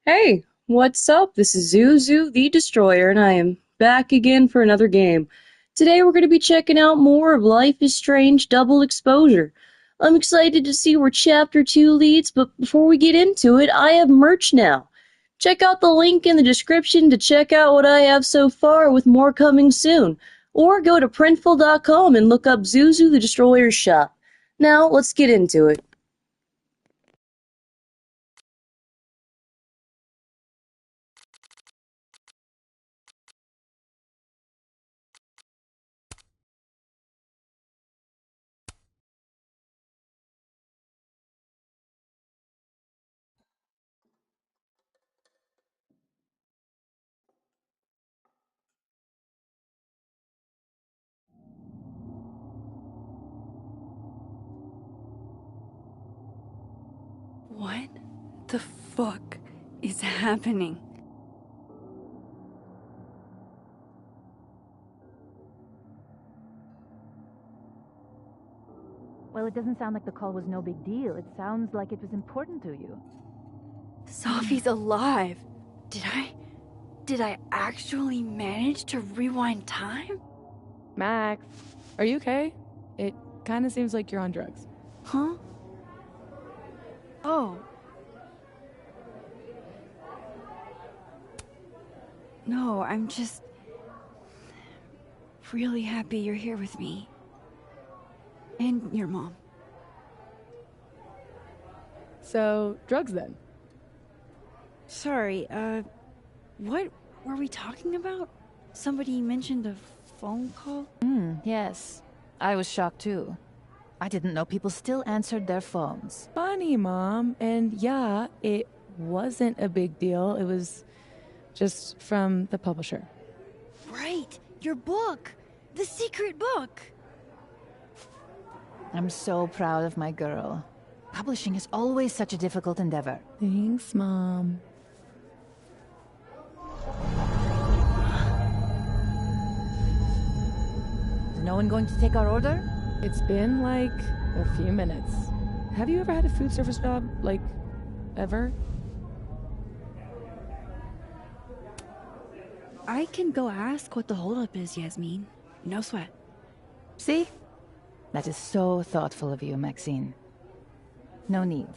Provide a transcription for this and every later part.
Hey, what's up? This is Zuzu the Destroyer, and I am back again for another game. Today we're going to be checking out more of Life is Strange Double Exposure. I'm excited to see where Chapter 2 leads, but before we get into it, I have merch now. Check out the link in the description to check out what I have so far, with more coming soon. Or go to Printful.com and look up Zuzu the Destroyer's shop. Now, let's get into it. What the fuck is happening? Well, it doesn't sound like the call was no big deal. It sounds like it was important to you. Sophie's alive. Did I actually manage to rewind time? Max, are you okay? It kind of seems like you're on drugs. Huh? Oh. No, I'm just really happy you're here with me. And your mom. So, drugs then? Sorry, what were we talking about? Somebody mentioned a phone call? Yes. I was shocked too. I didn't know people still answered their phones. Funny, Mom. And yeah, it wasn't a big deal. It was just from the publisher. Right, your book. The secret book. I'm so proud of my girl. Publishing is always such a difficult endeavor. Thanks, Mom. Is no one going to take our order? It's been like a few minutes. Have you ever had a food service job? Like, ever? I can go ask what the holdup is, Yasmin. No sweat. See? That is so thoughtful of you, Maxine. No need.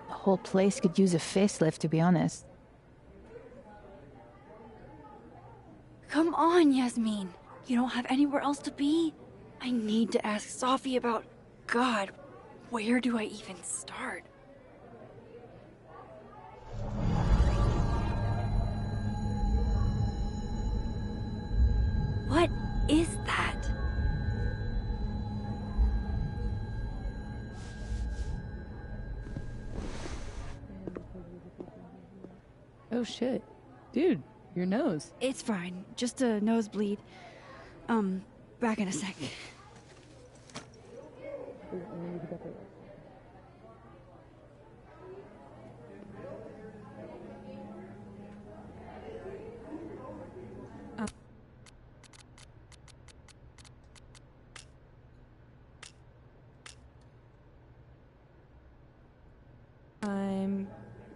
The whole place could use a facelift, to be honest. Come on, Yasmin. You don't have anywhere else to be? I need to ask Sophie about... God, where do I even start? What is that? Oh shit. Dude, your nose. It's fine. Just a nosebleed. Back in a sec. I'm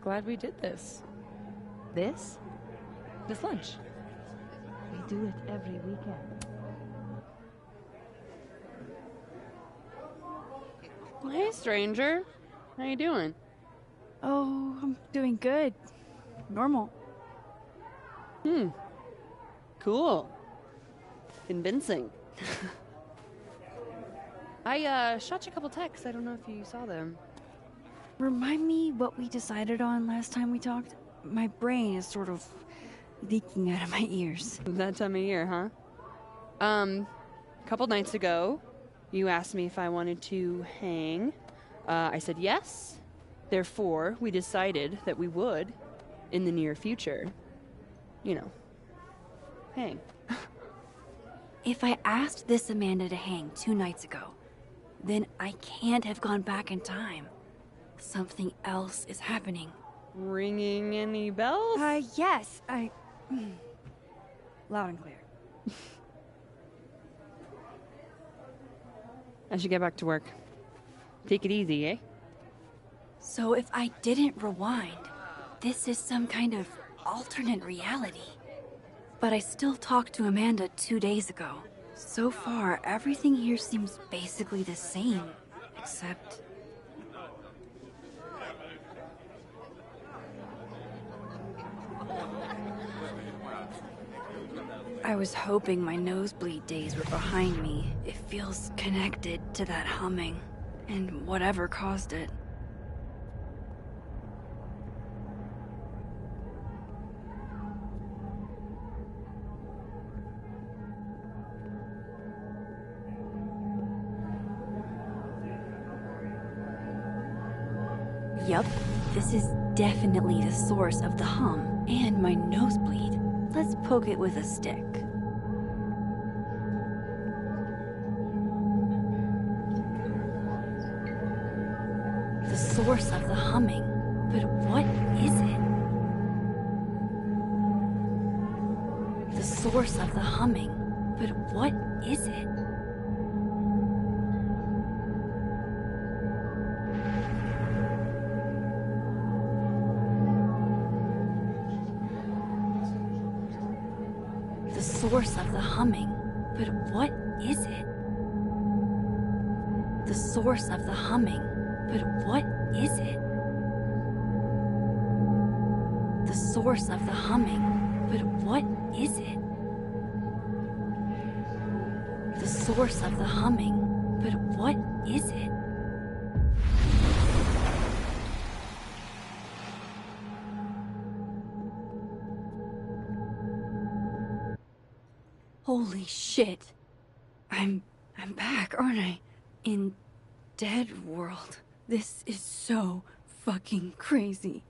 glad we did this. This? This lunch. We do it every weekend. Hey, stranger. How you doing? Oh, I'm doing good. Normal. Cool. Convincing. I shot you a couple texts. I don't know if you saw them. Remind me what we decided on last time we talked? My brain is sort of leaking out of my ears. That time of year, huh? A couple nights ago, you asked me if I wanted to hang. I said yes. Therefore, we decided that we would, in the near future, hang. If I asked this Amanda to hang 2 nights ago, then I can't have gone back in time. Something else is happening. Ringing any bells? Yes, loud and clear. I should get back to work. Take it easy, eh? So if I didn't rewind, this is some kind of alternate reality. But I still talked to Amanda 2 days ago. So far, everything here seems basically the same, except... I was hoping my nosebleed days were behind me. It feels connected to that humming, and whatever caused it. Yup, this is definitely the source of the hum and my nosebleed. Let's poke it with a stick. The source of the humming, but what is it? The source of the humming, but what is it? The source of the humming, but what is it? The source of the humming, but what is it? The source of the humming, but what is it? The source of the humming, but what is it? Holy shit. I'm back, aren't I? In Dead World. This is so fucking crazy.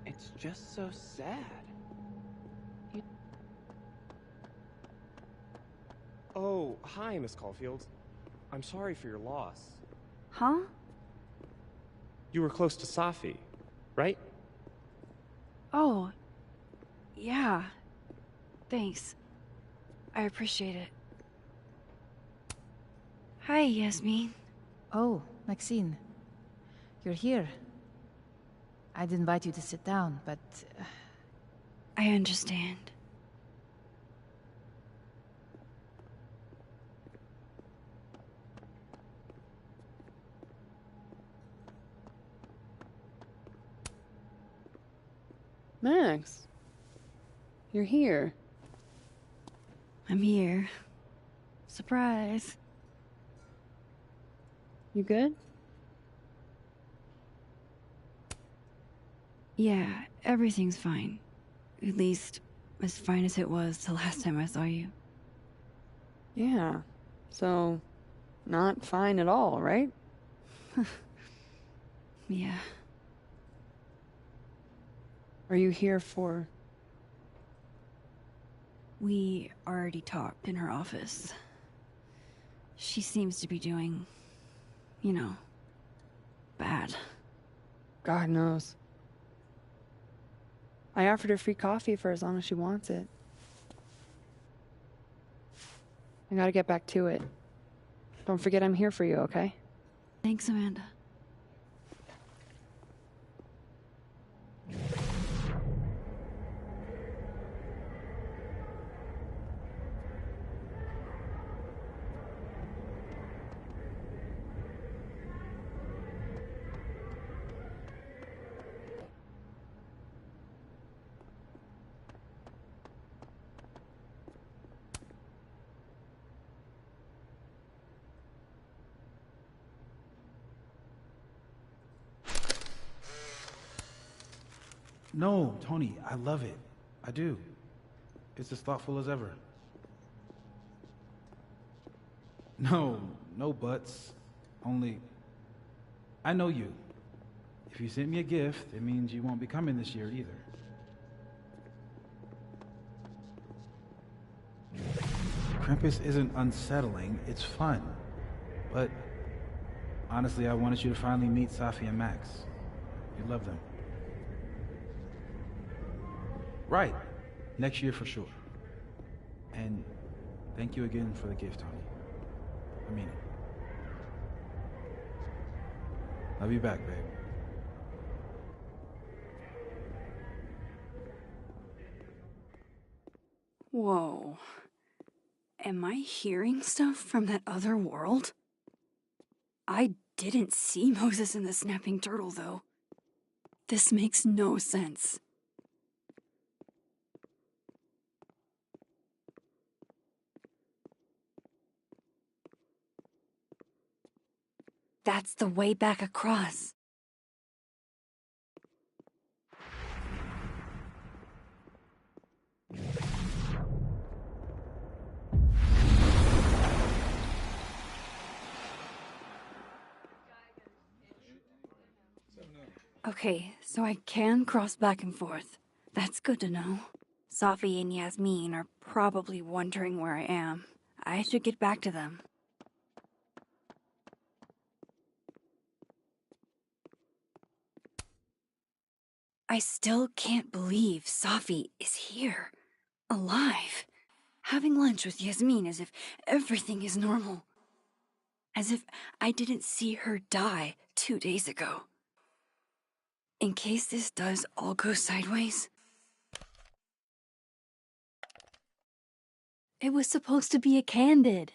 It's just so sad. Oh, hi, Miss Caulfield. I'm sorry for your loss. Huh? You were close to Safi, right? Oh. Yeah. Thanks. I appreciate it. Hi, Yasmin. Oh, Maxine. You're here. I'd invite you to sit down, but... I understand. Max, you're here. I'm here. Surprise. You good? Yeah, everything's fine. At least, as fine as it was the last time I saw you. Yeah. So, not fine at all, right? Yeah. Are you here for... We already talked in her office. She seems to be doing, you know, bad. God knows. I offered her free coffee for as long as she wants it. I gotta get back to it. Don't forget I'm here for you, okay? Thanks, Amanda. No, Tony, I love it. I do. It's as thoughtful as ever. No, no buts. Only, I know you. If you sent me a gift, it means you won't be coming this year either. Krampus isn't unsettling, it's fun. But honestly, I wanted you to finally meet Safi and Max. You love them. Right. Next year for sure. And thank you again for the gift, Tony. I mean it. I'll be back, babe. Whoa. Am I hearing stuff from that other world? I didn't see Moses and the snapping turtle, though. This makes no sense. That's the way back across. Okay, so I can cross back and forth. That's good to know. Safi and Yasmin are probably wondering where I am. I should get back to them. I still can't believe Safi is here. Alive. Having lunch with Yasmin as if everything is normal. As if I didn't see her die 2 days ago. In case this does all go sideways. It was supposed to be a candid.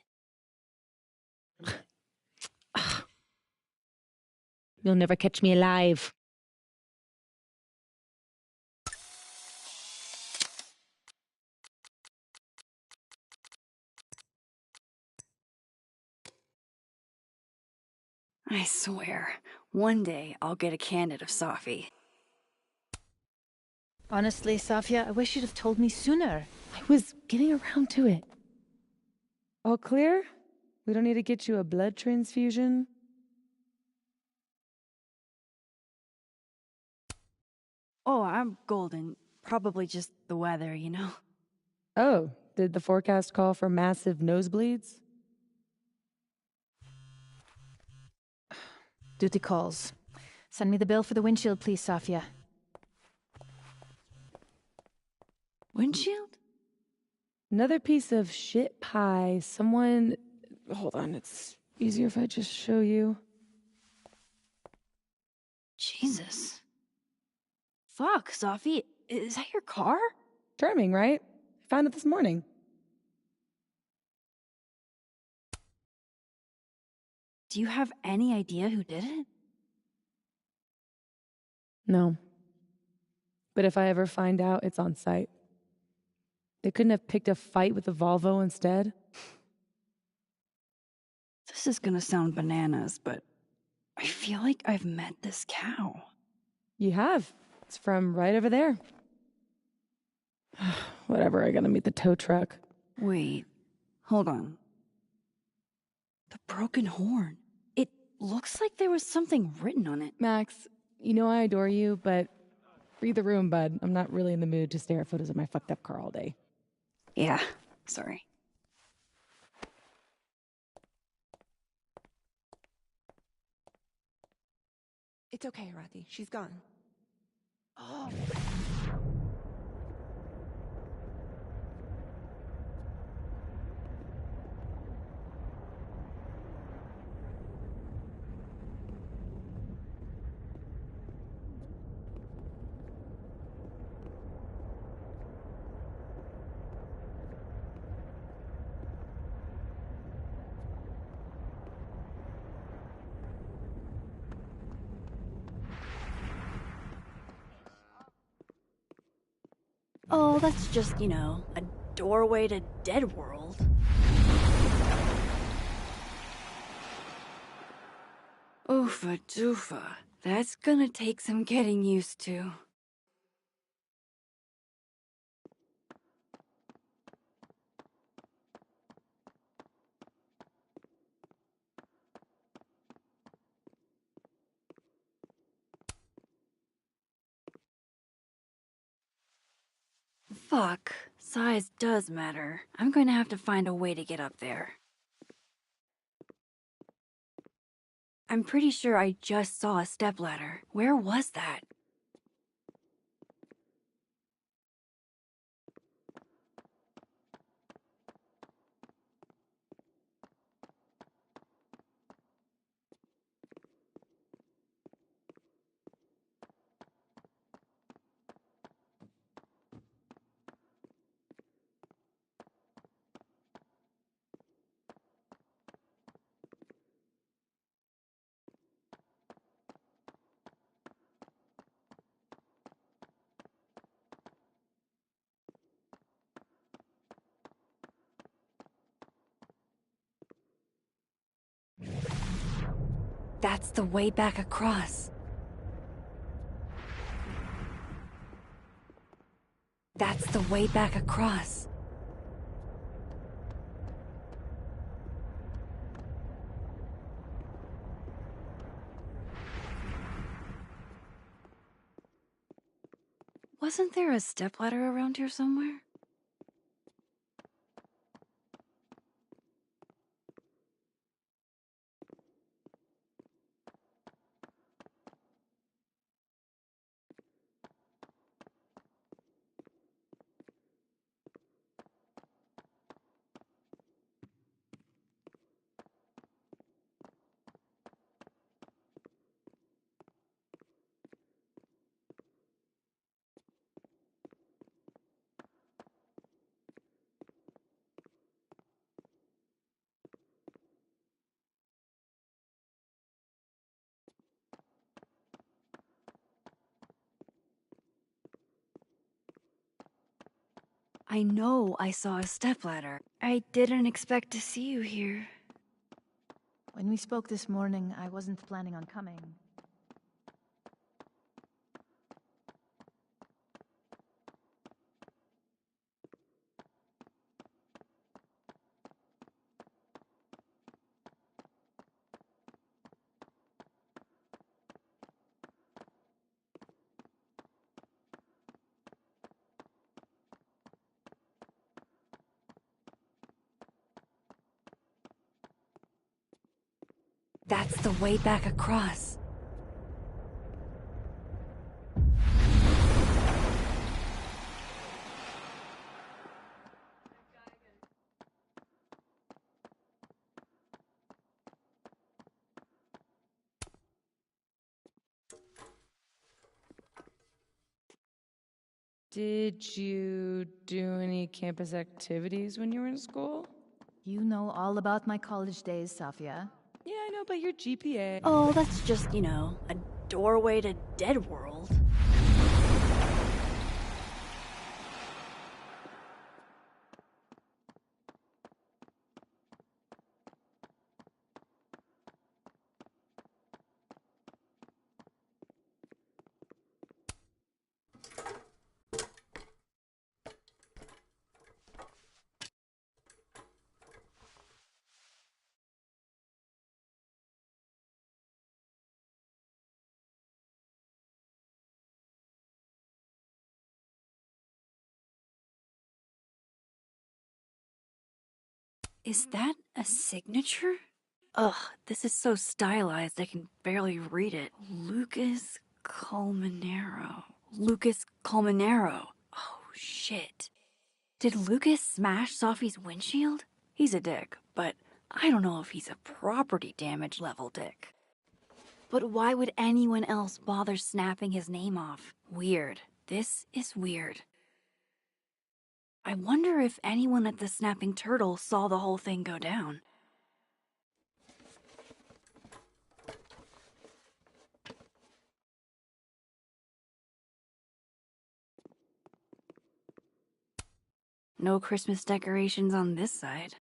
You'll never catch me alive. I swear, one day I'll get a candid of Safi. Honestly, Safia, I wish you'd have told me sooner. I was getting around to it. All clear? We don't need to get you a blood transfusion? Oh, I'm golden. Probably just the weather, you know? Oh, did the forecast call for massive nosebleeds? Duty calls. Send me the bill for the windshield, please, Safia. Windshield? Another piece of shit pie. Someone... Hold on, it's easier if I just show you. Jesus. Fuck, Safi. Is that your car? Charming, right? I found it this morning. Do you have any idea who did it? No. But if I ever find out, it's on site. They couldn't have picked a fight with the Volvo instead? This is gonna sound bananas, but I feel like I've met this cow. You have. It's from right over there. Whatever, I gotta meet the tow truck. Wait, hold on. The broken horn. It looks like there was something written on it. Max, you know I adore you, but read the room, bud. I'm not really in the mood to stare at photos of my fucked up car all day. Yeah, sorry. It's okay, Rati. She's gone. Oh. Oh, that's just, you know, a doorway to Dead World. Oofa doofa. That's gonna take some getting used to. Fuck. Size does matter. I'm going to have to find a way to get up there. I'm pretty sure I just saw a stepladder. Where was that? That's the way back across. That's the way back across. Wasn't there a stepladder around here somewhere? I know I saw a stepladder. I didn't expect to see you here. When we spoke this morning, I wasn't planning on coming. That's the way back across. Did you do any campus activities when you were in school? You know all about my college days, Safia. Yeah, I know about your GPA. Oh, that's just, a doorway to Dead World. Is that a signature? Ugh, this is so stylized I can barely read it. Lucas Colmenero. Lucas Colmenero. Oh, shit. Did Lucas smash Sophie's windshield? He's a dick, but I don't know if he's a property damage level dick. But why would anyone else bother snapping his name off? Weird. This is weird. I wonder if anyone at the Snapping Turtle saw the whole thing go down. No Christmas decorations on this side.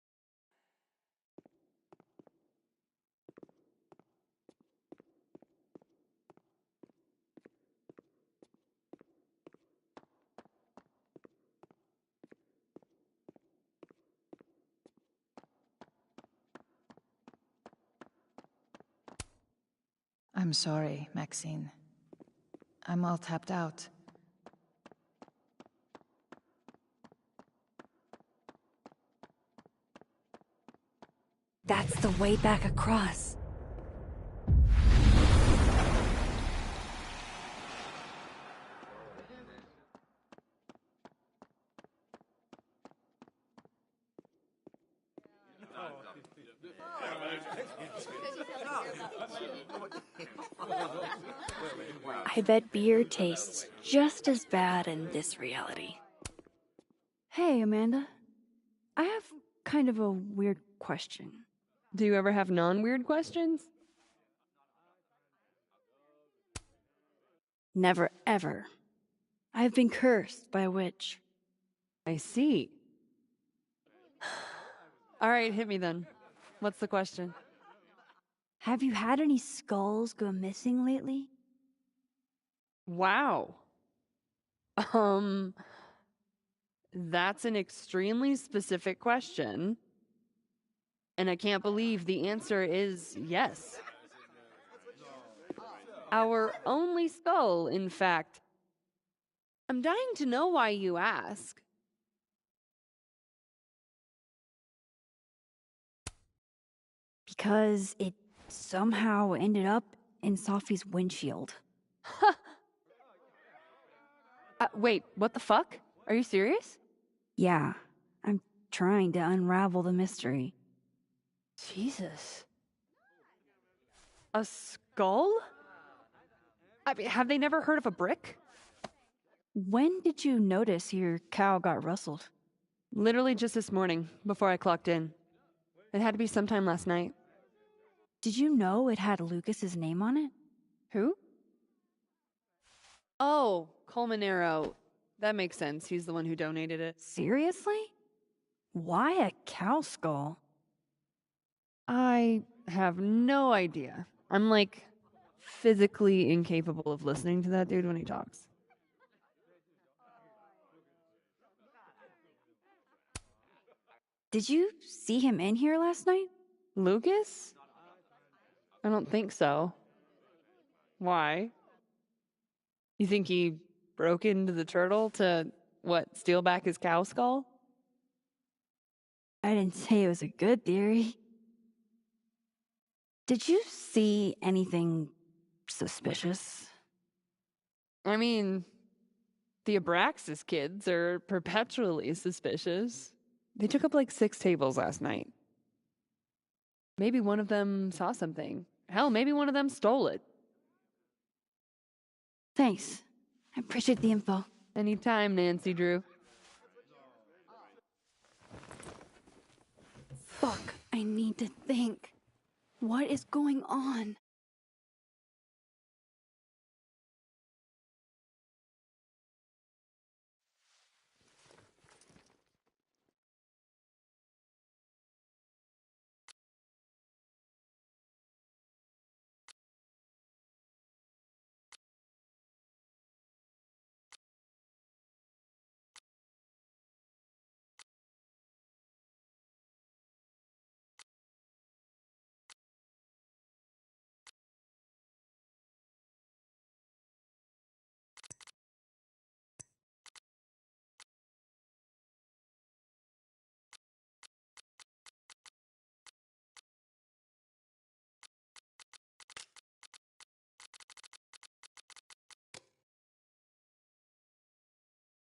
I'm sorry, Maxine. I'm all tapped out. That's the way back across. I bet beer tastes just as bad in this reality. Hey, Amanda. I have kind of a weird question. Do you ever have non-weird questions? Never ever. I've been cursed by a witch. I see. All right, hit me then. What's the question? Have you had any skulls go missing lately? Wow. That's an extremely specific question. And I can't believe the answer is yes. Our only skull, in fact. I'm dying to know why you ask. Because it somehow ended up in Sophie's windshield. Wait, what the fuck? Are you serious? Yeah, I'm trying to unravel the mystery. Jesus. A skull? I mean, have they never heard of a brick? When did you notice your cow got rustled? Literally just this morning, before I clocked in. It had to be sometime last night. Did you know it had Lucas's name on it? Who? Oh, Colmenero. That makes sense. He's the one who donated it. Seriously? Why a cow skull? I have no idea. I'm like physically incapable of listening to that dude when he talks. Did you see him in here last night? Lucas? I don't think so. Why? You think he broke into the turtle to, what, steal back his cow skull? I didn't say it was a good theory. Did you see anything suspicious? I mean, the Abraxas kids are perpetually suspicious. They took up like 6 tables last night. Maybe one of them saw something. Hell, maybe one of them stole it. Thanks. I appreciate the info. Anytime, Nancy Drew. Fuck, I need to think. What is going on?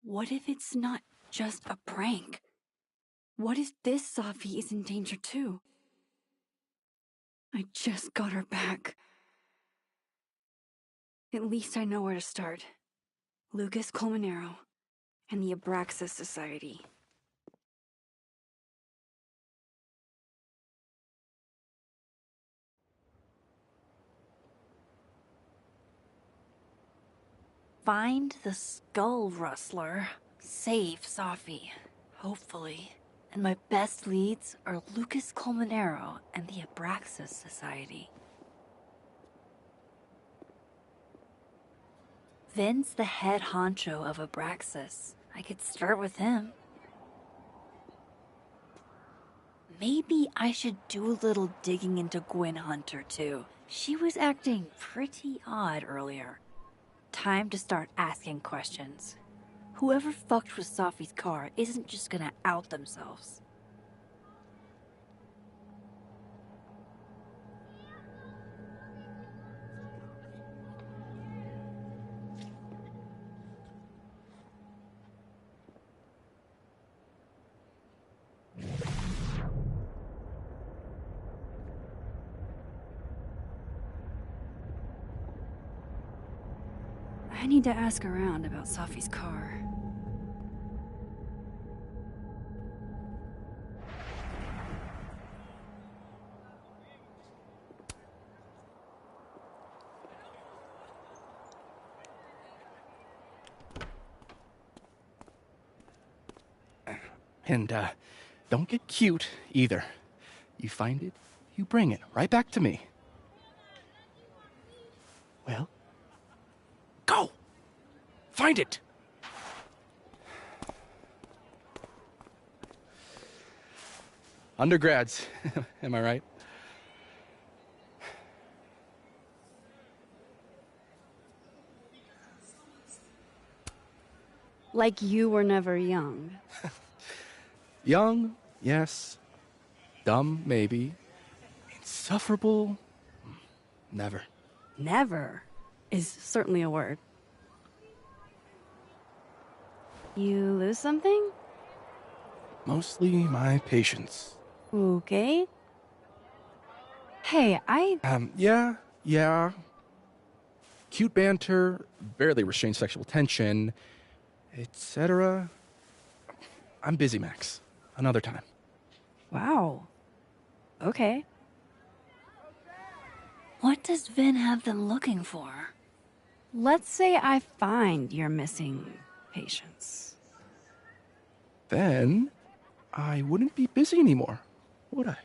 What if it's not just a prank? What if this Sophie is in danger too? I just got her back. At least I know where to start. Lucas Colmenero and the Abraxas Society. Find the skull rustler. Save Sophie. Hopefully. And my best leads are Lucas Colmenero and the Abraxas Society. Vin's the head honcho of Abraxas. I could start with him. Maybe I should do a little digging into Gwen Hunter too. She was acting pretty odd earlier. Time to start asking questions. Whoever fucked with Sophie's car isn't just gonna out themselves. I need to ask around about Sophie's car. And, don't get cute, either. You find it, you bring it right back to me. Well, go! Find it! Undergrads, am I right? Like you were never young. Young, yes. Dumb, maybe. Insufferable, never. Never is certainly a word. You lose something? Mostly my patience. Okay. Hey, Yeah. Cute banter, barely restrained sexual tension, etc. I'm busy, Max. Another time. Wow. Okay. What does Vin have them looking for? Let's say I find your missing patience. Then I wouldn't be busy anymore, would I?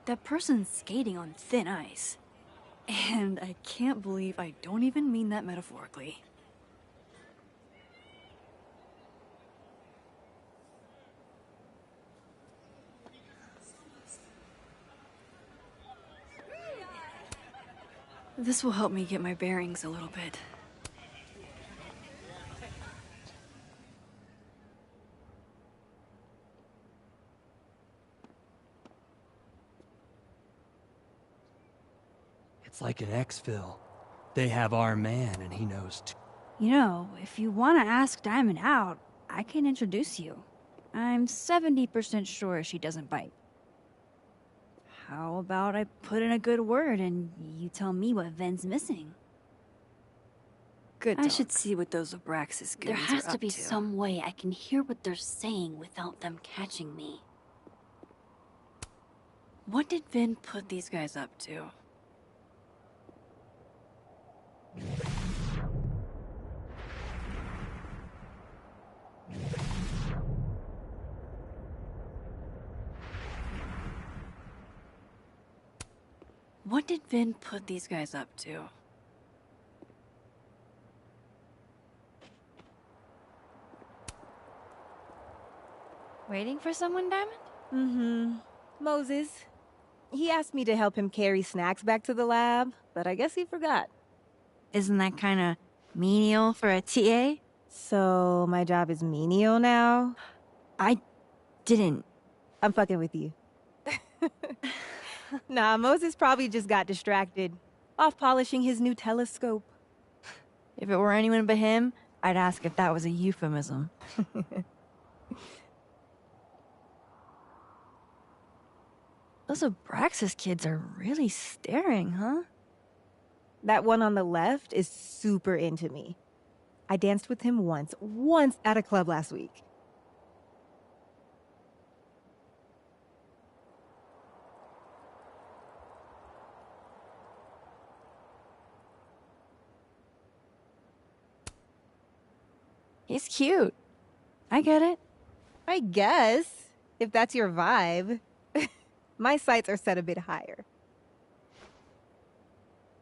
That person's skating on thin ice. And I can't believe I don't even mean that metaphorically. This will help me get my bearings a little bit. It's like an exfil. They have our man, and he knows too. You know, if you want to ask Diamond out, I can introduce you. I'm 70% sure she doesn't bite. How about I put in a good word and you tell me what Ven's missing? Good. I should see what those Abraxas goons There has are to be up to. some way I can hear what they're saying without them catching me. What did Vin put these guys up to? What did Vin put these guys up to? Waiting for someone, Diamond? Mm-hmm. Moses. He asked me to help him carry snacks back to the lab, but I guess he forgot. Isn't that kind of menial for a TA? So, my job is menial now? I didn't. I'm fucking with you. Nah, Moses probably just got distracted. Off polishing his new telescope. If it were anyone but him, I'd ask if that was a euphemism. Those Abraxas kids are really staring, huh? That one on the left is super into me. I danced with him once at a club last week. He's cute. I get it. I guess, if that's your vibe. My sights are set a bit higher.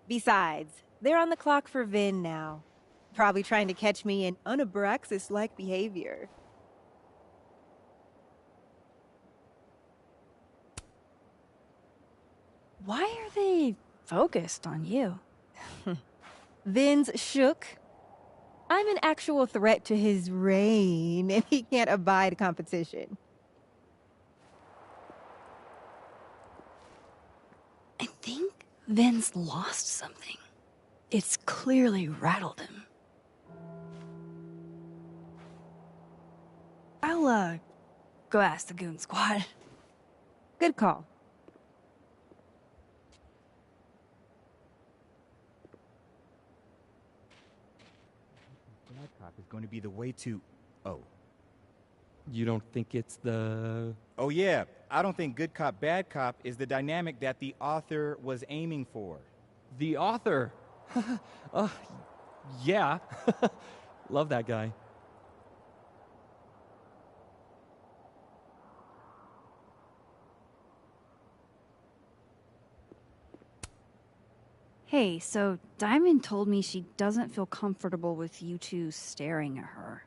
Besides, they're on the clock for Vin now. Probably trying to catch me in unabraxas-like behavior. Why are they focused on you? Vin's shook. I'm an actual threat to his reign, and he can't abide competition. I think Vin's lost something. It's clearly rattled him. I'll, go ask the goon squad. Good call. Is going to be the way to... Oh. You don't think it's the... Oh yeah, I don't think good cop, bad cop is the dynamic that the author was aiming for. The author? Yeah. Love that guy. Hey, so Diamond told me she doesn't feel comfortable with you two staring at her.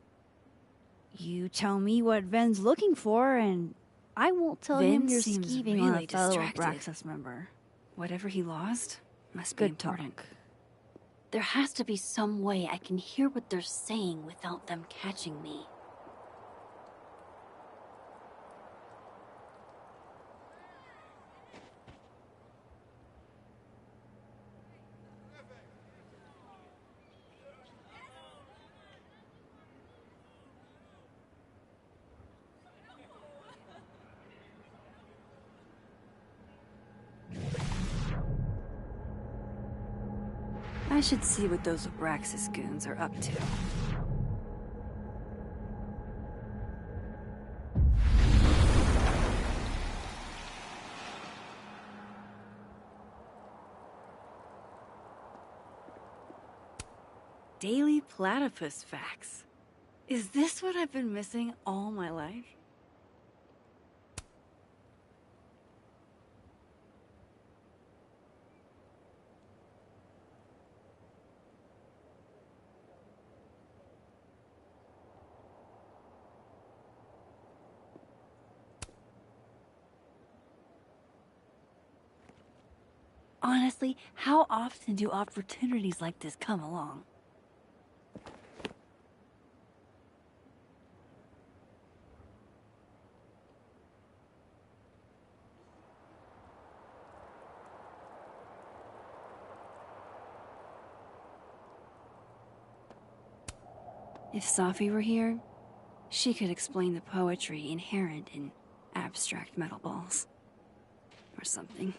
You tell me what Ven's looking for, and I won't tell him you're skeeving on a fellow Abraxas member. Whatever he lost must be important. There has to be some way I can hear what they're saying without them catching me. I should see what those Abraxas goons are up to. Daily platypus facts. Is this what I've been missing all my life? Honestly, how often do opportunities like this come along? If Safi were here, she could explain the poetry inherent in abstract metal balls. Or something.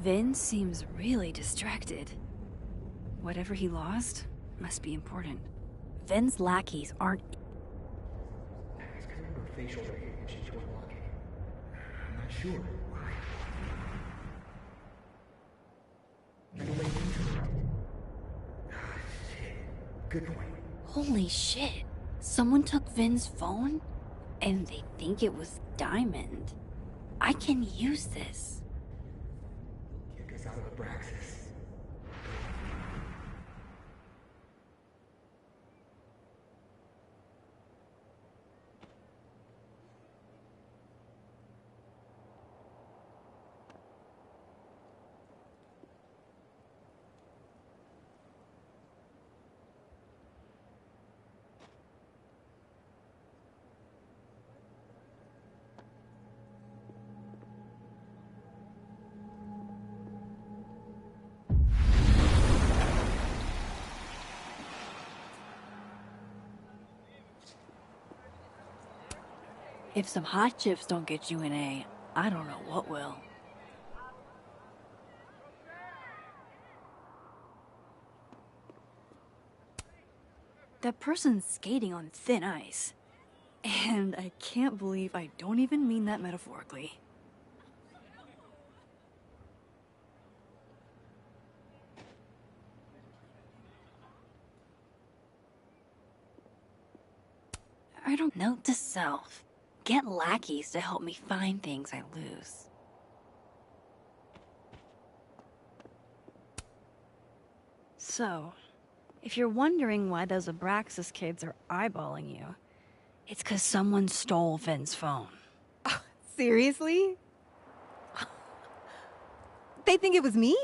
Vin seems really distracted. Whatever he lost must be important. Vin's lackeys aren't... I can remember facial recognition to unlock it. I'm not sure why. And the way you interacted. Ah, shit. Good point. Holy shit. Someone took Vin's phone? And they think it was Diamond. I can use this. Kick us out of Abraxas. If some hot chips don't get you an A, I don't know what will. That person's skating on thin ice. And I can't believe I don't even mean that metaphorically. I don't note to self. Get lackeys to help me find things I lose. So, if you're wondering why those Abraxas kids are eyeballing you, it's 'cause someone stole Vin's phone. Seriously? They think it was me?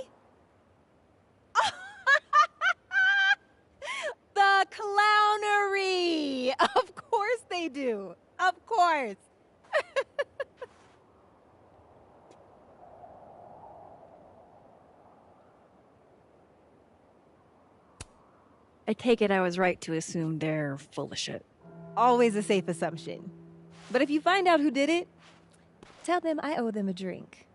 The clownery! Of course they do. Of course. I take it I was right to assume they're full of shit. Always a safe assumption. But if you find out who did it, tell them I owe them a drink.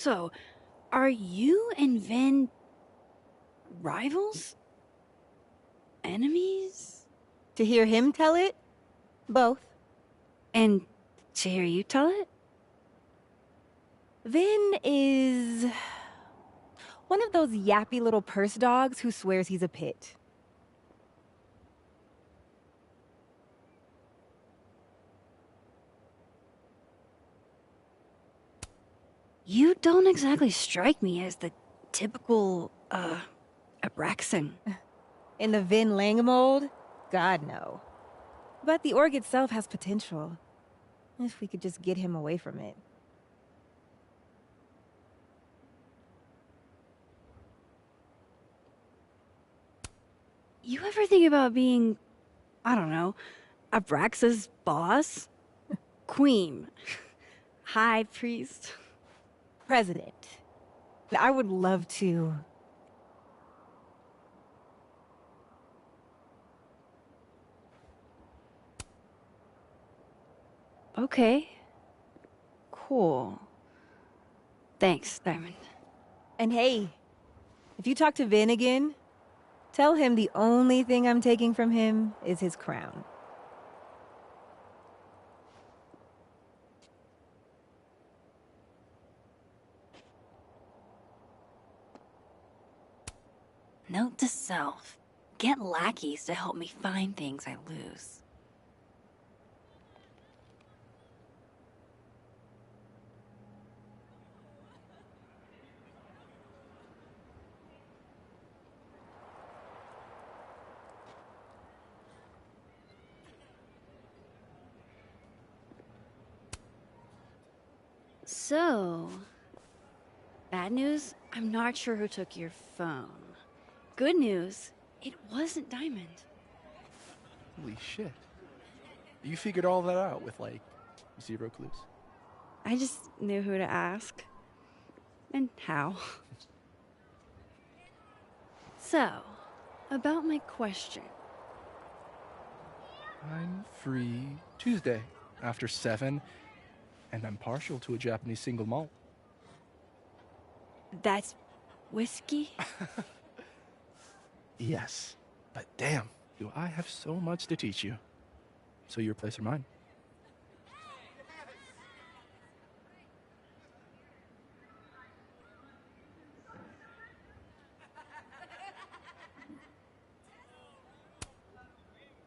So, are you and Vin rivals? Enemies? To hear him tell it? Both. And to hear you tell it? Vin is one of those yappy little purse dogs who swears he's a pit. You don't exactly strike me as the typical, Abraxan. In the Vin Lang mold? God, no. But the org itself has potential. If we could just get him away from it. You ever think about being, I don't know, Abraxa's boss? Queen. High priest. President. I would love to. Okay. Cool. Thanks, Diamond. And hey, if you talk to Vin again, tell him the only thing I'm taking from him is his crown. Note to self. Get lackeys to help me find things I lose. So, bad news, I'm not sure who took your phone. Good news, it wasn't Diamond. Holy shit. You figured all that out with, like, 0 clues? I just knew who to ask. And how. So, about my question. I'm free Tuesday after 7, and I'm partial to a Japanese single malt. That's whiskey? Yes, but damn, do I have so much to teach you. So your place or mine?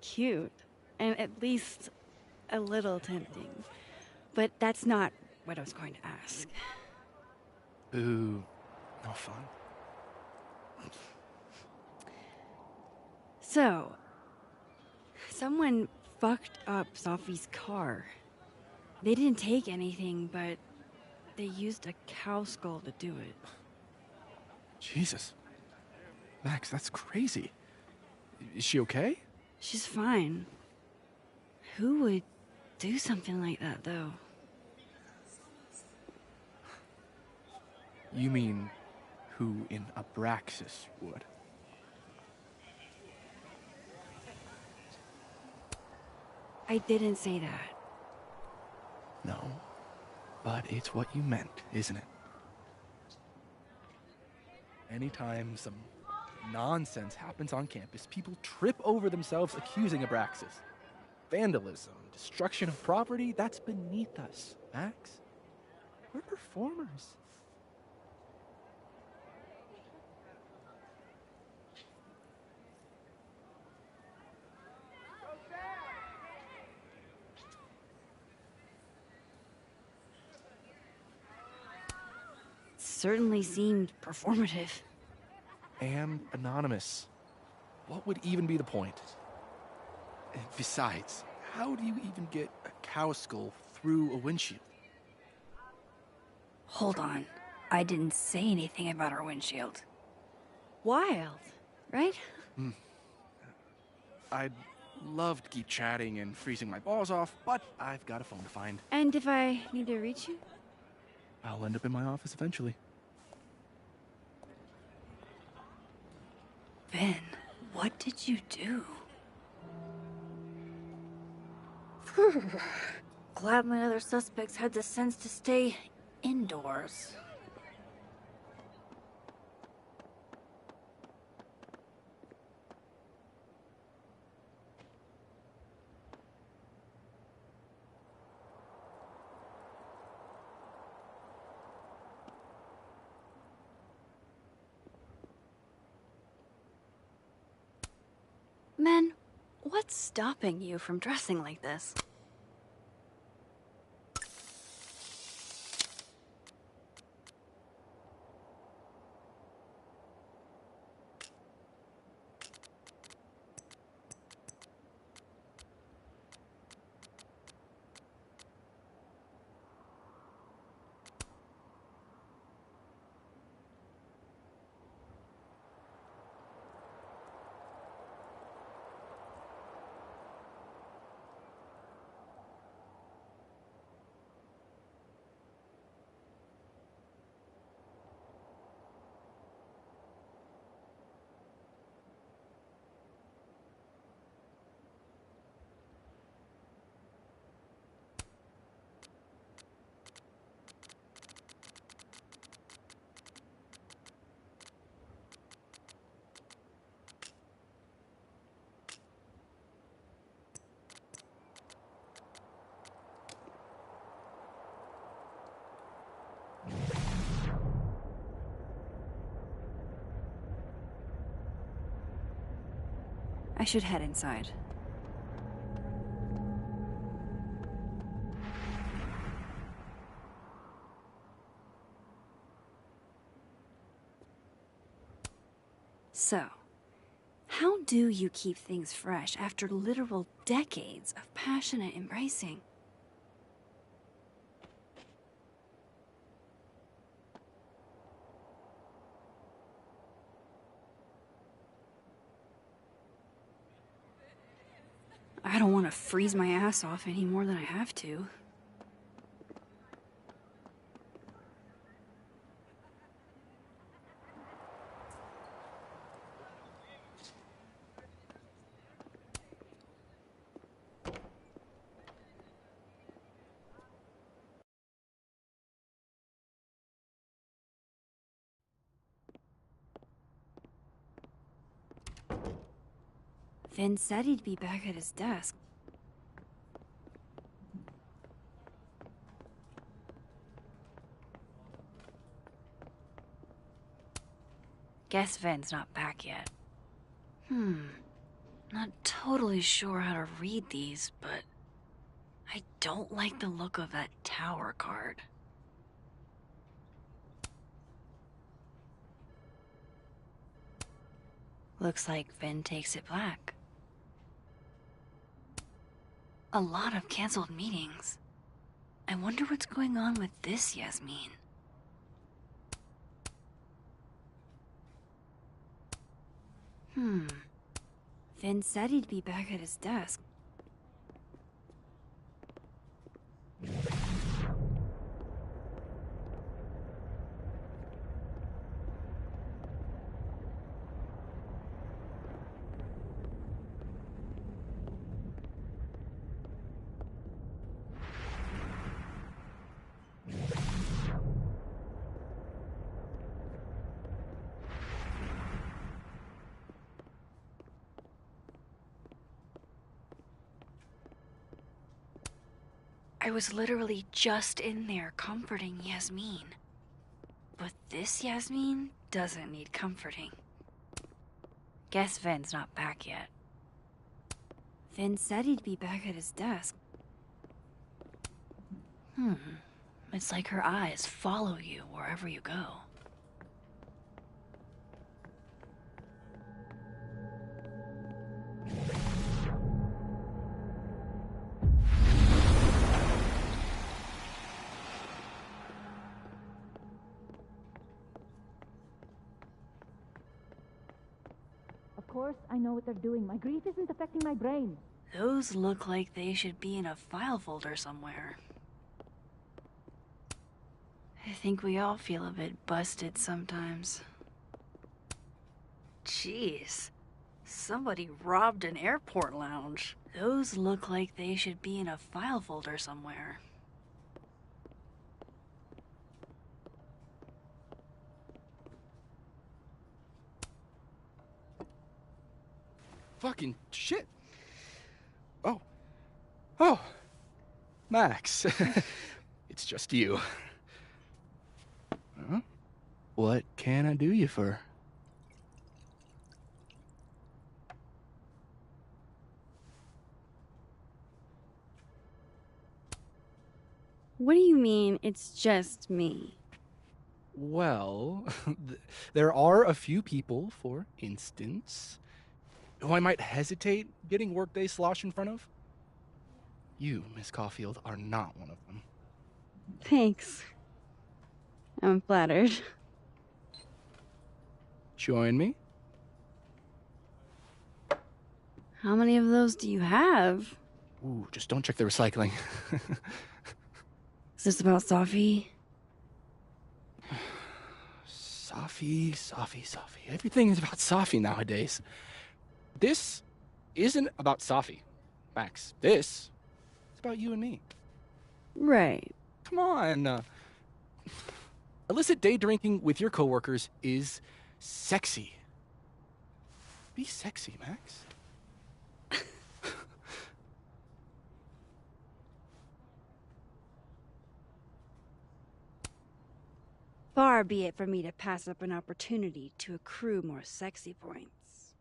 Cute. And at least a little tempting. But that's not what I was going to ask. Ooh, no fun. So, someone fucked up Sophie's car. They didn't take anything, but they used a cow skull to do it. Jesus. Max, that's crazy. Is she okay? She's fine. Who would do something like that, though? You mean who in Abraxas would? I didn't say that. No, but it's what you meant, isn't it? Anytime some nonsense happens on campus, people trip over themselves accusing Abraxas. Vandalism, destruction of property, that's beneath us, Max. We're performers. Certainly seemed performative. And anonymous. What would even be the point? And besides, how do you even get a cow skull through a windshield? Hold on. I didn't say anything about our windshield. Wild, right? I'd love to keep chatting and freezing my balls off, but I've got a phone to find. And if I need to reach you? I'll end up in my office eventually. Ben, what did you do? Glad my other suspects had the sense to stay indoors. Men, what's stopping you from dressing like this? I should head inside. So, how do you keep things fresh after literal decades of passionate embracing? I don't want to freeze my ass off any more than I have to. Vin said he'd be back at his desk. Guess Vin's not back yet. Not totally sure how to read these, but I don't like the look of that tower card. Looks like Vin takes it black. A lot of canceled meetings. I wonder what's going on with this Yasmin. Vin said he'd be back at his desk. I was literally just in there comforting Yasmin. But this Yasmin doesn't need comforting. Guess Vin's not back yet. Vin said he'd be back at his desk. It's like her eyes follow you wherever you go. Of course, I know what they're doing. My grief isn't affecting my brain. Those look like they should be in a file folder somewhere. I think we all feel a bit busted sometimes. Jeez. Somebody robbed an airport lounge. Those look like they should be in a file folder somewhere. Fucking shit. Oh. Max. It's just you. Huh? What can I do you for? What do you mean, it's just me? Well, there are a few people, for instance, who I might hesitate getting workday slosh in front of. You, Miss Caulfield, are not one of them. Thanks. I'm flattered. Join me? How many of those do you have? Ooh, just don't check the recycling. Is this about Safi? Safi. Everything is about Safi nowadays. This isn't about Safi, Max. This is about you and me. Right. Come on. Illicit day drinking with your coworkers is sexy. Be sexy, Max. Far be it from me to pass up an opportunity to accrue more sexy points.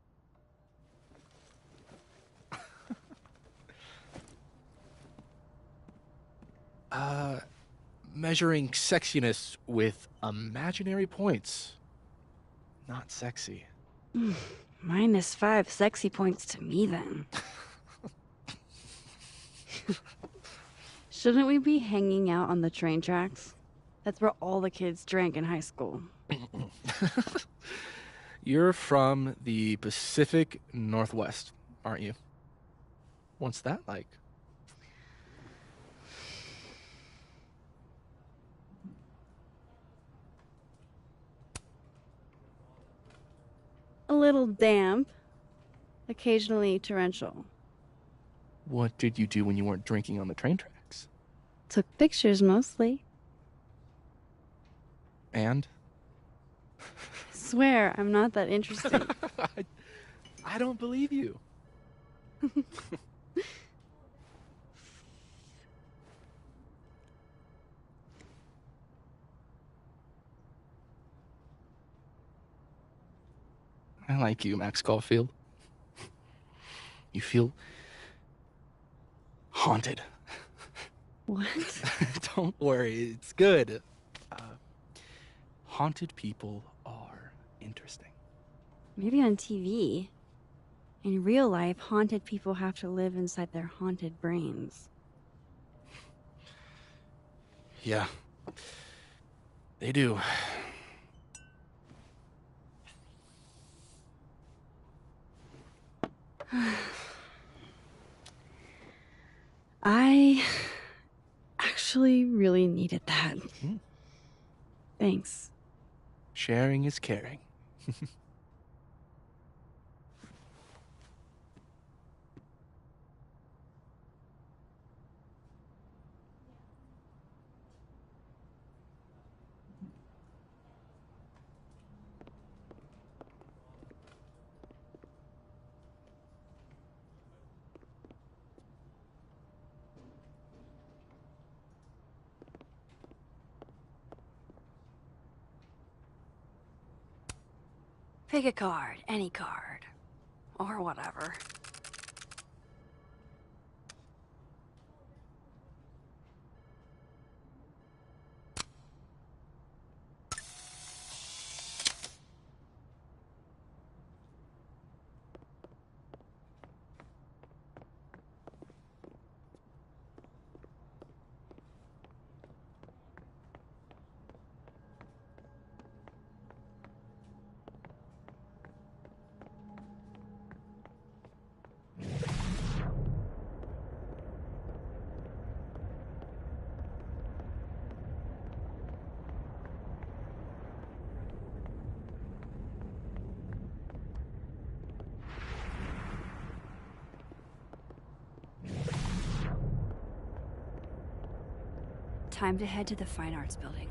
Measuring sexiness with imaginary points. Not sexy. -5 sexy points to me, then. Shouldn't we be hanging out on the train tracks? That's where all the kids drank in high school. You're from the Pacific Northwest, aren't you? What's that like? A little damp, occasionally torrential. What did you do when you weren't drinking on the train tracks? Took pictures mostly. And? Swear, I'm not that interesting. I don't believe you. I like you, Max Caulfield. You feel haunted. What? Don't worry, it's good. Haunted people are interesting. Maybe on TV. In real life, haunted people have to live inside their haunted brains. Yeah, they do. I actually really needed that. Thanks. Sharing is caring. Pick a card, any card. Or whatever. Time to head to the Fine Arts Building.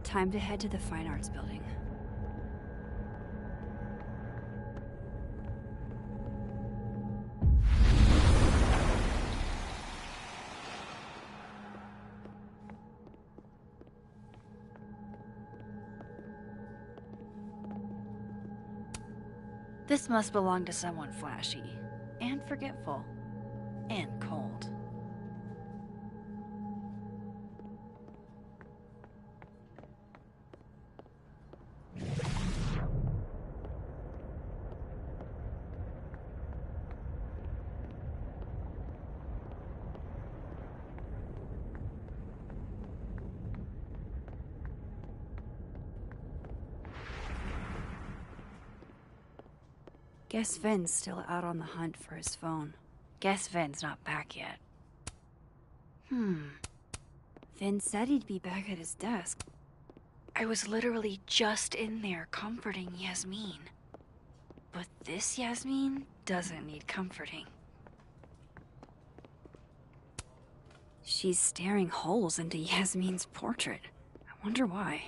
Time to head to the Fine Arts Building. This must belong to someone flashy, and forgetful, and cold. Guess Vin's still out on the hunt for his phone. Guess Vin's not back yet. Vin said he'd be back at his desk. I was literally just in there comforting Yasmin. But this Yasmin doesn't need comforting. She's staring holes into Yasmin's portrait. I wonder why.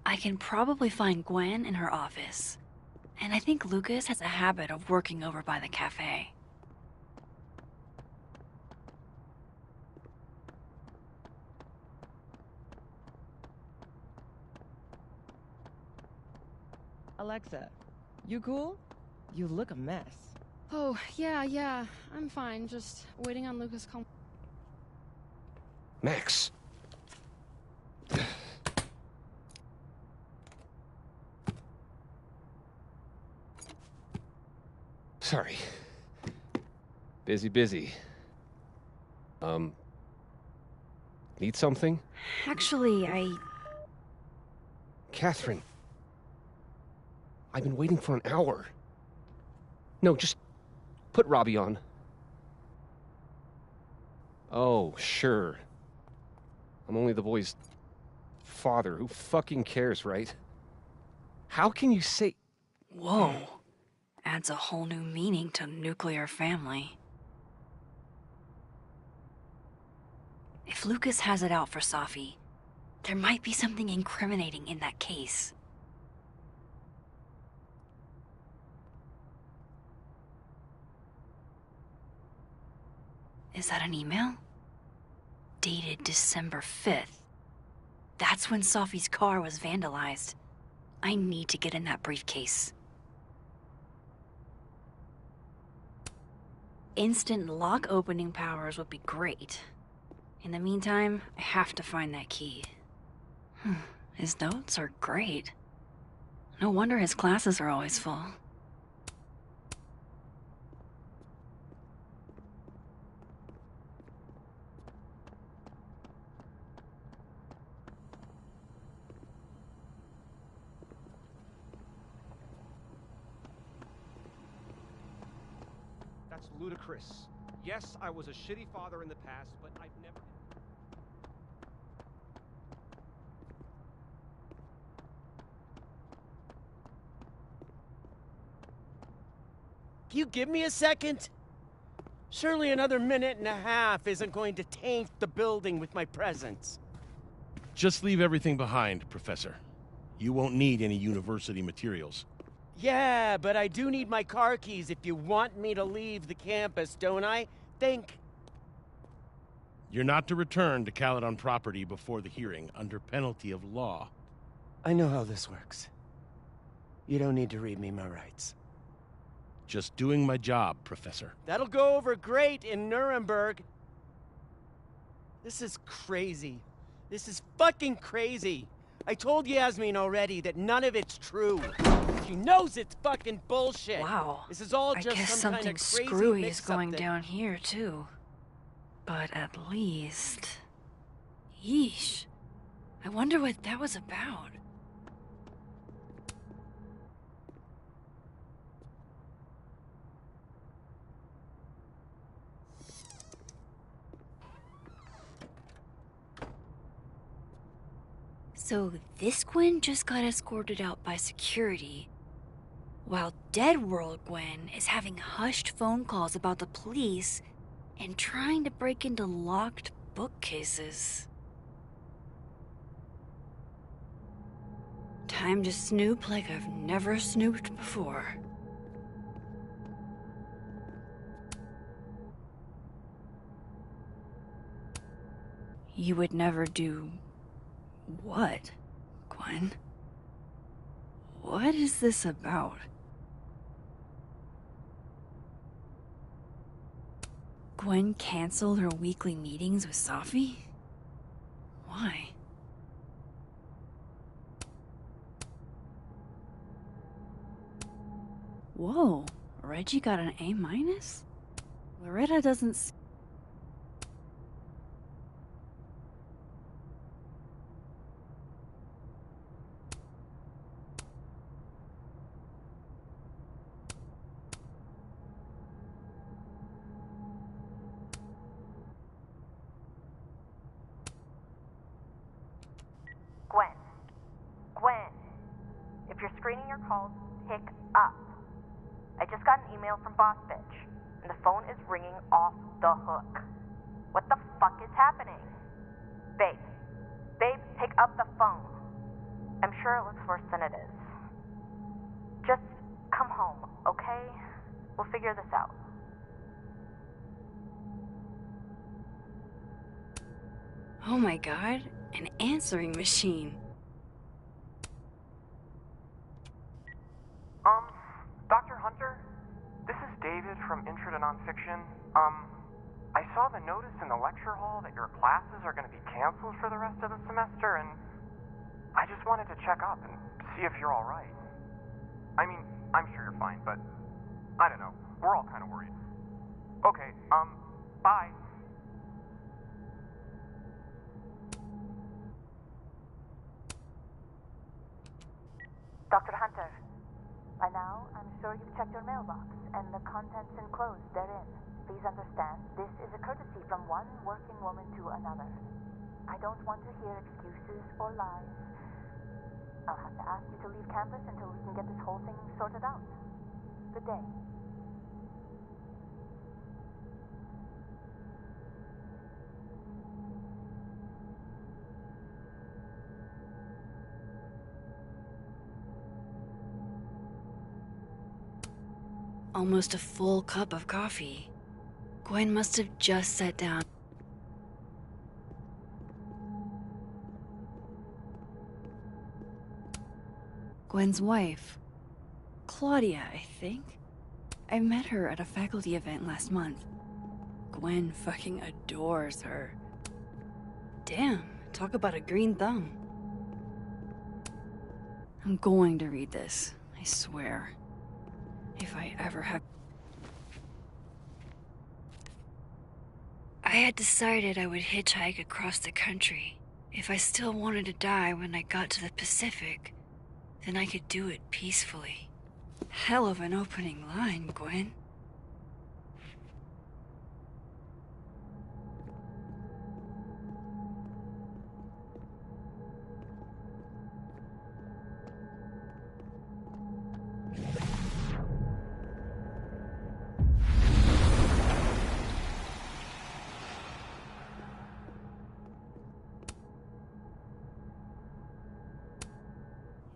I can probably find Gwen in her office. And I think Lucas has a habit of working over by the cafe. Alexa, you cool? You look a mess. Oh, yeah, I'm fine. Just waiting on Lucas' call. Max. Sorry. Busy. Need something? Actually, Catherine. I've been waiting for an hour. No, just put Robbie on. Oh, sure. I'm only the boy's father. Who fucking cares, right? How can you say... Whoa. Adds a whole new meaning to nuclear family. If Lucas has it out for Safi, there might be something incriminating in that case. Is that an email? Dated December 5th. That's when Safi's car was vandalized. I need to get in that briefcase. Instant lock opening powers would be great. In the meantime, I have to find that key. His notes are great. No wonder his classes are always full. That's ludicrous. Yes, I was a shitty father in the past, but I've never... Can you give me a second? Surely another minute and a half isn't going to taint the building with my presence. Just leave everything behind, Professor. You won't need any university materials. Yeah, but I do need my car keys if you want me to leave the campus, don't I? Think. You're not to return to Caledon property before the hearing, under penalty of law. I know how this works. You don't need to read me my rights. Just doing my job, Professor. That'll go over great in Nuremberg. This is crazy. This is fucking crazy. I told Yasmin already that none of it's true. She knows it's fucking bullshit. Wow. This is all I just guess some kind something of crazy screwy is mix-up going that- down here, too. But at least... Yeesh. I wonder what that was about. So this Gwen just got escorted out by security, while Dead World Gwen is having hushed phone calls about the police and trying to break into locked bookcases. Time to snoop like I've never snooped before. You would never do... what, Gwen? What is this about? Gwen canceled her weekly meetings with Safi? Why? Whoa, Reggie got an A-? Loretta doesn't... Gwen. Gwen. If you're screening your calls, pick up. I just got an email from Boss Bitch, and the phone is ringing off the hook. What the fuck is happening? Babe. Babe, pick up the phone. I'm sure it looks worse than it is. Just come home, okay? We'll figure this out. Oh my god, an answering machine. Dr. Hunter? This is David from Intro to Nonfiction. I saw the notice in the lecture hall that your classes are going to be canceled for the rest of the semester, and I just wanted to check up and see if you're alright. I mean, I'm sure you're fine, but I don't know. We're all kind of worried. Okay, bye. Dr. Hunter, by now, I'm sure you've checked your mailbox and the contents enclosed therein. Please understand, this is a courtesy from one working woman to another. I don't want to hear excuses or lies. I'll have to ask you to leave campus until we can get this whole thing sorted out. Good day. Almost a full cup of coffee. Gwen must have just sat down. Gwen's wife, Claudia, I think. I met her at a faculty event last month. Gwen fucking adores her. Damn, talk about a green thumb. I'm going to read this, I swear. If I ever have... I had decided I would hitchhike across the country. If I still wanted to die when I got to the Pacific, then I could do it peacefully. Hell of an opening line, Gwen.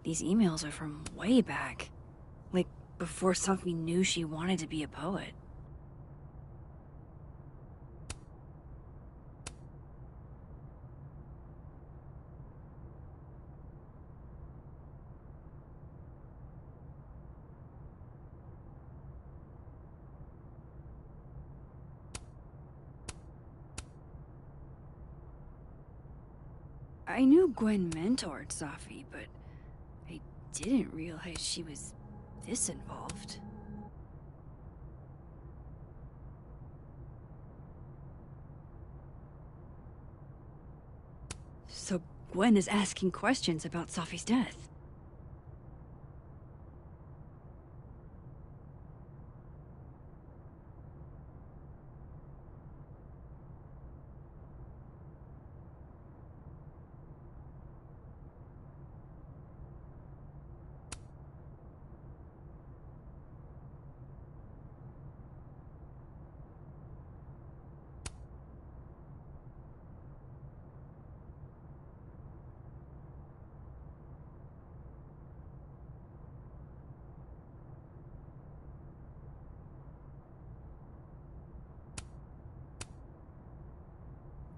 These emails are from way back. Like, before Sophie knew she wanted to be a poet. I knew Gwen mentored Safi, but I didn't realize she was this involved. So Gwen is asking questions about Safi's death.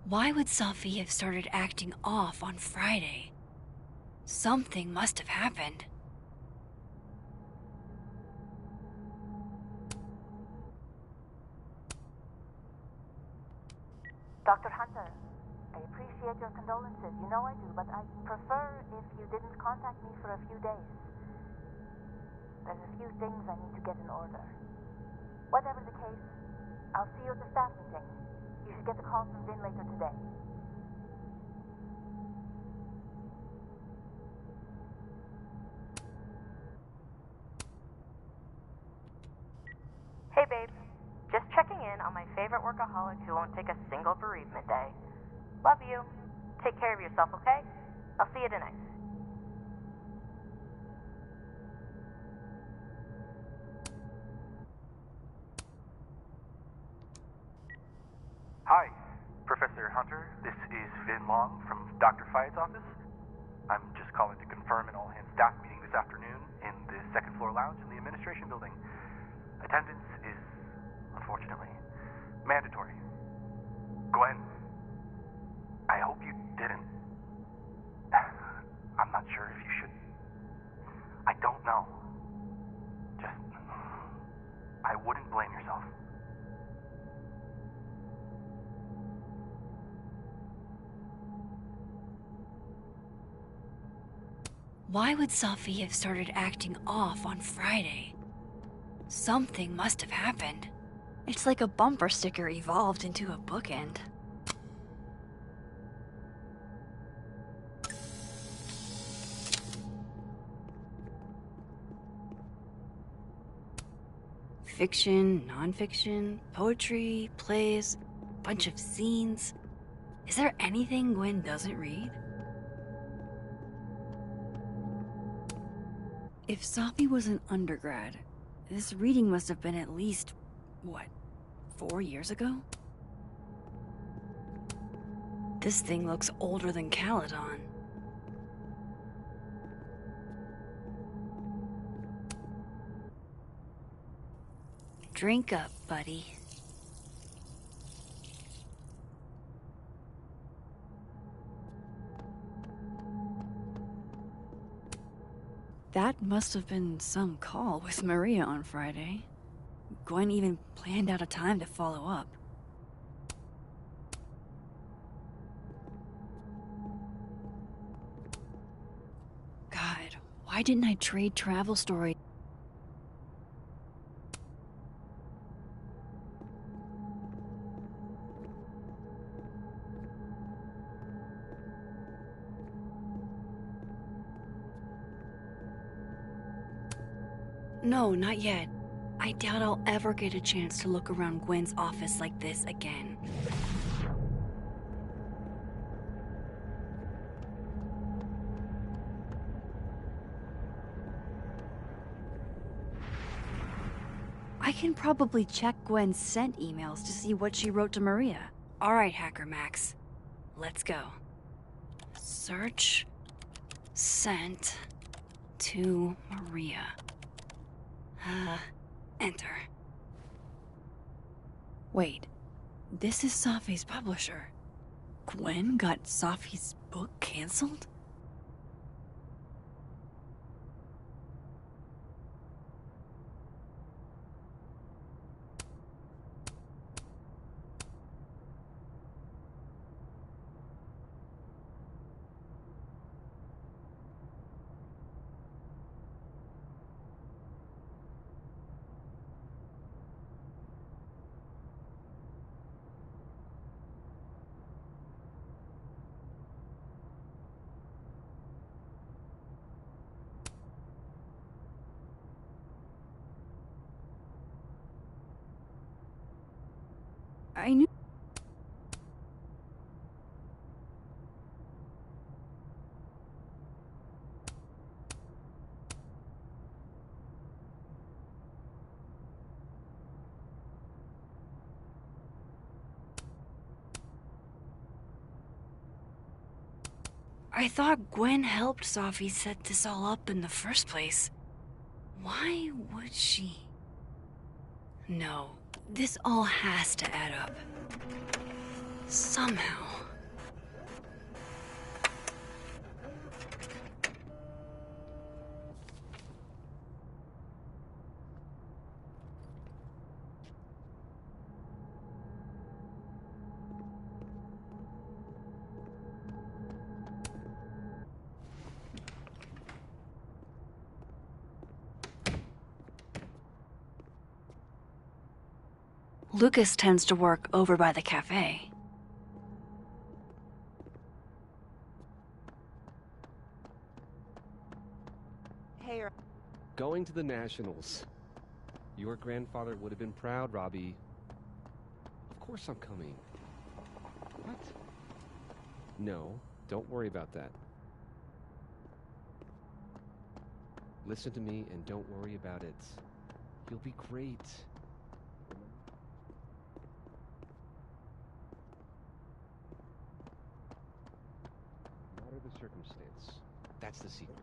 Why would Safi have started acting off on Friday? Something must have happened. Dr. Hunter, I appreciate your condolences. You know I do, but I'd prefer if you didn't contact me for a few days. There's a few things I need to get in order. Whatever the case, I'll see you at the staff meeting. You should get the call from Vin later today. Hey, babe. Just checking in on my favorite workaholic who won't take a single bereavement day. Love you. Take care of yourself, okay? I'll see you tonight. Hi, Professor Hunter. This is Vin Long from Dr. Fayed's office. I'm just calling to confirm an all-hands staff meeting this afternoon in the second floor lounge in the administration building. Attendance is, unfortunately, mandatory. Gwen, I hope you didn't. I'm not sure if you should. I don't know. Just, I wouldn't blame yourself. Why would Safi have started acting off on Friday? Something must have happened. It's like a bumper sticker evolved into a bookend. Fiction, nonfiction, poetry, plays, bunch of scenes. Is there anything Gwen doesn't read? If Safi was an undergrad, this reading must have been at least, what, 4 years ago? This thing looks older than Caledon. Drink up, buddy. That must have been some call with Maria on Friday. Gwen even planned out a time to follow up. God, why didn't I trade travel story? No, not yet. I doubt I'll ever get a chance to look around Gwen's office like this again. I can probably check Gwen's sent emails to see what she wrote to Maria. Alright, Hacker Max. Let's go. Search. Sent. To Maria. Enter. Wait. This is Safi's publisher. Gwen got Safi's book canceled? I knew. I thought Gwen helped Sophie set this all up in the first place. Why would she? No, this all has to add up. Somehow. Lucas tends to work over by the cafe. Hey, going to the Nationals. Your grandfather would have been proud, Robbie. Of course I'm coming. What? No, don't worry about that. Listen to me and don't worry about it. You'll be great. No matter the circumstance, that's the secret.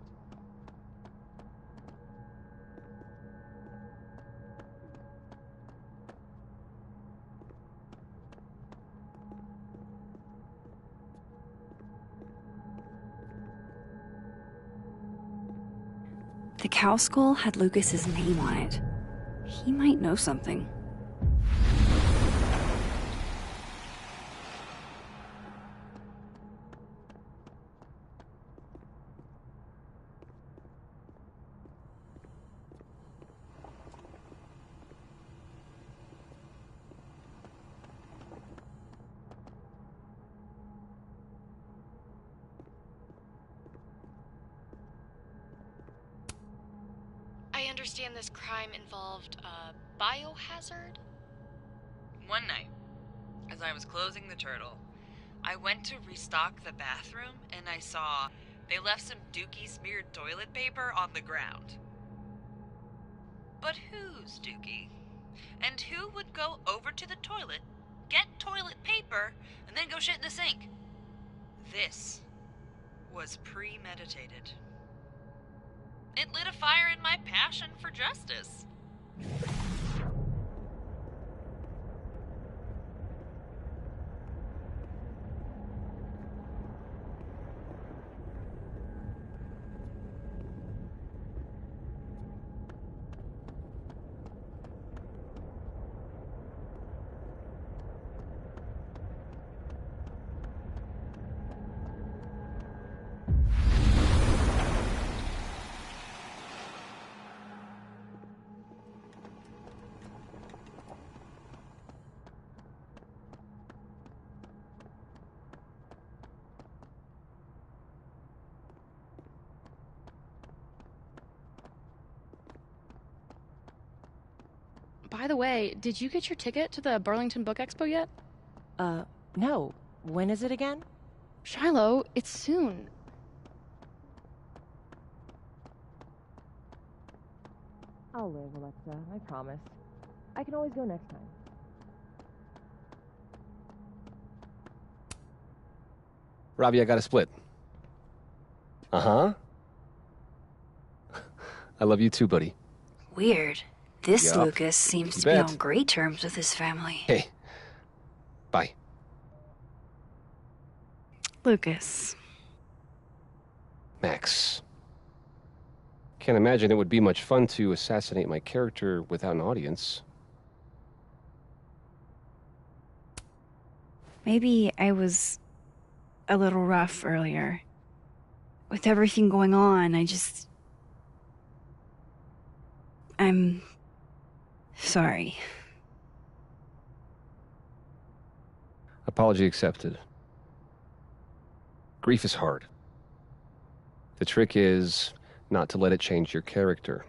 The cow skull had Lucas's name on it. He might know something. I understand this crime involved a biohazard? One night, as I was closing the turtle, I went to restock the bathroom and I saw they left some Dookie smeared toilet paper on the ground. But whose Dookie? And who would go over to the toilet, get toilet paper, and then go shit in the sink? This was premeditated. It lit a fire in my passion for justice. By the way, did you get your ticket to the Burlington Book Expo yet? No. When is it again? Shiloh, it's soon. I'll live, Alexa. I promise. I can always go next time. Robbie, I got a split. Uh-huh. I love you too, buddy. Weird. This Yup. Lucas seems You to be bet. on great terms with his family. Hey. Bye. Lucas. Max. Can't imagine it would be much fun to assassinate my character without an audience. Maybe I was a little rough earlier. With everything going on, I'm sorry. Apology accepted. Grief is hard. The trick is not to let it change your character.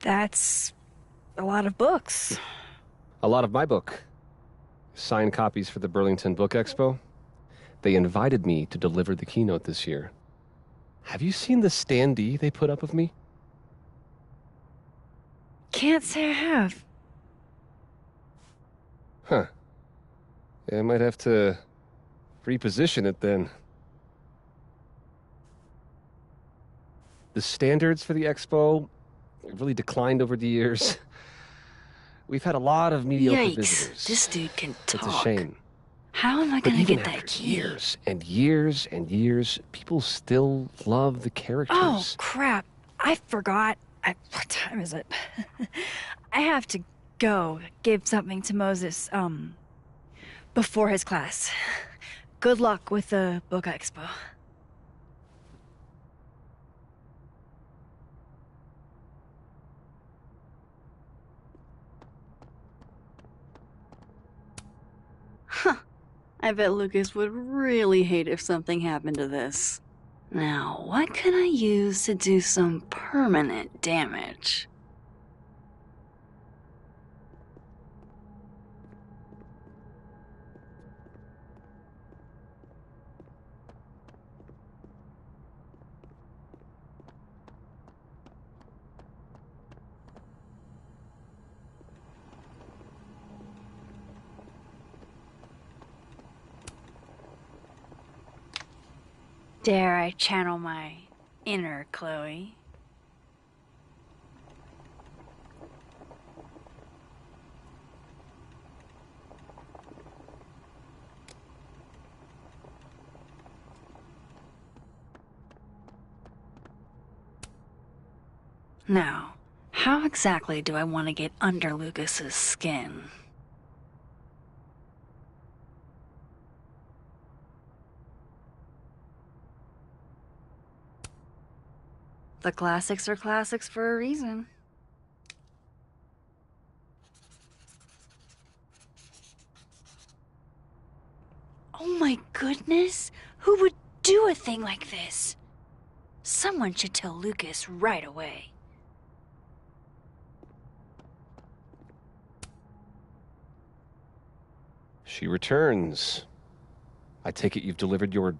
That's a lot of books. A lot of my book. Signed copies for the Burlington Book Expo. They invited me to deliver the keynote this year. Have you seen the standee they put up of me? Can't say I have. Huh. Yeah, I might have to reposition it then. The standards for the expo have really declined over the years. We've had a lot of mediocre visitors. This dude can talk. It's a shame. How am I But gonna even get that after key? years and years and years, people still love the characters. Oh, crap. I forgot. What time is it? I have to go give something to Moses, before his class. Good luck with the book expo. Huh. I bet Lucas would really hate if something happened to this. Now, what can I use to do some permanent damage? Dare I channel my inner Chloe? Now, how exactly do I want to get under Lucas's skin? The classics are classics for a reason. Oh my goodness! Who would do a thing like this? Someone should tell Lucas right away. She returns. I take it you've delivered your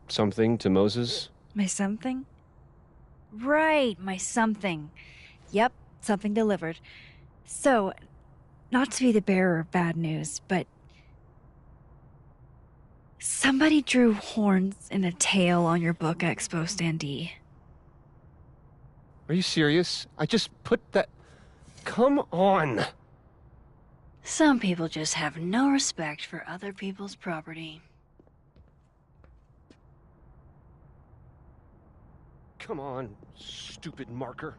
something to Moses? My something? Right, my something. Yep, something delivered. So, not to be the bearer of bad news, but somebody drew horns and a tail on your book expo standee. Are you serious? I just put that... Come on! Some people just have no respect for other people's property. Come on, stupid marker.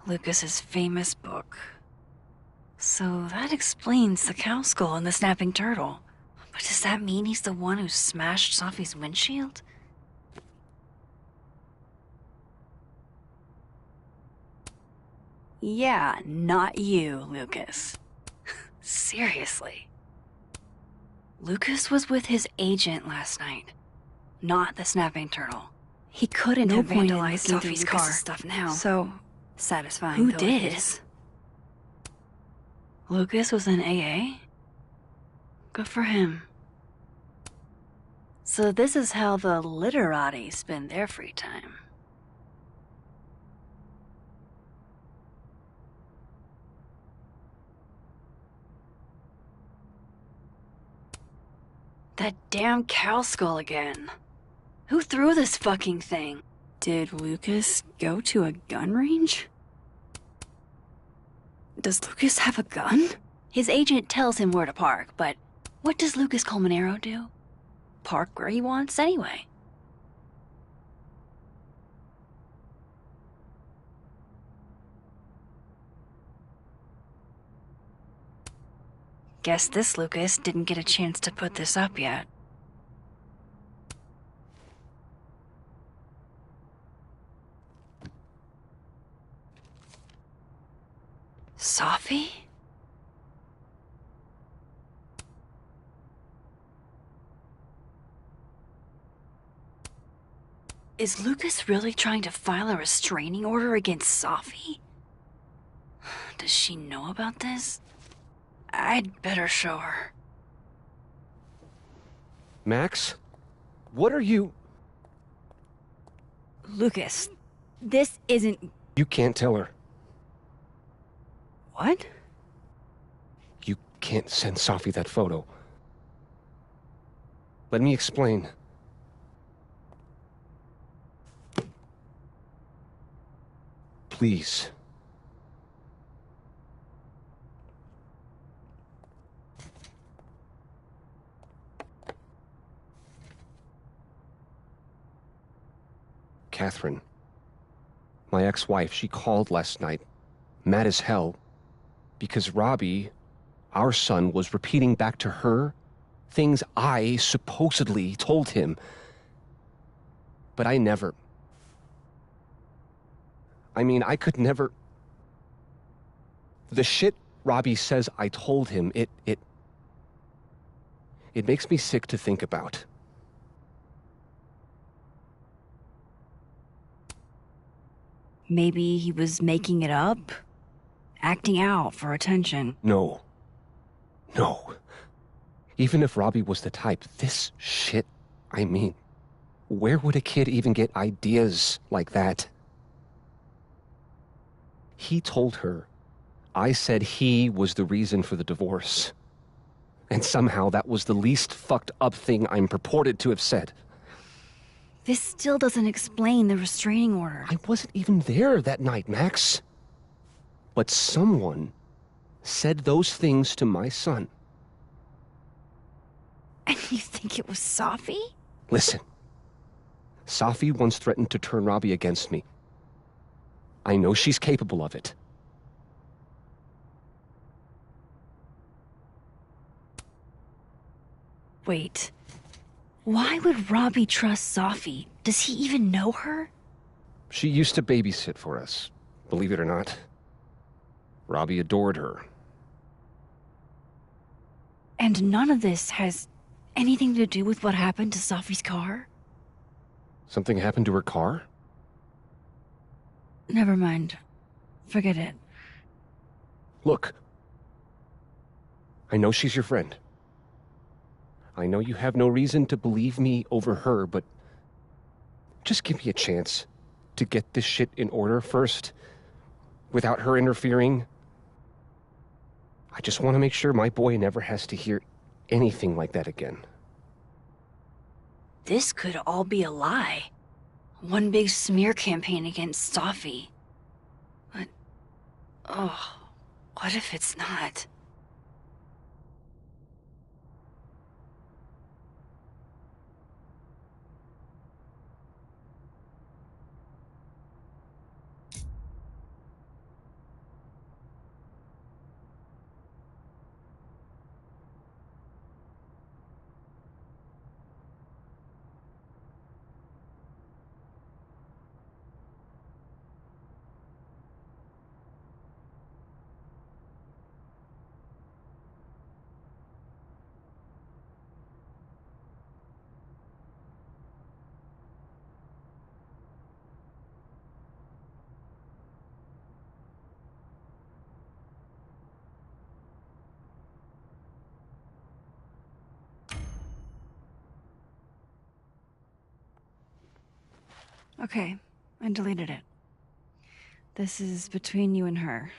Lucas's famous book. So that explains the cow skull and the snapping turtle. But does that mean he's the one who smashed Sophie's windshield? Yeah, not you, Lucas. Seriously. Lucas was with his agent last night, not the snapping turtle. He couldn't have vandalized Sophie's car stuff now. So satisfying. Who did? Lucas was in AA? Good for him. So this is how the literati spend their free time. That damn cow skull again. Who threw this fucking thing? Did Lucas go to a gun range? Does Lucas have a gun? His agent tells him where to park, but what does Lucas Colmenero do? Park where he wants anyway. Guess this Lucas didn't get a chance to put this up yet. Safi? Is Lucas really trying to file a restraining order against Safi? Does she know about this? I'd better show her. Max? What are you... Lucas, this isn't... You can't tell her. What? You can't send Safi that photo. Let me explain. Please. Catherine, my ex-wife, she called last night, mad as hell, because Robbie, our son, was repeating back to her things I supposedly told him. But I never... I mean, I could never... The shit Robbie says I told him, it makes me sick to think about. Maybe he was making it up? Acting out for attention? No. No. Even if Robbie was the type, this shit, I mean, where would a kid even get ideas like that? He told her I said he was the reason for the divorce. And somehow that was the least fucked up thing I'm purported to have said. This still doesn't explain the restraining order. I wasn't even there that night, Max. But someone said those things to my son. And you think it was Safi? Listen. Safi once threatened to turn Robbie against me. I know she's capable of it. Wait. Why would Robbie trust Safi? Does he even know her? She used to babysit for us, believe it or not. Robbie adored her. And none of this has anything to do with what happened to Safi's car? Something happened to her car? Never mind. Forget it. Look. I know she's your friend. I know you have no reason to believe me over her, but just give me a chance to get this shit in order first, without her interfering. I just want to make sure my boy never has to hear anything like that again. This could all be a lie. One big smear campaign against Safi. But, oh, what if it's not? Okay, I deleted it. This is between you and her.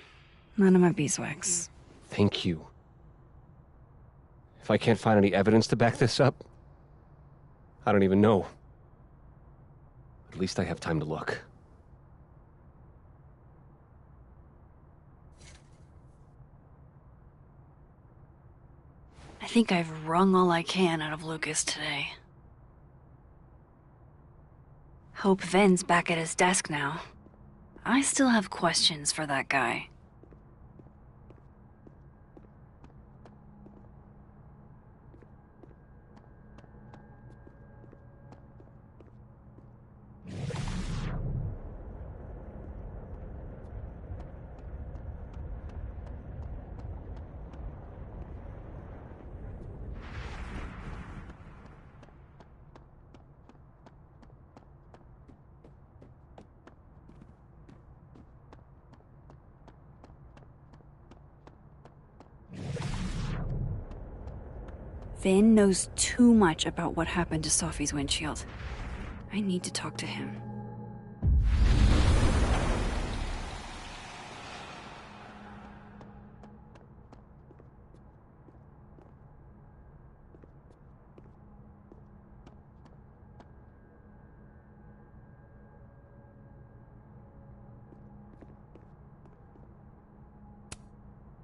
None of my beeswax. Thank you. If I can't find any evidence to back this up, I don't even know. At least I have time to look. I think I've wrung all I can out of Lucas today. Hope Ven's back at his desk now. I still have questions for that guy. Vin knows too much about what happened to Sophie's windshield. I need to talk to him.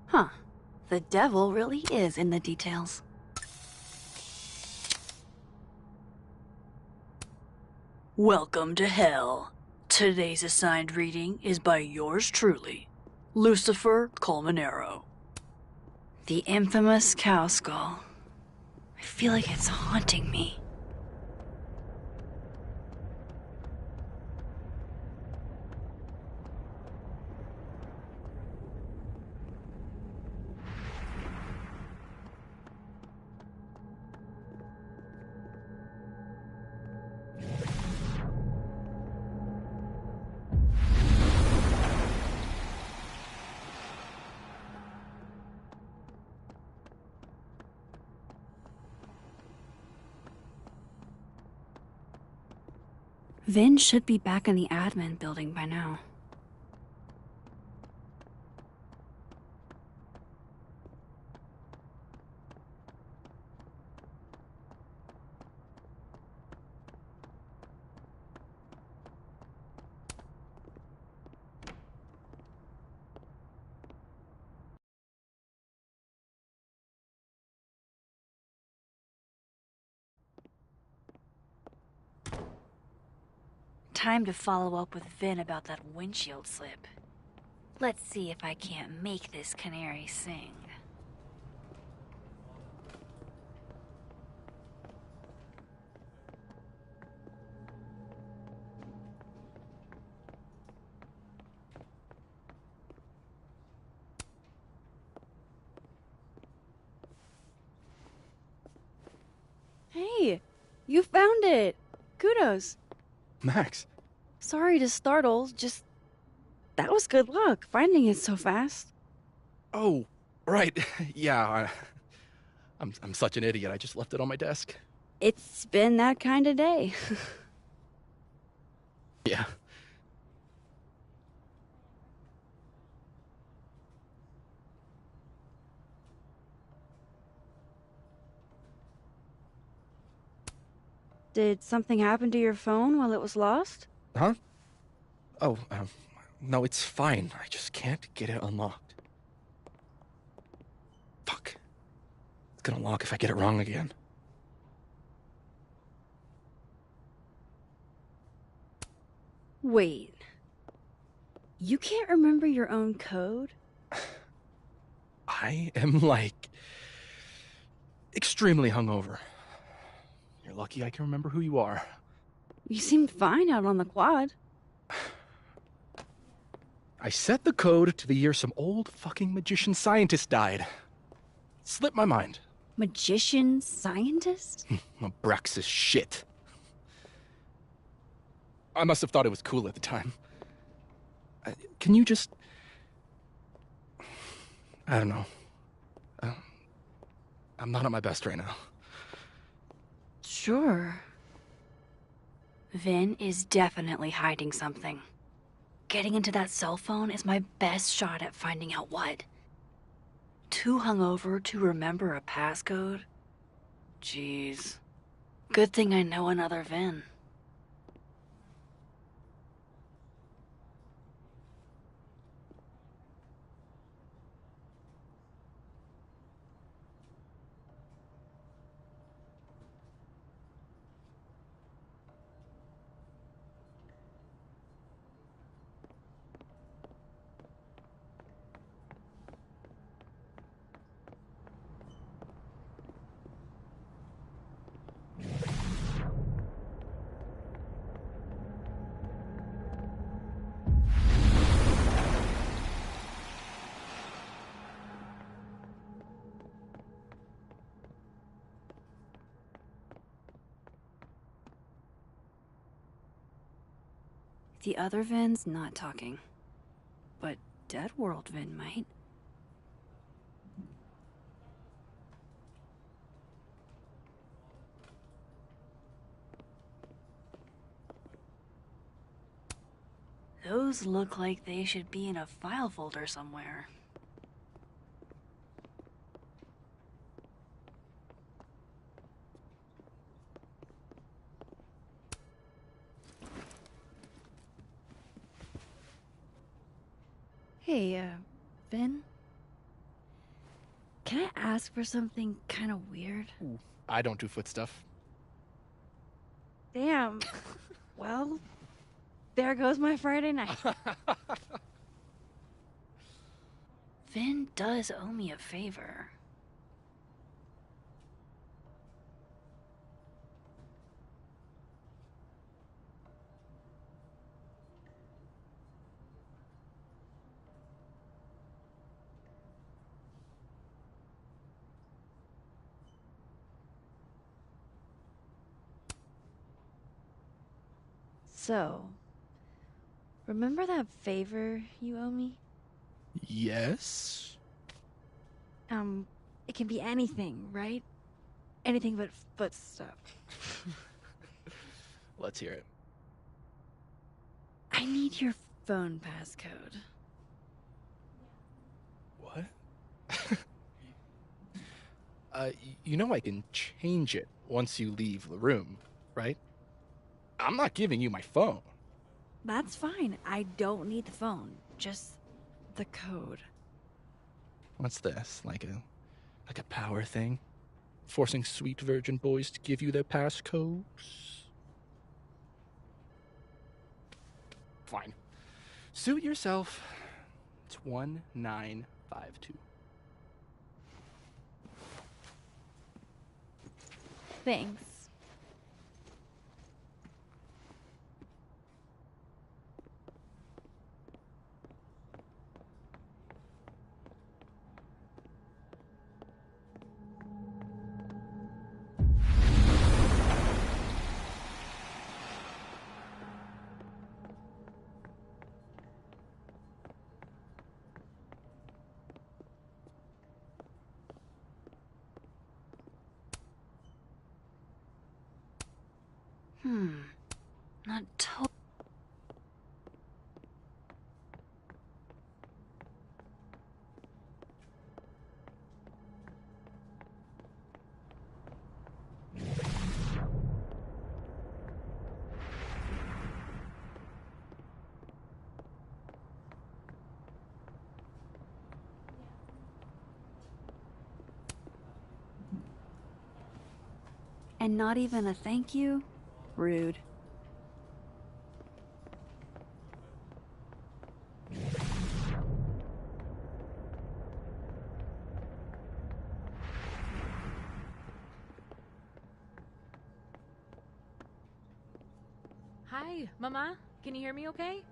Huh. The devil really is in the details. Welcome to hell. Today's assigned reading is by yours truly, Lucifer Colmenero. The infamous cow skull. I feel like it's haunting me. Vin should be back in the admin building by now. Time to follow up with Vin about that windshield slip. Let's see if I can't make this canary sing. Hey, you found it! Kudos! Max. Sorry to startle, just... That was good luck, finding it so fast. Oh, right. Yeah, I'm such an idiot. I just left it on my desk. It's been that kind of day. Yeah. Did something happen to your phone while it was lost? Huh? Oh, no, it's fine. I just can't get it unlocked. Fuck. It's gonna lock if I get it wrong again. Wait. You can't remember your own code? I am, like, extremely hungover. You're lucky I can remember who you are. You seemed fine out on the quad. I set the code to the year some old fucking magician scientist died. Slipped my mind. Magician scientist? Abraxas shit. I must have thought it was cool at the time. Can you just... I don't know. I'm not at my best right now. Sure. Vin is definitely hiding something. Getting into that cell phone is my best shot at finding out what. Too hungover to remember a passcode? Jeez. Good thing I know another Vin. The other Vin's not talking. But Dead World Vin might. Those look like they should be in a file folder somewhere. Hey, Vin? Can I ask for something kind of weird? Ooh, I don't do foot stuff. Damn. Well, there goes my Friday night. Vin does owe me a favor. So, remember that favor you owe me? Yes? It can be anything, right? Anything but foot stuff. Let's hear it. I need your phone passcode. What? You know I can change it once you leave the room, right? I'm not giving you my phone. That's fine. I don't need the phone. Just the code. What's this? Like a power thing? Forcing sweet virgin boys to give you their passcodes? Fine. Suit yourself. It's 1952. Thanks. Not totally. And not even a thank you? Rude. Hi, Mama. Can you hear me okay?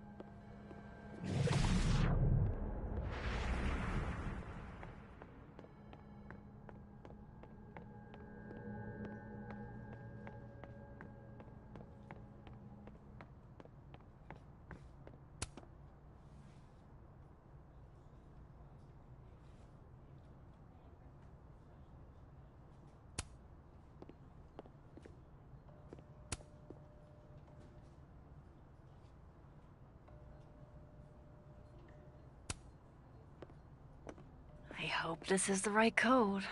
I hope this is the right code.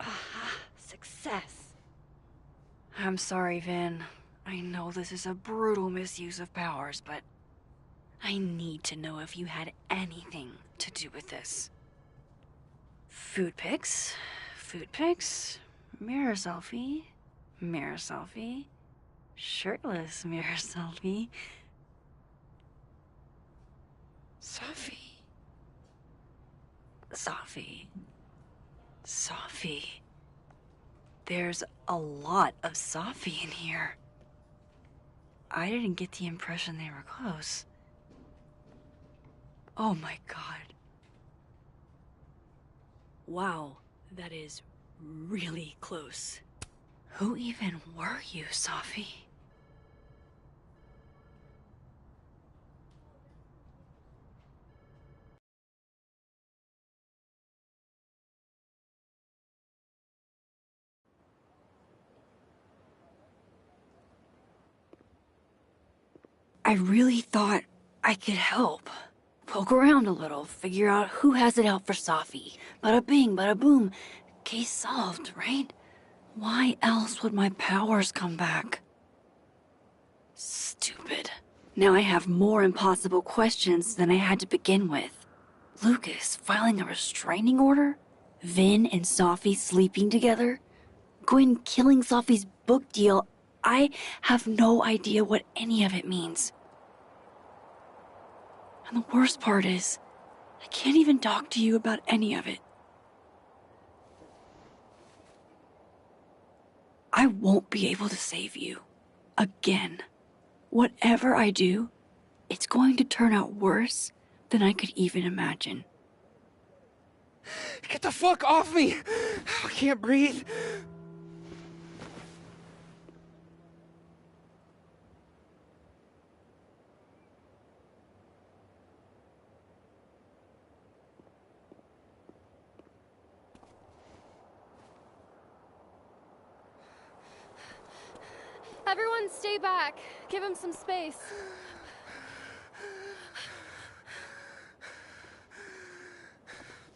Aha, success. I'm sorry, Vin. I know this is a brutal misuse of powers, but I need to know if you had anything to do with this. Food pics, mirror selfie, shirtless mirror selfie. Sophie. There's a lot of Sophie in here. I didn't get the impression they were close. Oh my god. Wow, that is really close. Who even were you, Sophie? I really thought I could help. Poke around a little, figure out who has it out for Safi. Bada bing, bada boom. Case solved, right? Why else would my powers come back? Stupid. Now I have more impossible questions than I had to begin with. Lucas filing a restraining order? Vin and Safi sleeping together? Gwen killing Safi's book deal? I have no idea what any of it means. And the worst part is, I can't even talk to you about any of it. I won't be able to save you. Again. Whatever I do, it's going to turn out worse than I could even imagine. Get the fuck off me! I can't breathe. Everyone stay back. Give him some space.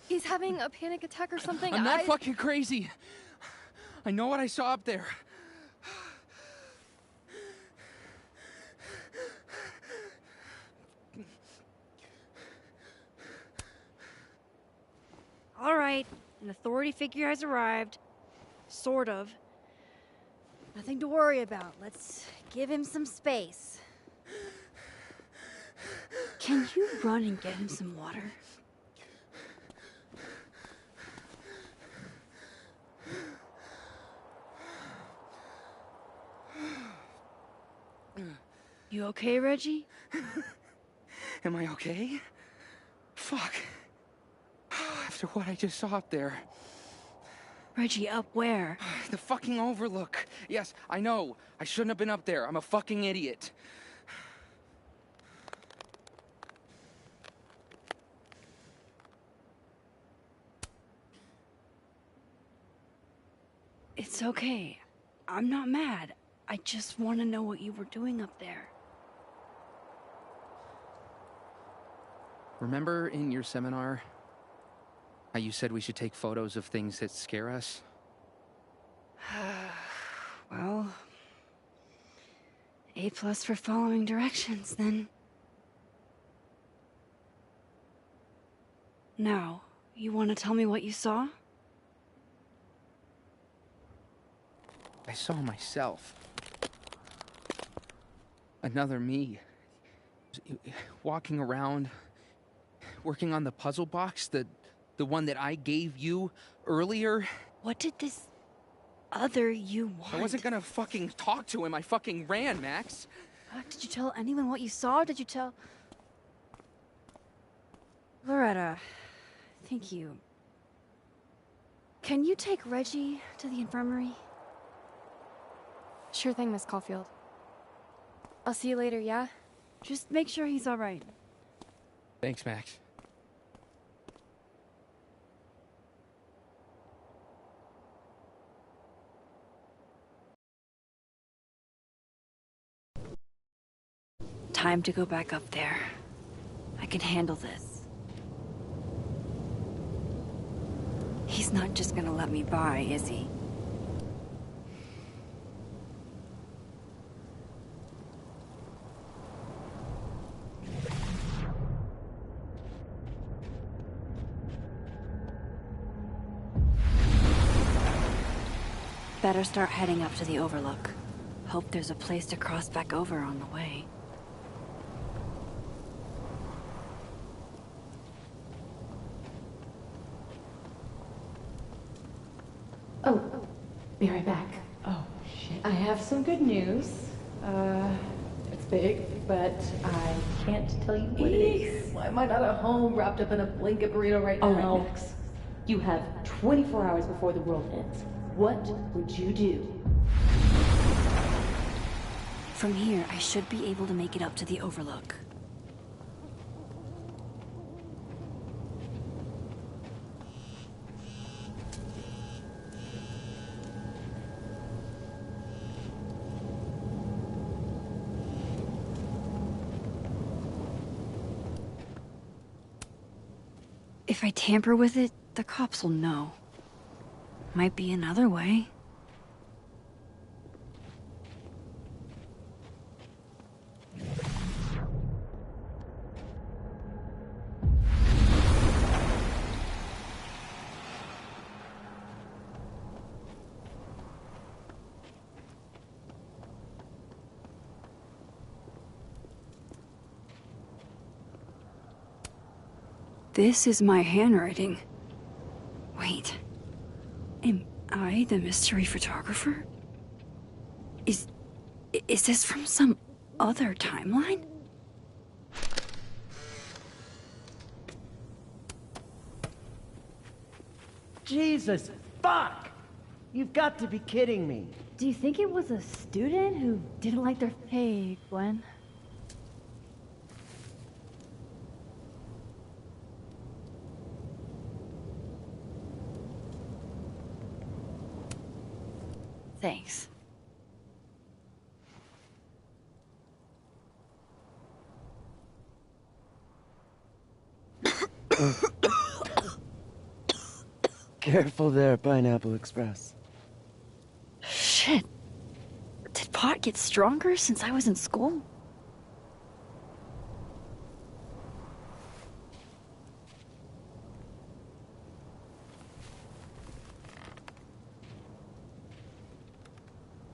He's having a panic attack or something. I'm not fucking crazy. I know what I saw up there. All right, an authority figure has arrived. Sort of. Nothing to worry about. Let's give him some space. Can you run and get him some water? You okay, Reggie? Am I okay? Fuck. After what I just saw up there. Reggie, up where? The fucking overlook. Yes, I know. I shouldn't have been up there. I'm a fucking idiot. It's okay. I'm not mad. I just want to know what you were doing up there. Remember in your seminar how you said we should take photos of things that scare us? Well, A+ for following directions, then. Now, you want to tell me what you saw? I saw myself. Another me. Walking around, working on the puzzle box, the one that I gave you earlier. What did this other you want? I wasn't gonna fucking talk to him. I fucking ran, Max. Did you tell anyone what you saw? Did you tell... Loretta, thank you. Can you take Reggie to the infirmary? Sure thing, Miss Caulfield. I'll see you later, yeah? Just make sure he's all right. Thanks, Max. Time to go back up there. I can handle this. He's not just gonna let me by, is he? Better start heading up to the overlook. Hope there's a place to cross back over on the way. Oh, be right back. Oh, shit. I have some good news. It's big, but I can't tell you what it is. Why am I not at home wrapped up in a blanket burrito right now? Oh, Max. You have 24 hours before the world ends. What would you do? From here, I should be able to make it up to the overlook. If I tamper with it, the cops will know. Might be another way. This is my handwriting. Wait. Am I the mystery photographer? Is this from some other timeline? Jesus, fuck! You've got to be kidding me. Do you think it was a student who didn't like their... Hey, Gwen. Thanks. Careful there, Pineapple Express. Shit. Did pot get stronger since I was in school?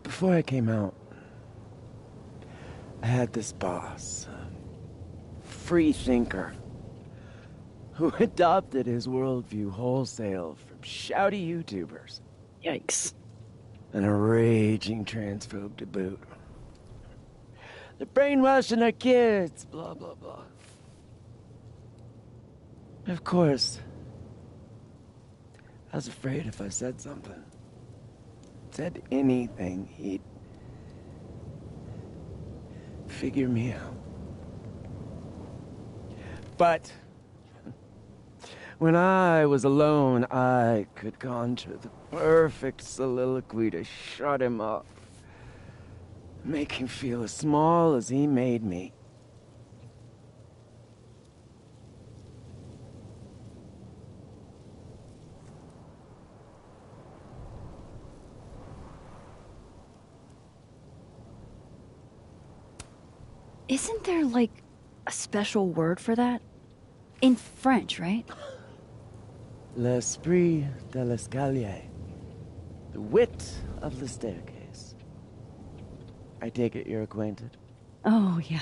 Before I came out, I had this boss, a free thinker, who adopted his worldview wholesale from shouty YouTubers. Yikes. And a raging transphobe to boot. They're brainwashing our kids, blah, blah, blah. Of course, I was afraid if I said something, said anything, he'd figure me out. But when I was alone, I could conjure the perfect soliloquy to shut him up, make him feel as small as he made me. Isn't there, like, a special word for that? In French, right? L'esprit de l'escalier. The wit of the staircase. I take it you're acquainted? Oh, yeah.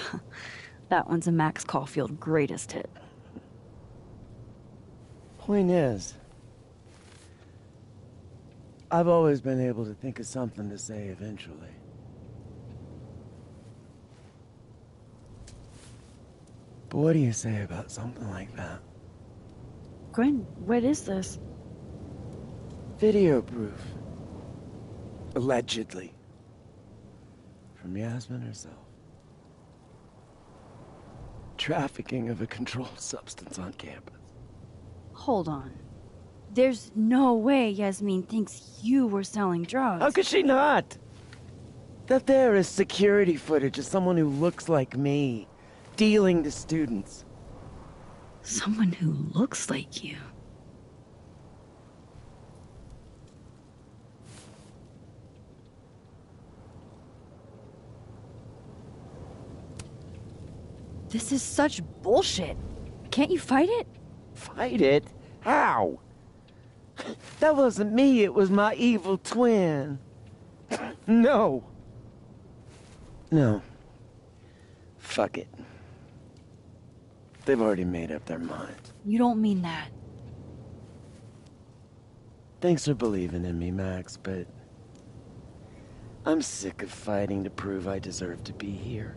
That one's a Max Caulfield greatest hit. Point is, I've always been able to think of something to say eventually. But what do you say about something like that? Gwen, what is this? Video proof. Allegedly. From Yasmin herself. Trafficking of a controlled substance on campus. Hold on. There's no way Yasmin thinks you were selling drugs. How could she not? That there is security footage of someone who looks like me, dealing to students. Someone who looks like you. This is such bullshit. Can't you fight it? Fight it? How? That wasn't me, it was my evil twin. No. No. Fuck it. They've already made up their minds. You don't mean that. Thanks for believing in me, Max, but I'm sick of fighting to prove I deserve to be here.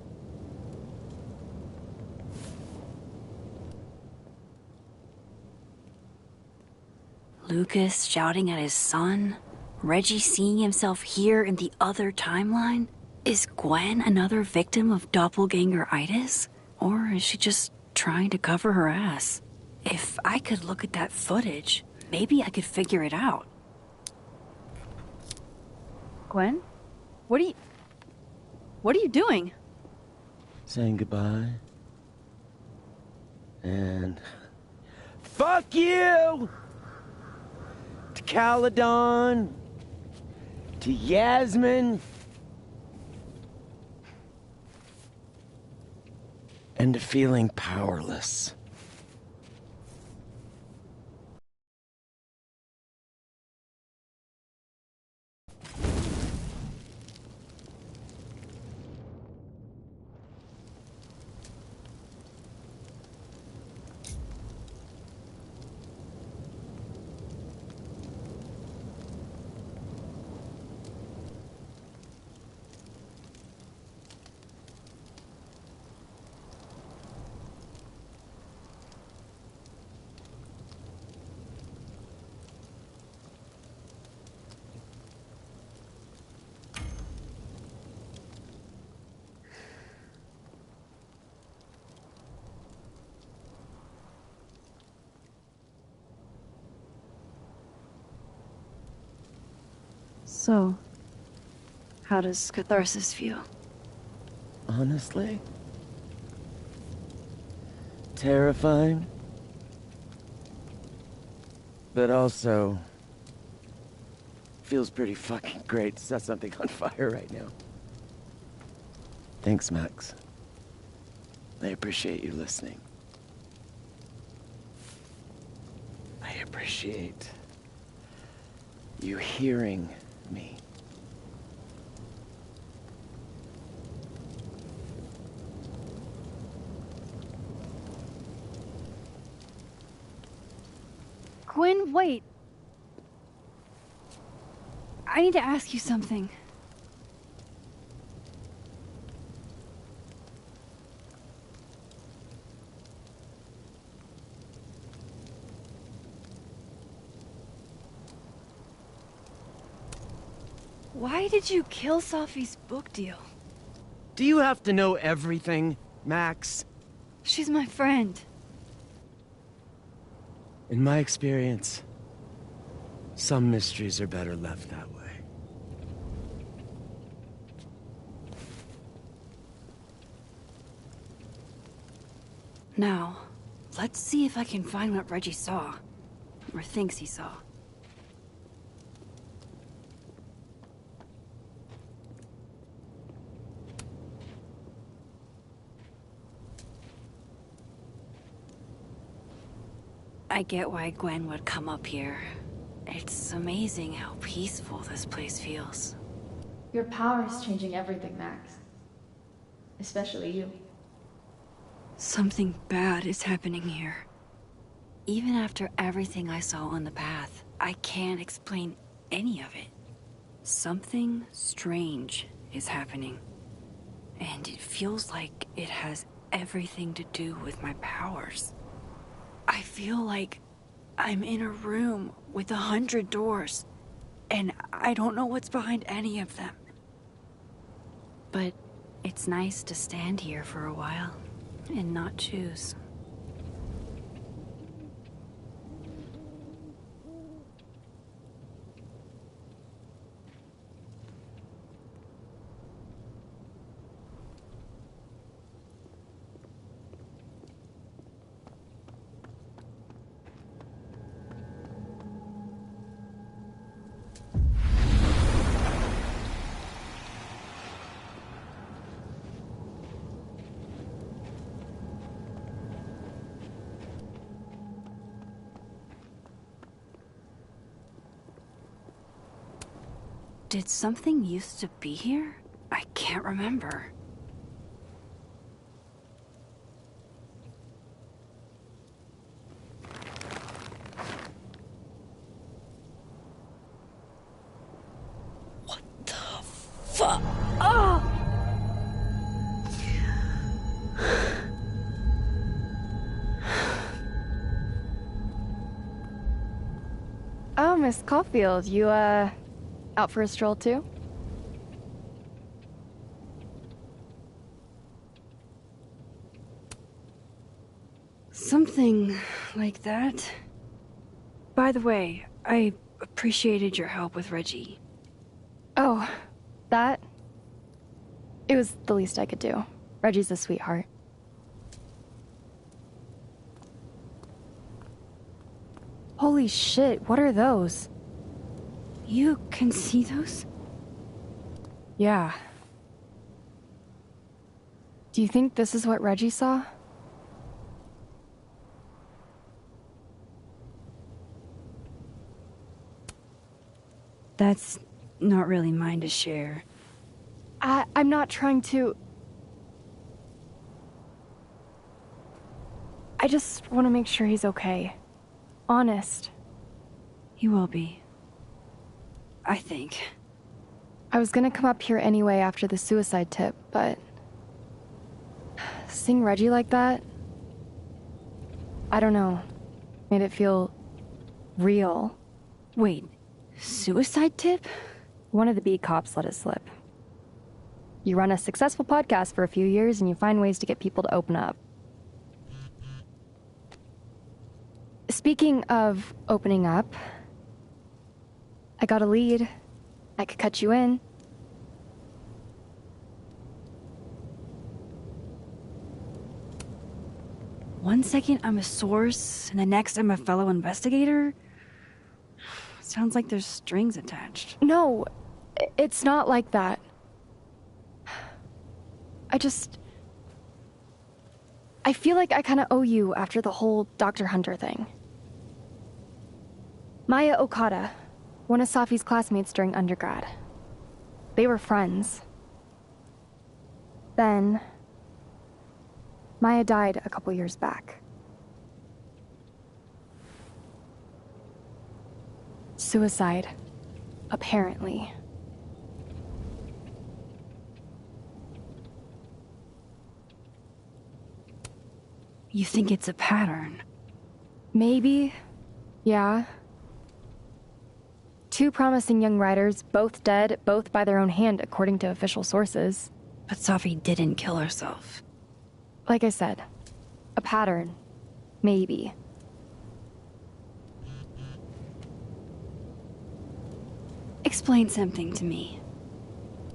Lucas shouting at his son? Reggie seeing himself here in the other timeline? Is Gwen another victim of doppelganger-itis? Or is she just trying to cover her ass? If I could look at that footage, maybe I could figure it out. Gwen? What are you doing? Saying goodbye. And Fuck you! To Caledon. To Yasmin. And to feeling powerless. So, how does catharsis feel? Honestly? Terrifying. But also... feels pretty fucking great to set something on fire right now. Thanks, Max. I appreciate you listening. I appreciate you hearing me. Gwen, wait. I need to ask you something. Why did you kill Safi's book deal? Do you have to know everything, Max? She's my friend. In my experience, some mysteries are better left that way. Now, let's see if I can find what Reggie saw. Or thinks he saw. I get why Gwen would come up here. It's amazing how peaceful this place feels. Your power is changing everything, Max. Especially you. Something bad is happening here. Even after everything I saw on the path, I can't explain any of it. Something strange is happening. And it feels like it has everything to do with my powers. I feel like I'm in a room with 100 doors, and I don't know what's behind any of them. But it's nice to stand here for a while and not choose. Did something used to be here? I can't remember. What the fuck? Oh! Oh, Miss Caulfield, you, out for a stroll too? Something like that. By the way, I appreciated your help with Reggie. Oh, that? It was the least I could do. Reggie's a sweetheart. Holy shit, what are those? You can see those? Yeah. Do you think this is what Reggie saw? That's not really mine to share. I'm not trying to... I just want to make sure he's okay. Honest. He will be. I think. I was gonna come up here anyway after the suicide tip, but... seeing Reggie like that... I don't know. Made it feel... real. Wait, suicide tip? One of the beat cops let it slip. You run a successful podcast for a few years and you find ways to get people to open up. Speaking of opening up, I got a lead. I could cut you in. One second I'm a source, and the next I'm a fellow investigator? Sounds like there's strings attached. No, it's not like that. I feel like I kinda owe you after the whole Dr. Hunter thing. Maya Okada, one of Safi's classmates during undergrad. They were friends. Then, Maya died a couple years back. Suicide, apparently. You think it's a pattern? Maybe. Yeah. Two promising young writers, both dead, both by their own hand, according to official sources. But Safi didn't kill herself. Like I said, a pattern. Maybe. Explain something to me.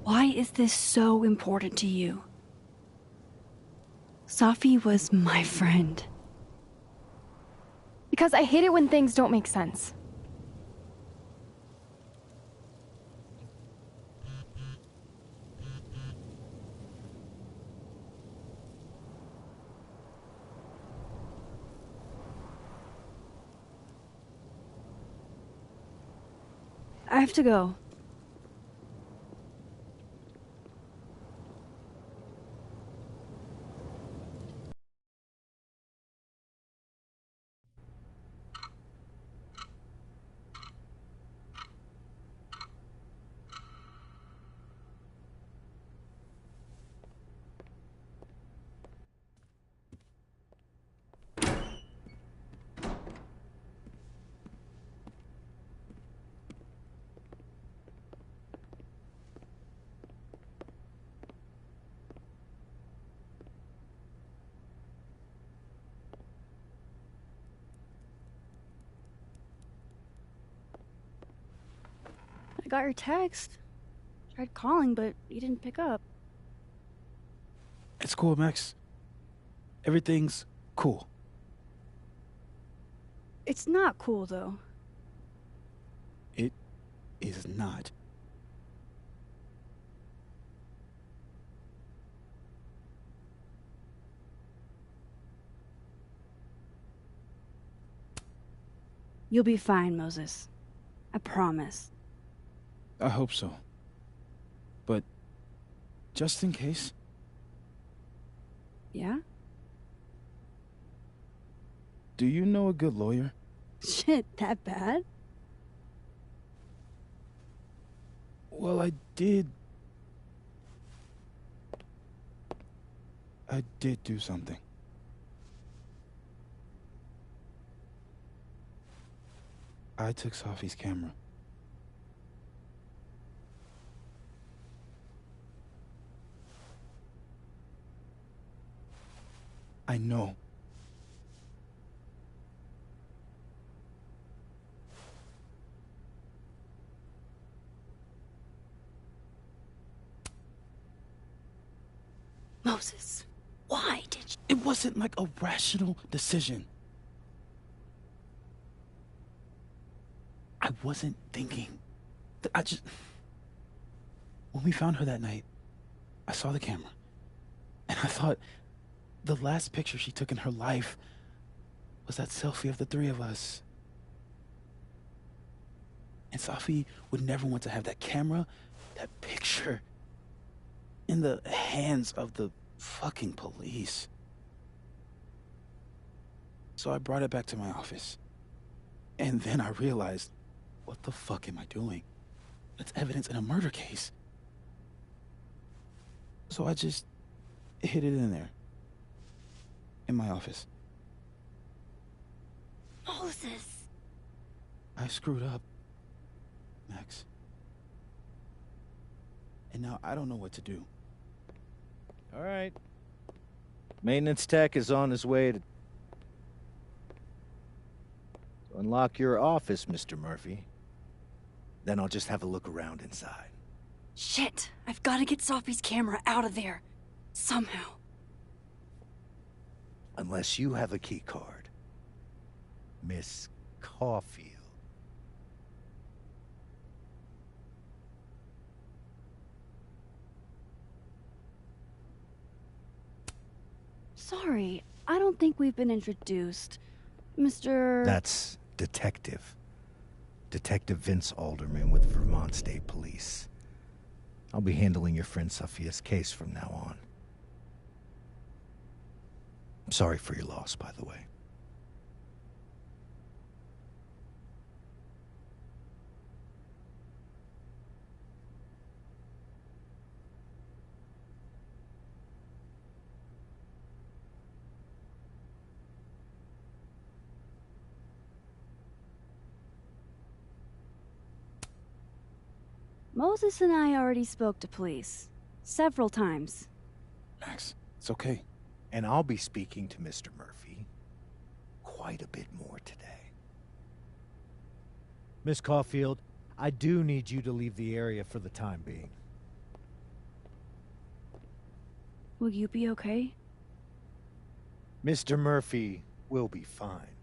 Why is this so important to you? Safi was my friend. Because I hate it when things don't make sense. I have to go. I got your text. Tried calling, but you didn't pick up. It's cool, Max. Everything's cool. It's not cool, though. It is not. You'll be fine, Moses. I promise. I hope so. But just in case... Yeah? Do you know a good lawyer? Shit, that bad? Well, I did do something. I took Safi's camera. I know. Moses, why did you... It wasn't like a rational decision. wasn't thinking. When we found her that night, I saw the camera. And I thought the last picture she took in her life was that selfie of the three of us. And Safi would never want to have that camera, that picture, in the hands of the fucking police. So I brought it back to my office. And then I realized, what the fuck am I doing? That's evidence in a murder case. So I just hid it in there. In my office. Moses! I screwed up, Max. And now I don't know what to do. All right. Maintenance tech is on his way to unlock your office, Mr. Murphy. Then I'll just have a look around inside. Shit! I've got to get Sophie's camera out of there. Somehow. Unless you have a key card. Miss Caulfield. Sorry, I don't think we've been introduced. Mr. That's Detective. Detective Vince Alderman with Vermont State Police. I'll be handling your friend Sophia's case from now on. I'm sorry for your loss, by the way. Moses and I already spoke to police. Several times. Max, it's okay. And I'll be speaking to Mr. Murphy quite a bit more today. Miss Caulfield, I do need you to leave the area for the time being. Will you be okay? Mr. Murphy will be fine.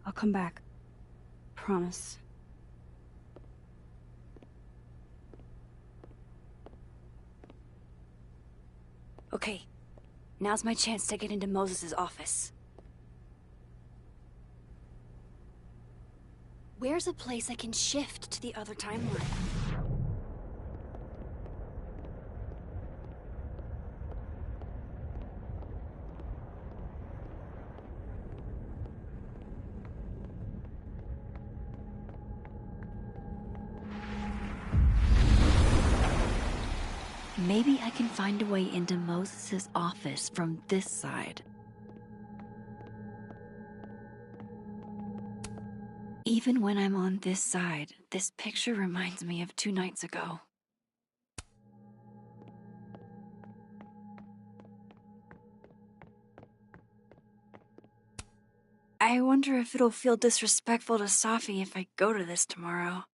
I'll come back. Promise. Okay, now's my chance to get into Moses' office. Where's a place I can shift to the other timeline? Maybe I can find a way into Moses' office from this side. Even when I'm on this side, this picture reminds me of 2 nights ago. I wonder if it'll feel disrespectful to Safi if I go to this tomorrow.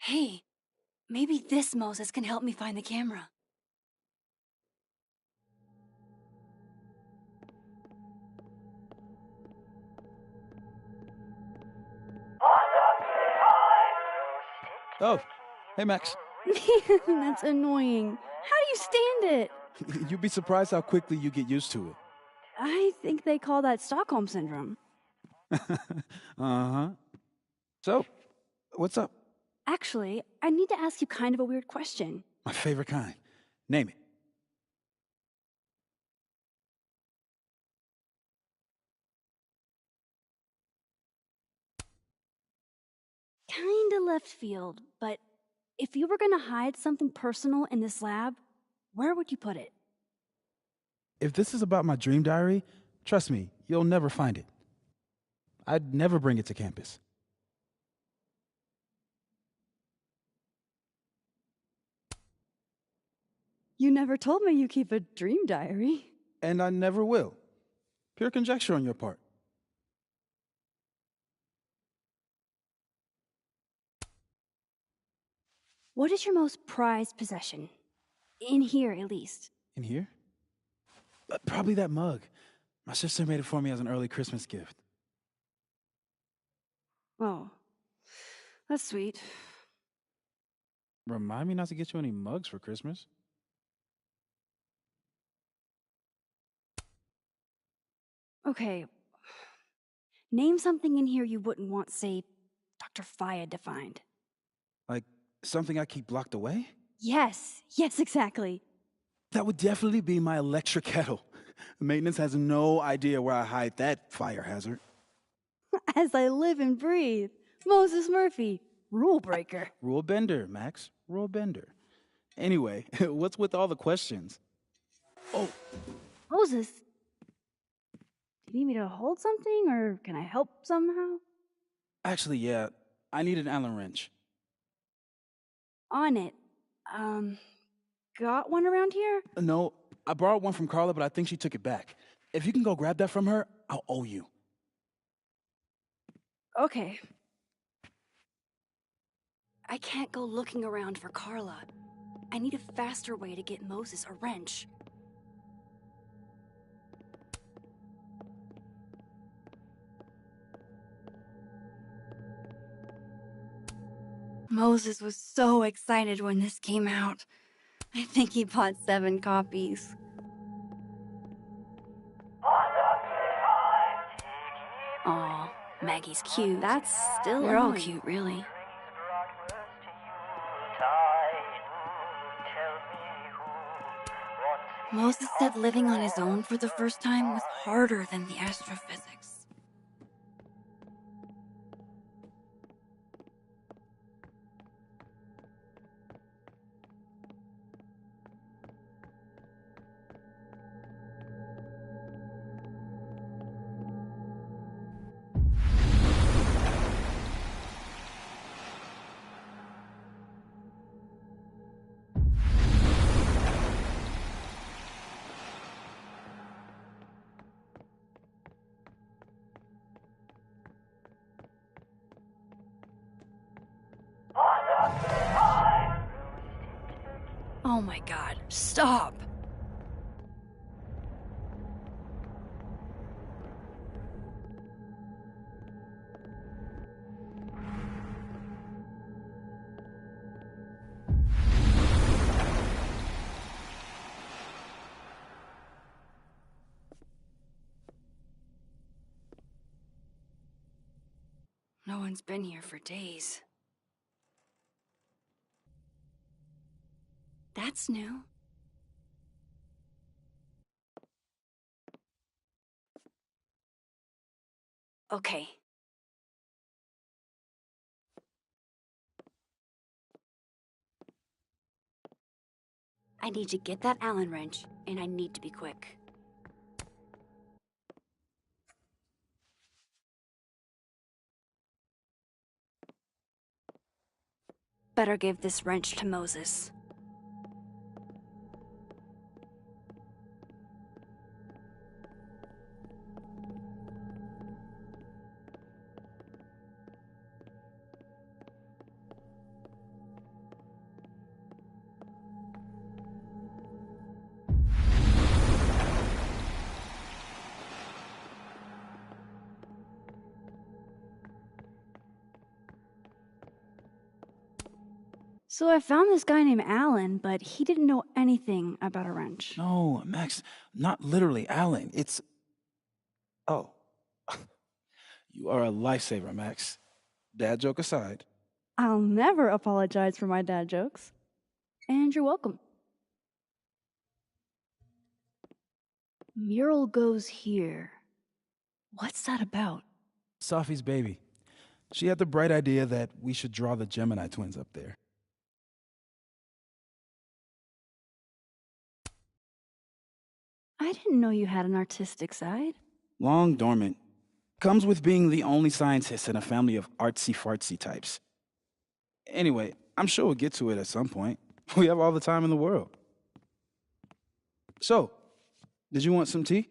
Hey, maybe this Moses can help me find the camera. Oh, hey Max. That's annoying. How do you stand it? You'd be surprised how quickly you get used to it. I think they call that Stockholm Syndrome. Uh-huh. So, what's up? Actually, I need to ask you kind of a weird question. My favorite kind. Name it. Kinda left field, but if you were gonna hide something personal in this lab, where would you put it? If this is about my dream diary, trust me, you'll never find it. I'd never bring it to campus. You never told me you keep a dream diary. And I never will. Pure conjecture on your part. What is your most prized possession? In here, at least. In here? Probably that mug. My sister made it for me as an early Christmas gift. Oh, that's sweet. Remind me not to get you any mugs for Christmas. Okay. Name something in here you wouldn't want, say, Dr. Fayed to find. Like something I keep locked away? Yes, exactly. That would definitely be my electric kettle. Maintenance has no idea where I hide that fire hazard. As I live and breathe. Moses Murphy, rule breaker. Rule bender, Max. Rule bender. Anyway, what's with all the questions? Oh. Moses, do you need me to hold something, or can I help somehow? Actually, yeah. I need an Allen wrench. On it. Got one around here? No, I borrowed one from Carla, but I think she took it back. If you can go grab that from her, I'll owe you. Okay. I can't go looking around for Carla. I need a faster way to get Moses a wrench. Moses was so excited when this came out. I think he bought 7 copies. Aw, Maggie's cute. That's still They're all cute, really. Moses said living on his own for the first time was harder than the astrophysics. Oh my god, stop! No one's been here for days. That's new. Okay. I need to get that Allen wrench, and I need to be quick. Better give this wrench to Moses. So I found this guy named Alan, but he didn't know anything about a wrench. No, Max, not literally Alan. It's... Oh. You are a lifesaver, Max. Dad joke aside. I'll never apologize for my dad jokes. And you're welcome. Mural goes here. What's that about? Safi's baby. She had the bright idea that we should draw the Gemini twins up there. I didn't know you had an artistic side. Long dormant. Comes with being the only scientist in a family of artsy-fartsy types. Anyway, I'm sure we'll get to it at some point. We have all the time in the world. So, did you want some tea?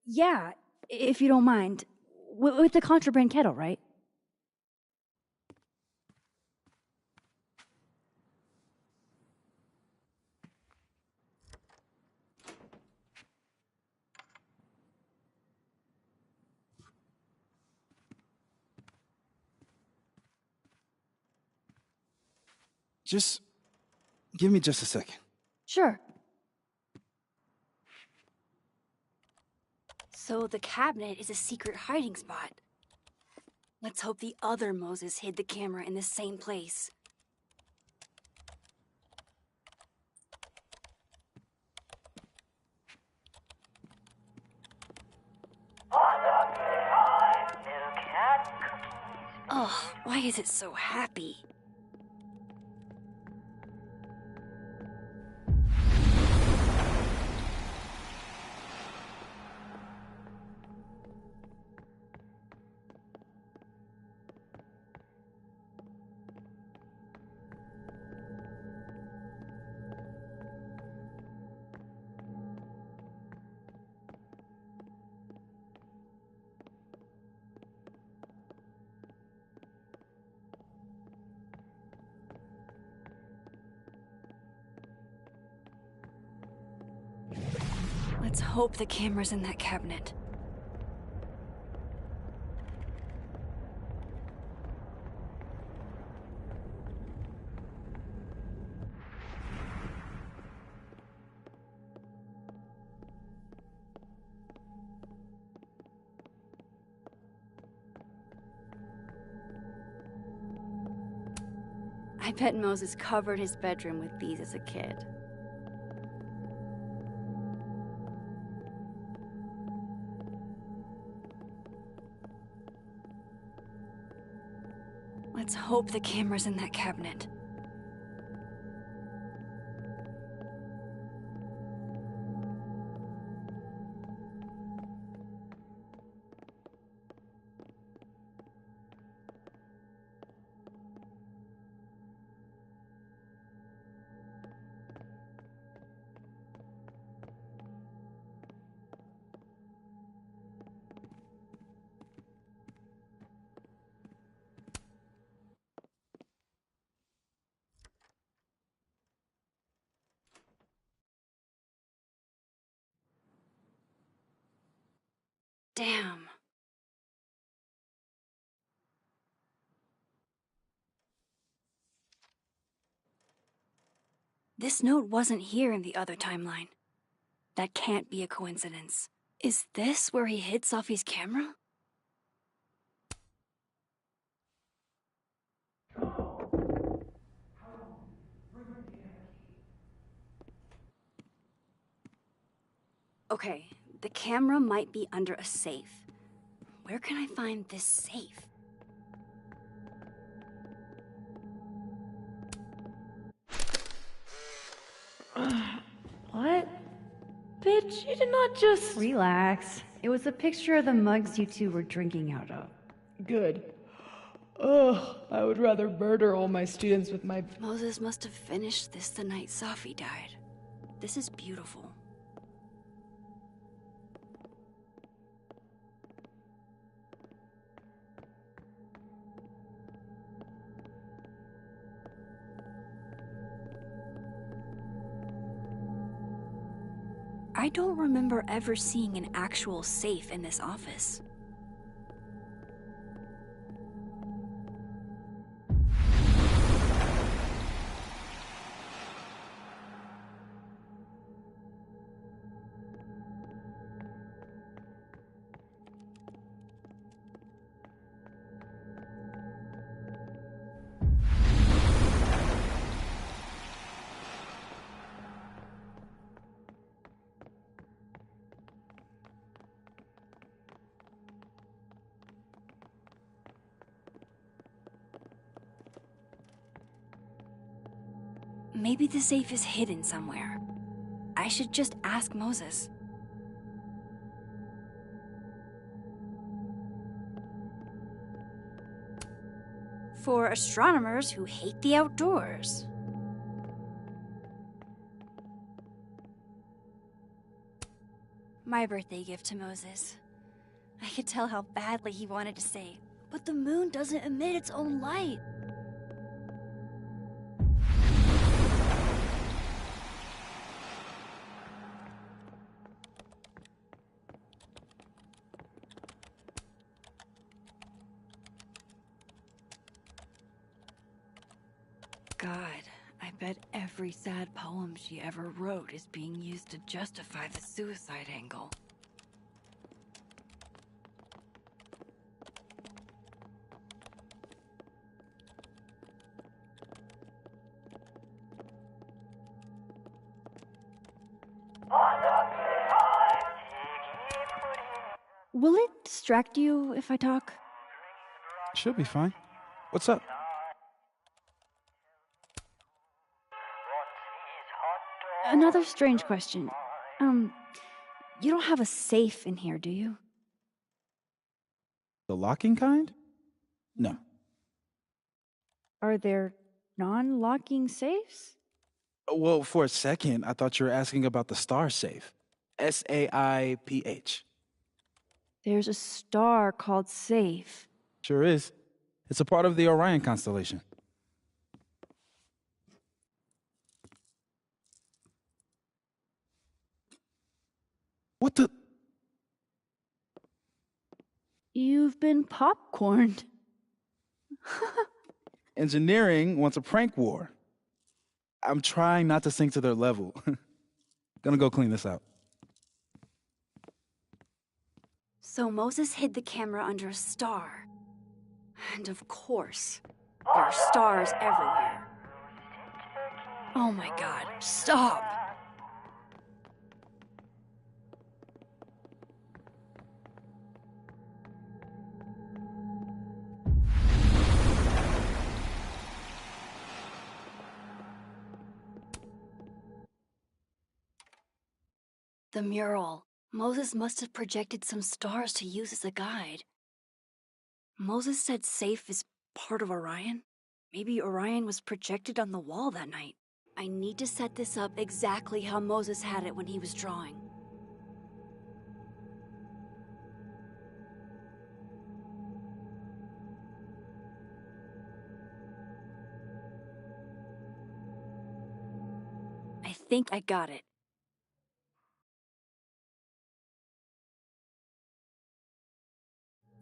Yeah, if you don't mind. With the contraband kettle, right? Just give me just a second. Sure. So the cabinet is a secret hiding spot. Let's hope the other Moses hid the camera in the same place. Oh, why is it so happy? Let's hope the camera's in that cabinet. I bet Moses covered his bedroom with these as a kid. Let's hope the camera's in that cabinet. Damn. This note wasn't here in the other timeline. That can't be a coincidence. Is this where he hid Sophie's camera? Okay, the camera might be under a safe. Where can I find this safe? What? Bitch, you did not just... Relax. It was a picture of the mugs you two were drinking out of. Good. Ugh, I would rather murder all my students with my... Moses must have finished this the night Sophie died. This is beautiful. I don't remember ever seeing an actual safe in this office. Maybe the safe is hidden somewhere. I should just ask Moses. For astronomers who hate the outdoors. My birthday gift to Moses. I could tell how badly he wanted to say, but the moon doesn't emit its own light. God, bet every sad poem she ever wrote is being used to justify the suicide angle. Will it distract you if I talk? She'll be fine. What's up? Another strange question. You don't have a safe in here, do you? The locking kind? No. Are there non-locking safes? Well, for a second, I thought you were asking about the star safe. SAIPH. There's a star called Safe. Sure is. It's a part of the Orion constellation. What the? You've been popcorned. Engineering wants a prank war. I'm trying not to sink to their level. Gonna go clean this out. So Moses hid the camera under a star. And of course, there are stars everywhere. Oh my god, stop! The mural. Moses must have projected some stars to use as a guide. Moses said Safe is part of Orion? Maybe Orion was projected on the wall that night. I need to set this up exactly how Moses had it when he was drawing. I think I got it.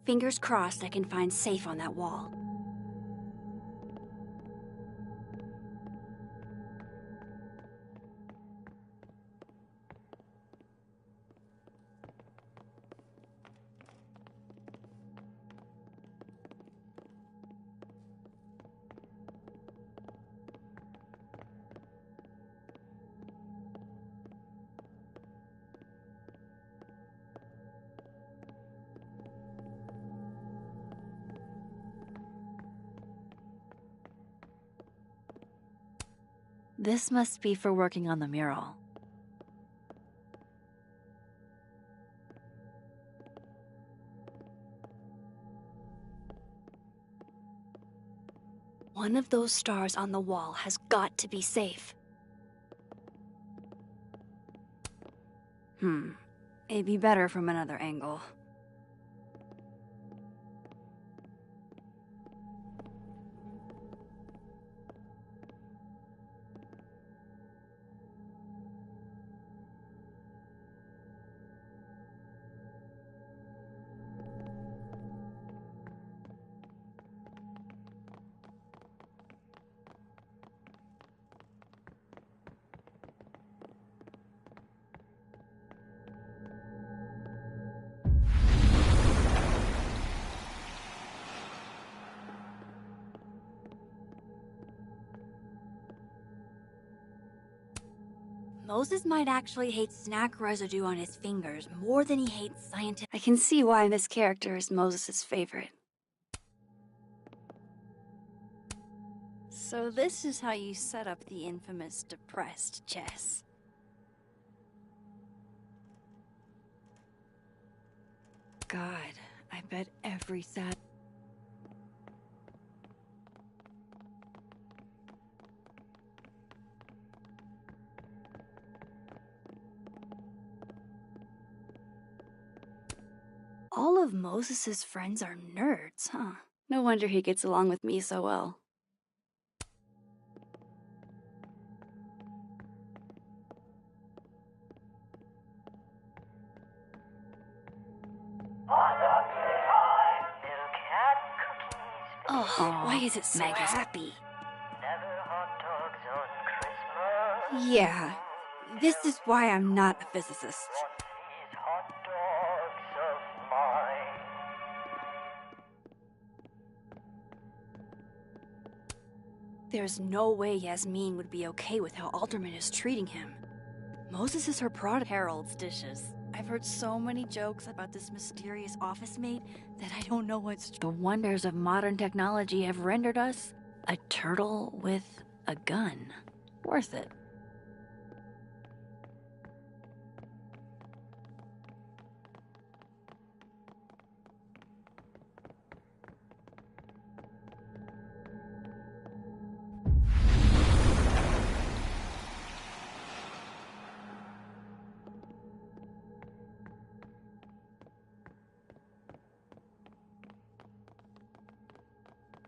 Fingers crossed I can find Safe on that wall. This must be for working on the mural. One of those stars on the wall has got to be Safe. It'd be better from another angle. Moses might actually hate snack residue on his fingers more than he hates scientific. I can see why this character is Moses' favorite. So this is how you set up the infamous depressed chess. God, I bet every sad... All of Moses' friends are nerds, huh? No wonder he gets along with me so well. Oh, why is it so happy? Never hot dogs on Yeah, this is why I'm not a physicist. There's no way Yasmin would be okay with how Alderman is treating him. Moses is her product. Harold's dishes. I've heard so many jokes about this mysterious office mate that I don't know what's... The wonders of modern technology have rendered us a turtle with a gun. Worth it.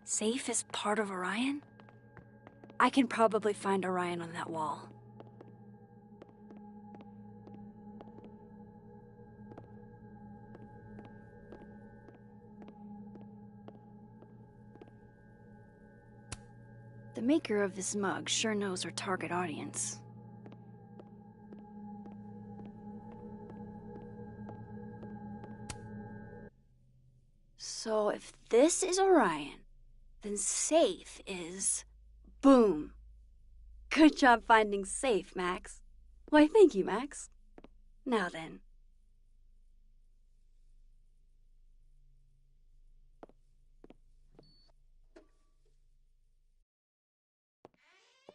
Safe is part of Orion? I can probably find Orion on that wall. The maker of this mug sure knows her target audience. So if this is Orion, then Safe is... Boom! Good job finding Safe, Max. Why, thank you, Max. Now then.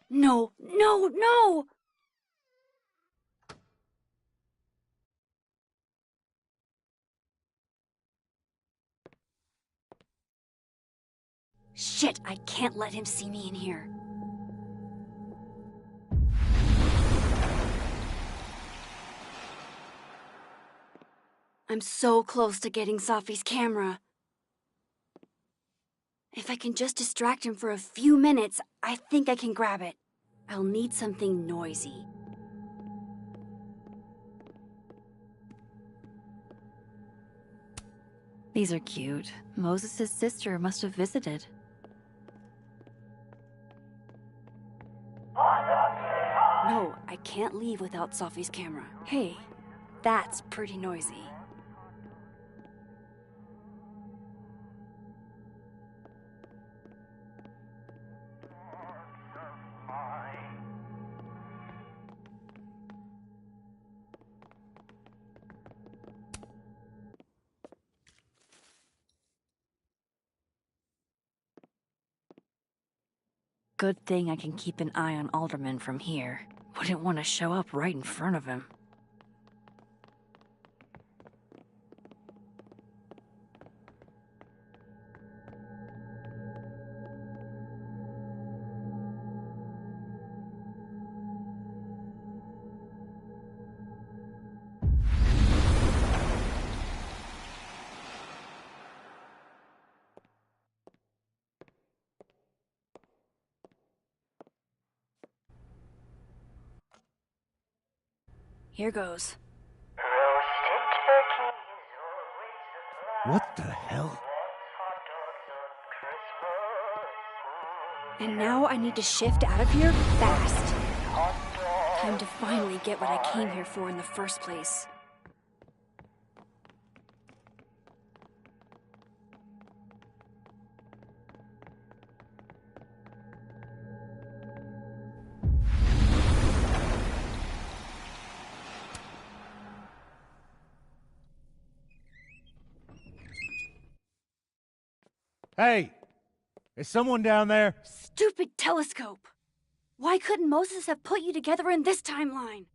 No, no, no! Shit, I can't let him see me in here. I'm so close to getting Safi's camera. If I can just distract him for a few minutes, I think I can grab it. I'll need something noisy. These are cute. Moses' sister must have visited. No, I can't leave without Safi's camera. Hey, that's pretty noisy. Good thing I can keep an eye on Alderman from here. Wouldn't want to show up right in front of him. Here goes. What the hell? And now I need to shift out of here fast. Time to finally get what I came here for in the first place. Hey! Is someone down there? Stupid telescope! Why couldn't Moses have put you together in this timeline?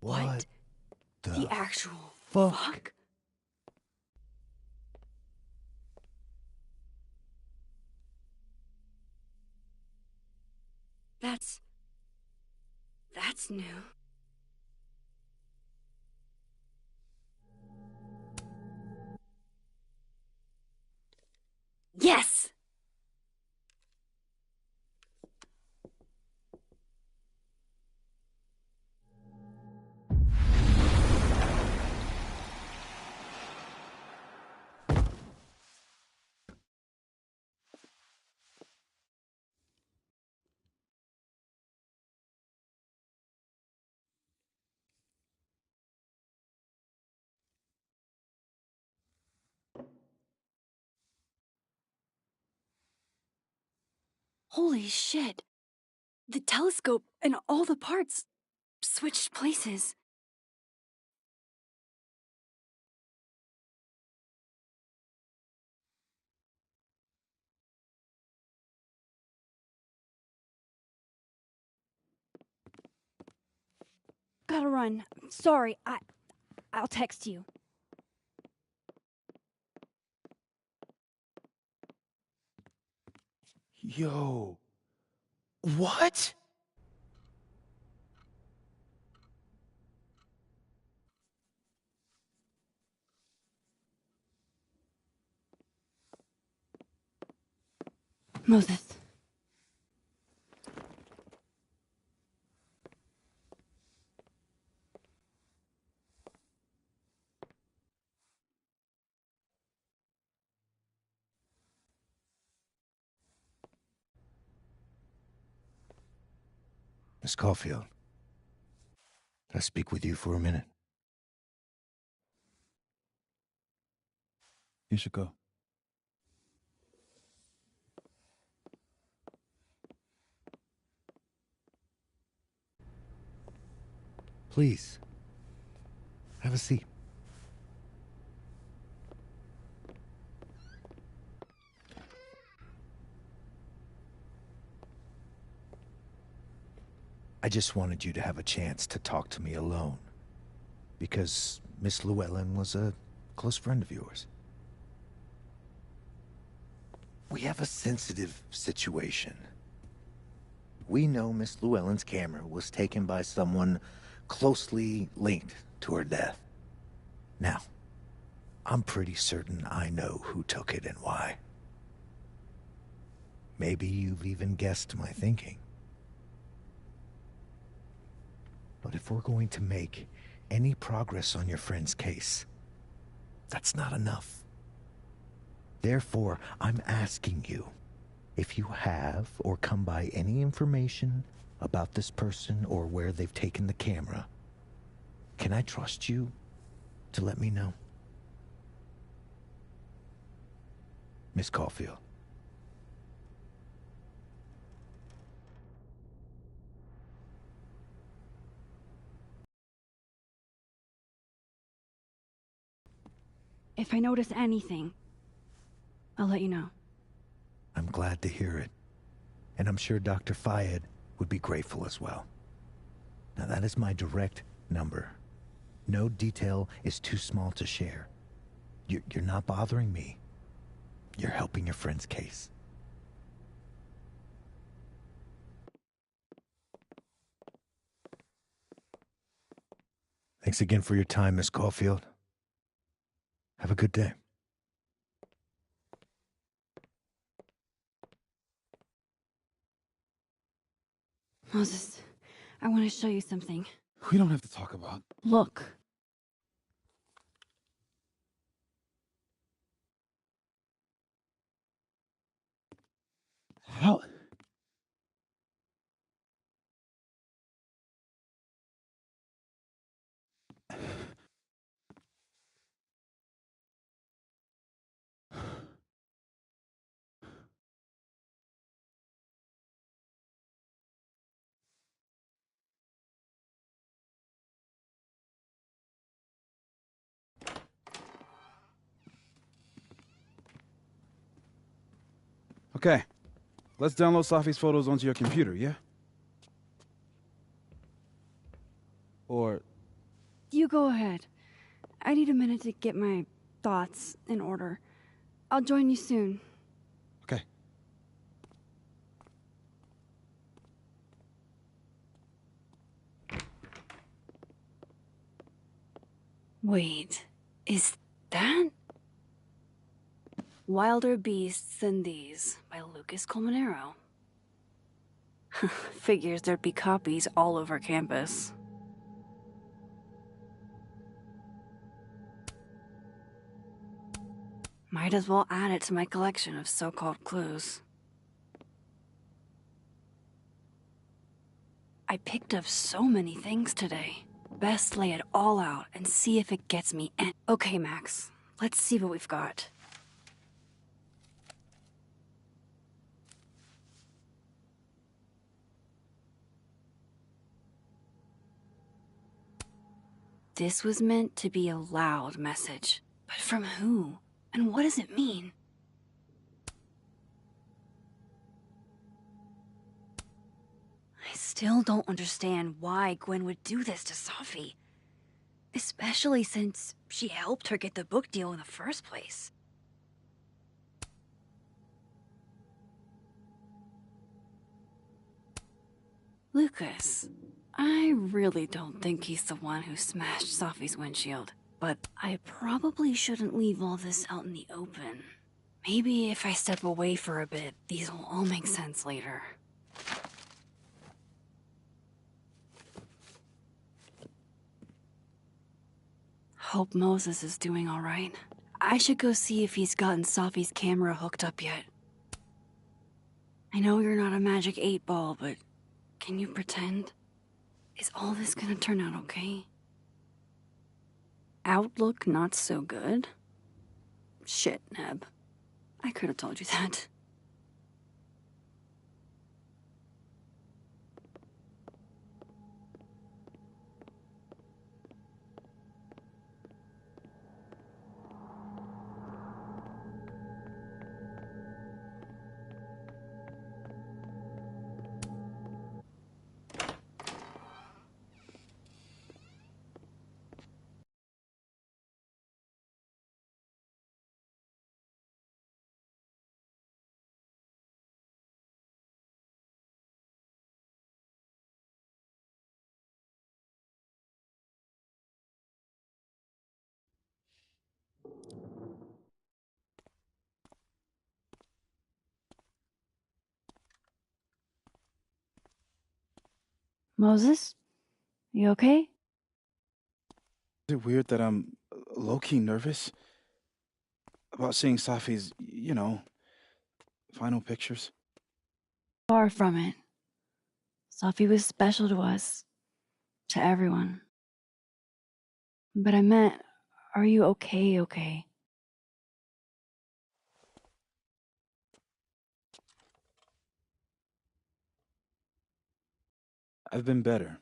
What the actual fuck? That's new. Holy shit. The telescope and all the parts switched places. Gotta run. Sorry, I'll text you. Yo. What? Moses. Miss Caulfield, can I speak with you for a minute? You should go. Please, have a seat. I just wanted you to have a chance to talk to me alone, because Miss Llewellyn was a close friend of yours. We have a sensitive situation. We know Miss Llewellyn's camera was taken by someone closely linked to her death. Now, I'm pretty certain I know who took it and why. Maybe you've even guessed my thinking. But if we're going to make any progress on your friend's case, that's not enough. Therefore, I'm asking you, if you have or come by any information about this person or where they've taken the camera, can I trust you to let me know? Miss Caulfield. If I notice anything, I'll let you know. I'm glad to hear it. And I'm sure Dr. Fayed would be grateful as well. Now that is my direct number. No detail is too small to share. You're not bothering me. You're helping your friend's case. Thanks again for your time, Miss Caulfield. Have a good day. Moses, I want to show you something. We don't have to talk about. Look. How? Okay, let's download Safi's photos onto your computer, yeah? Or... You go ahead. I need a minute to get my thoughts in order. I'll join you soon. Okay. Wait, is that... Wilder Beasts Than These by Lucas Colmenero. Figures there'd be copies all over campus. Might as well add it to my collection of so-called clues. I picked up so many things today. Best lay it all out and see if it gets me in. Okay, Max, let's see what we've got. This was meant to be a loud message. But from who? And what does it mean? I still don't understand why Gwen would do this to Safi. Especially since she helped her get the book deal in the first place. Lucas, I really don't think he's the one who smashed Safi's windshield. But I probably shouldn't leave all this out in the open. Maybe if I step away for a bit, these will all make sense later. Hope Moses is doing all right. I should go see if he's gotten Safi's camera hooked up yet. I know you're not a magic 8-ball, but can you pretend? Is all this gonna turn out okay? Outlook not so good? Shit, Neb. I could have told you that. Moses? You okay? Is it weird that I'm low-key nervous about seeing Safi's, final pictures? Far from it. Safi was special to us. To everyone. But I meant, are you okay? I've been better.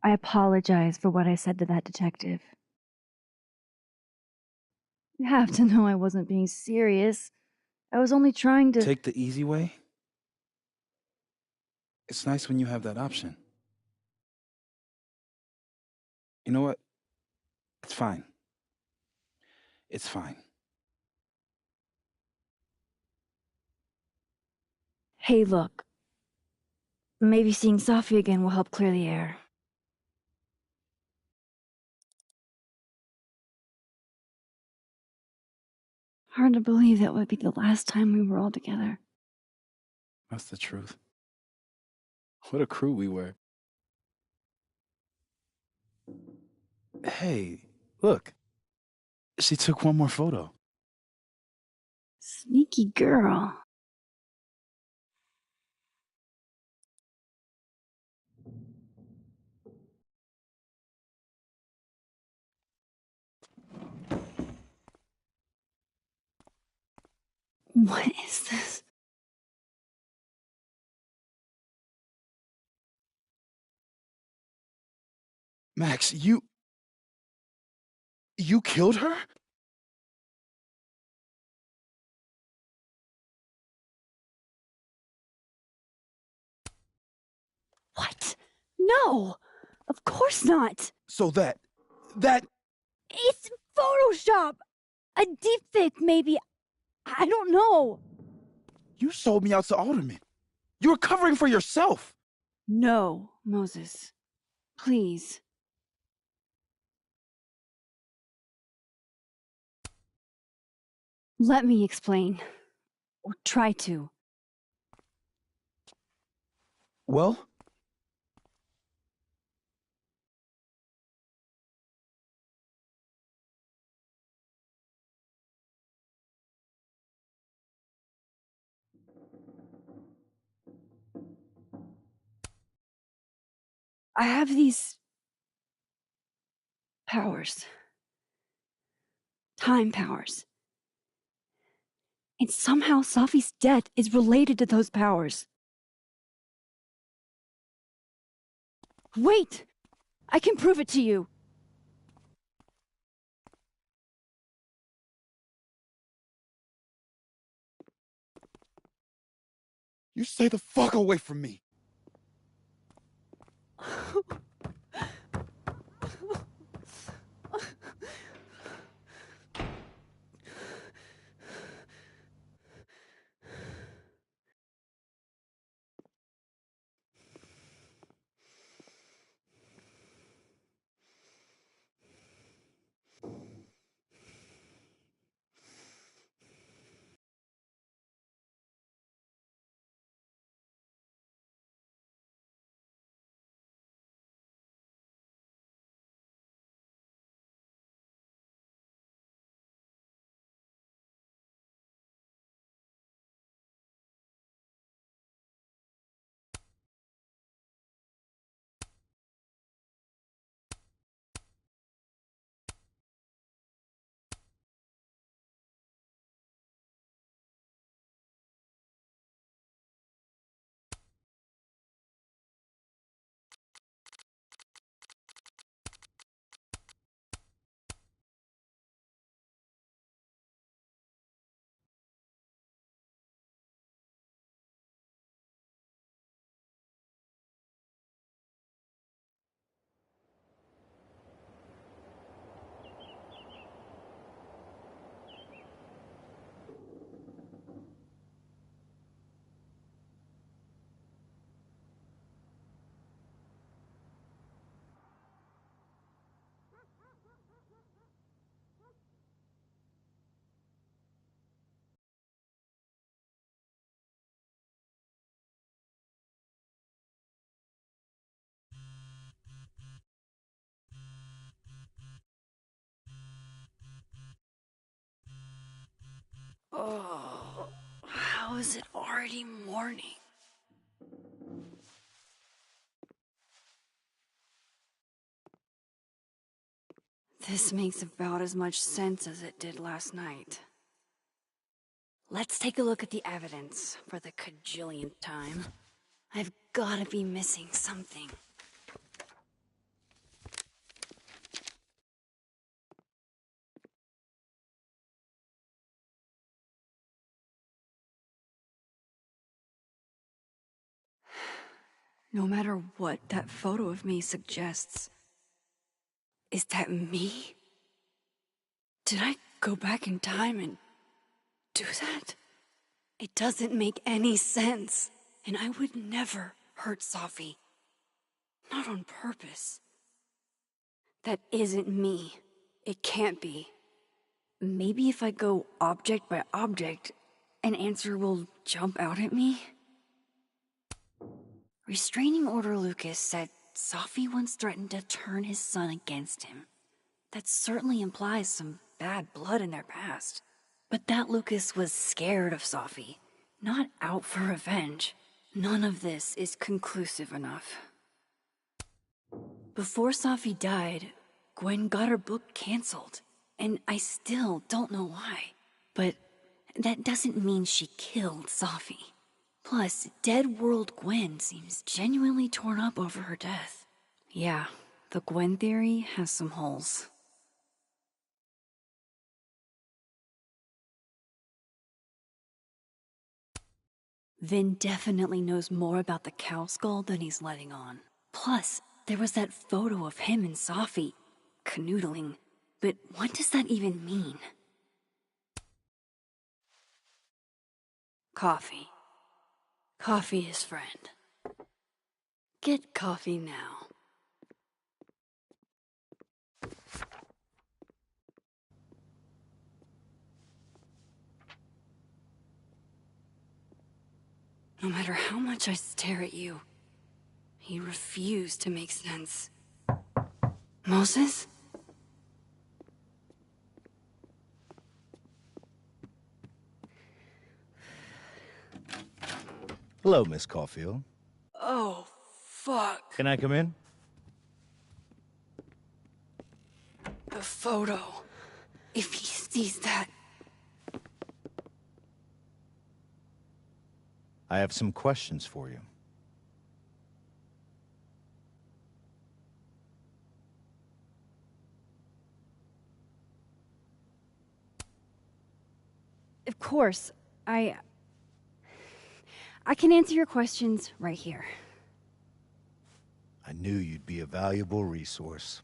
I apologize for what I said to that detective. You have to know I wasn't being serious. I was only trying to... Take the easy way? It's nice when you have that option. You know what? It's fine. It's fine. Hey, look. Maybe seeing Safi again will help clear the air. Hard to believe that would be the last time we were all together. That's the truth. What a crew we were. Hey, look. She took one more photo. Sneaky girl. What is this? Max, you killed her? What? No! Of course not! So that... It's Photoshop! A deepfake, maybe. I don't know. You sold me out to Alderman. You were covering for yourself. No, Moses. Please. Let me explain. Or try to. Well? I have these... powers. Time powers. And somehow Safi's death is related to those powers. Wait! I can prove it to you! You stay the fuck away from me! Oh, how is it already morning? This makes about as much sense as it did last night. Let's take a look at the evidence for the cajillionth time. I've gotta be missing something. No matter what that photo of me suggests, is that me? Did I go back in time and do that? It doesn't make any sense, and I would never hurt Safi. Not on purpose. That isn't me. It can't be. Maybe if I go object by object, an answer will jump out at me? Restraining Order Lucas said Safi once threatened to turn his son against him. That certainly implies some bad blood in their past. But that Lucas was scared of Safi, not out for revenge. None of this is conclusive enough. Before Safi died, Gwen got her book canceled, and I still don't know why. But that doesn't mean she killed Safi. Plus, Dead World Gwen seems genuinely torn up over her death. Yeah, the Gwen theory has some holes. Vin definitely knows more about the cow skull than he's letting on. Plus, there was that photo of him and Safi canoodling. But what does that even mean? Coffee. Coffee is friend. Get coffee now. No matter how much I stare at you, you refuse to make sense. Moses? Hello, Miss Caulfield. Oh, fuck. Can I come in? The photo. If he sees that... I have some questions for you. Of course, I can answer your questions right here. I knew you'd be a valuable resource.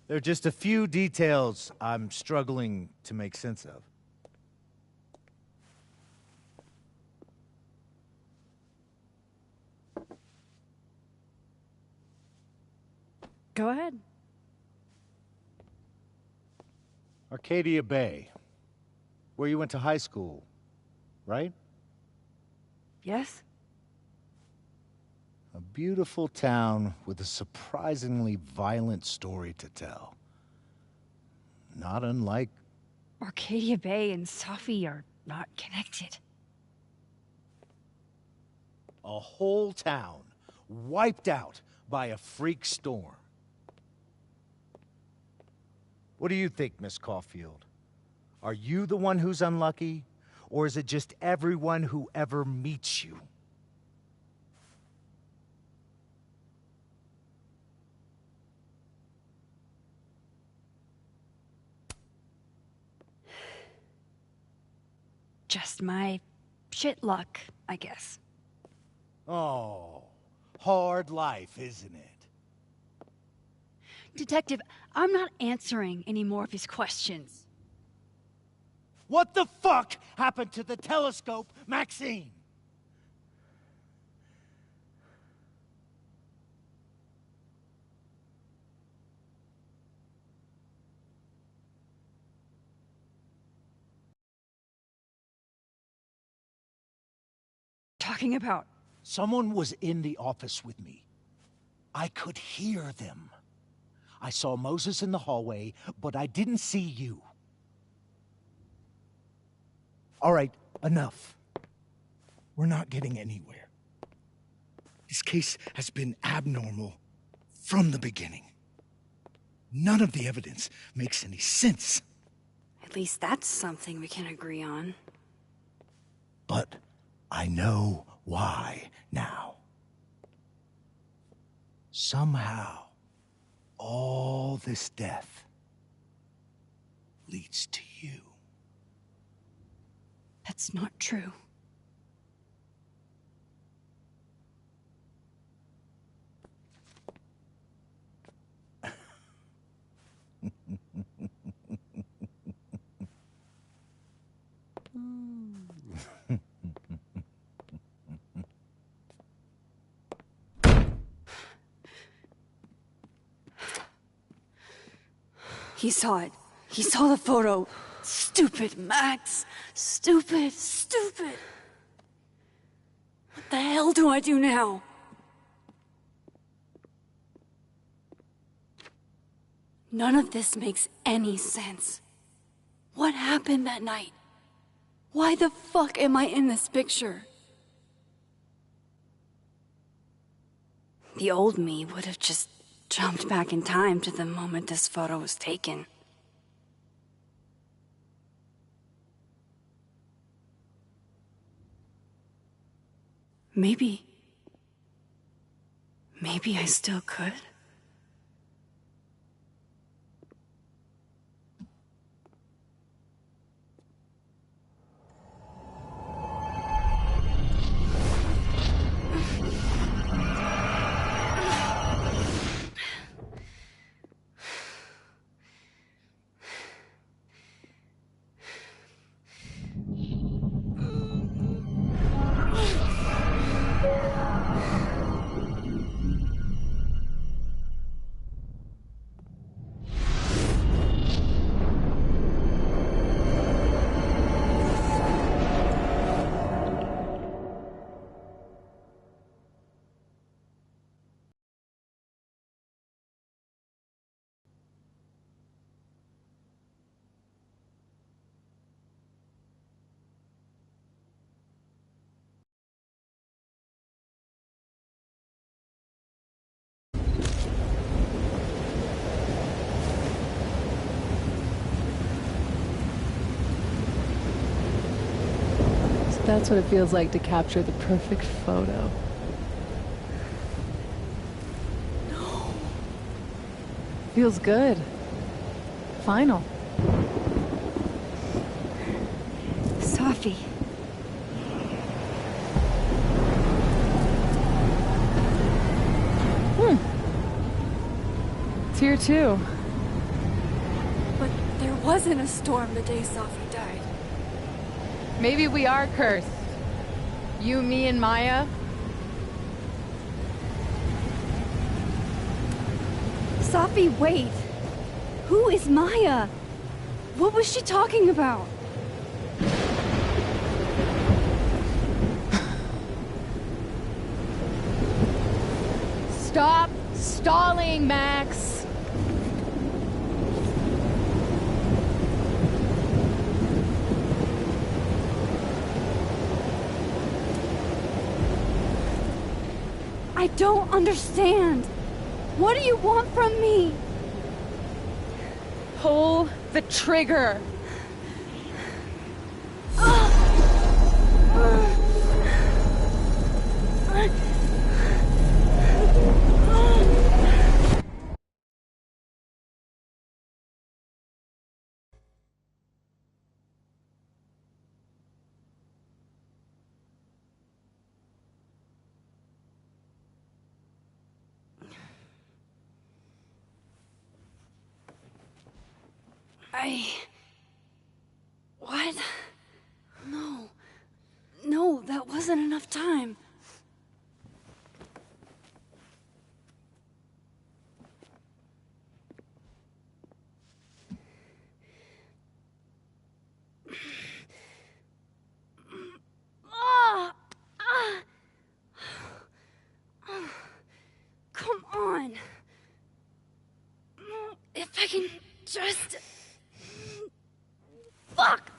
There are just a few details I'm struggling to make sense of. Go ahead. Arcadia Bay, where you went to high school, right? Yes? A beautiful town with a surprisingly violent story to tell. Not unlike... Arcadia Bay and Safi are not connected. A whole town wiped out by a freak storm. What do you think, Miss Caulfield? Are you the one who's unlucky, or is it just everyone who ever meets you? Just my shit luck, I guess. Oh, hard life, isn't it? Detective, I'm not answering any more of his questions. What the fuck happened to the telescope, Maxine? Talking about? Someone was in the office with me. I could hear them. I saw Moses in the hallway, but I didn't see you. All right, enough. We're not getting anywhere. This case has been abnormal from the beginning. None of the evidence makes any sense. At least that's something we can agree on. But I know why now. Somehow, all this death leads to you. That's not true. He saw it. He saw the photo. Stupid, Max. Stupid, stupid. What the hell do I do now? None of this makes any sense. What happened that night? Why the fuck am I in this picture? The old me would have just jumped back in time to the moment this photo was taken. Maybe I still could. That's what it feels like to capture the perfect photo. Feels good. Final. Safi. It's here too. But there wasn't a storm the day Safi died. Maybe we are cursed. You, me, and Maya. Safi, wait. Who is Maya? What was she talking about? Stop stalling, Max. I don't understand. What do you want from me? Pull the trigger. What? No, that wasn't enough time. Come on. If I can just... Fuck!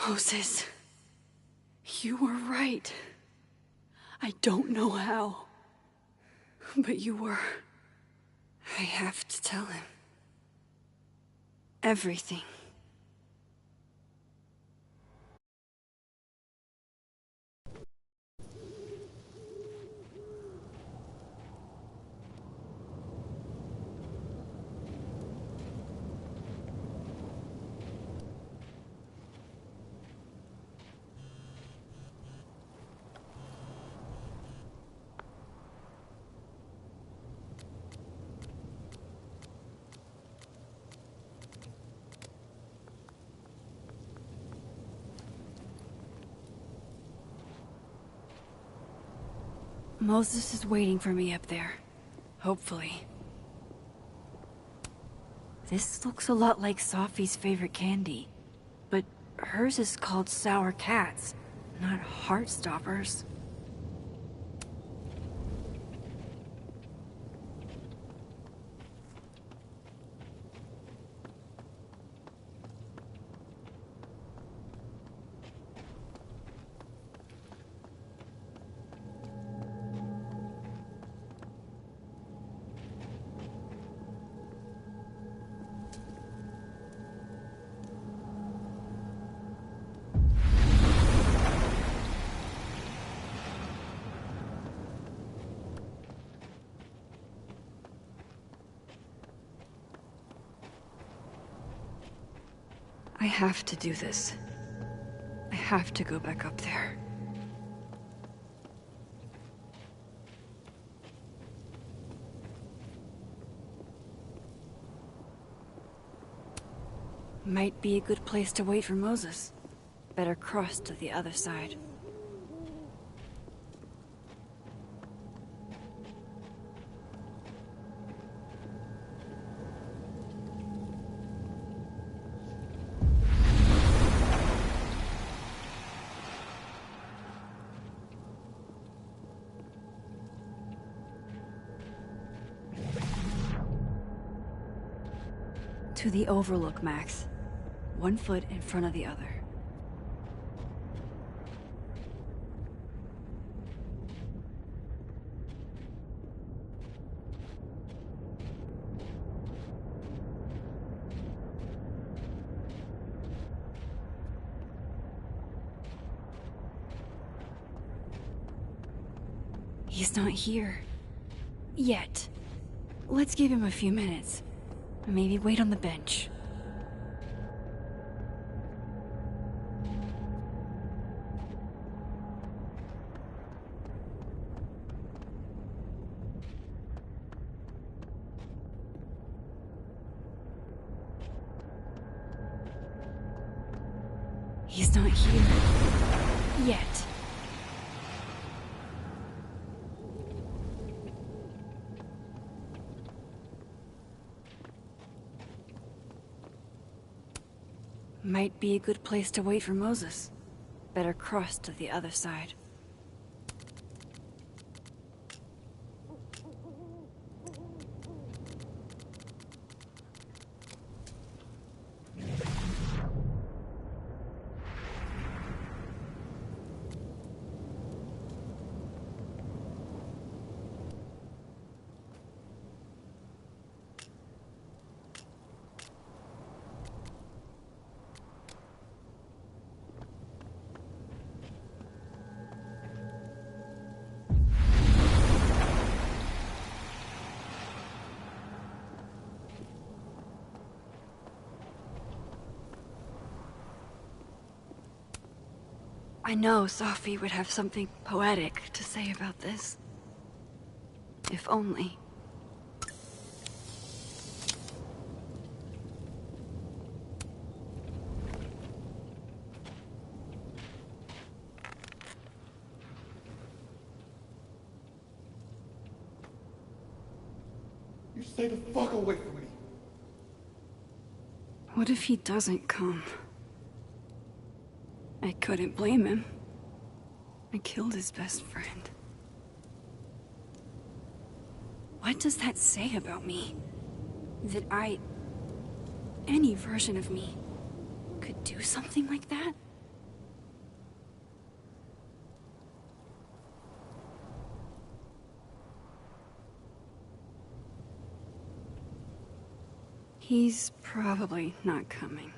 Moses, you were right. I don't know how, but you were. I have to tell him. Everything. Moses is waiting for me up there. Hopefully. This looks a lot like Safi's favorite candy. But hers is called Sour Cats, not Heartstoppers. I have to do this. I have to go back up there. Might be a good place to wait for Moses. Better cross to the other side. To the overlook, Max. 1 foot in front of the other. He's not here. Yet. Let's give him a few minutes. Maybe wait on the bench. He's not here. Yet. Might be a good place to wait for Moses. Better cross to the other side. I know Safi would have something poetic to say about this. If only. You stay the fuck away from me. What if he doesn't come? I couldn't blame him. I killed his best friend. What does that say about me? That any version of me, could do something like that? He's probably not coming.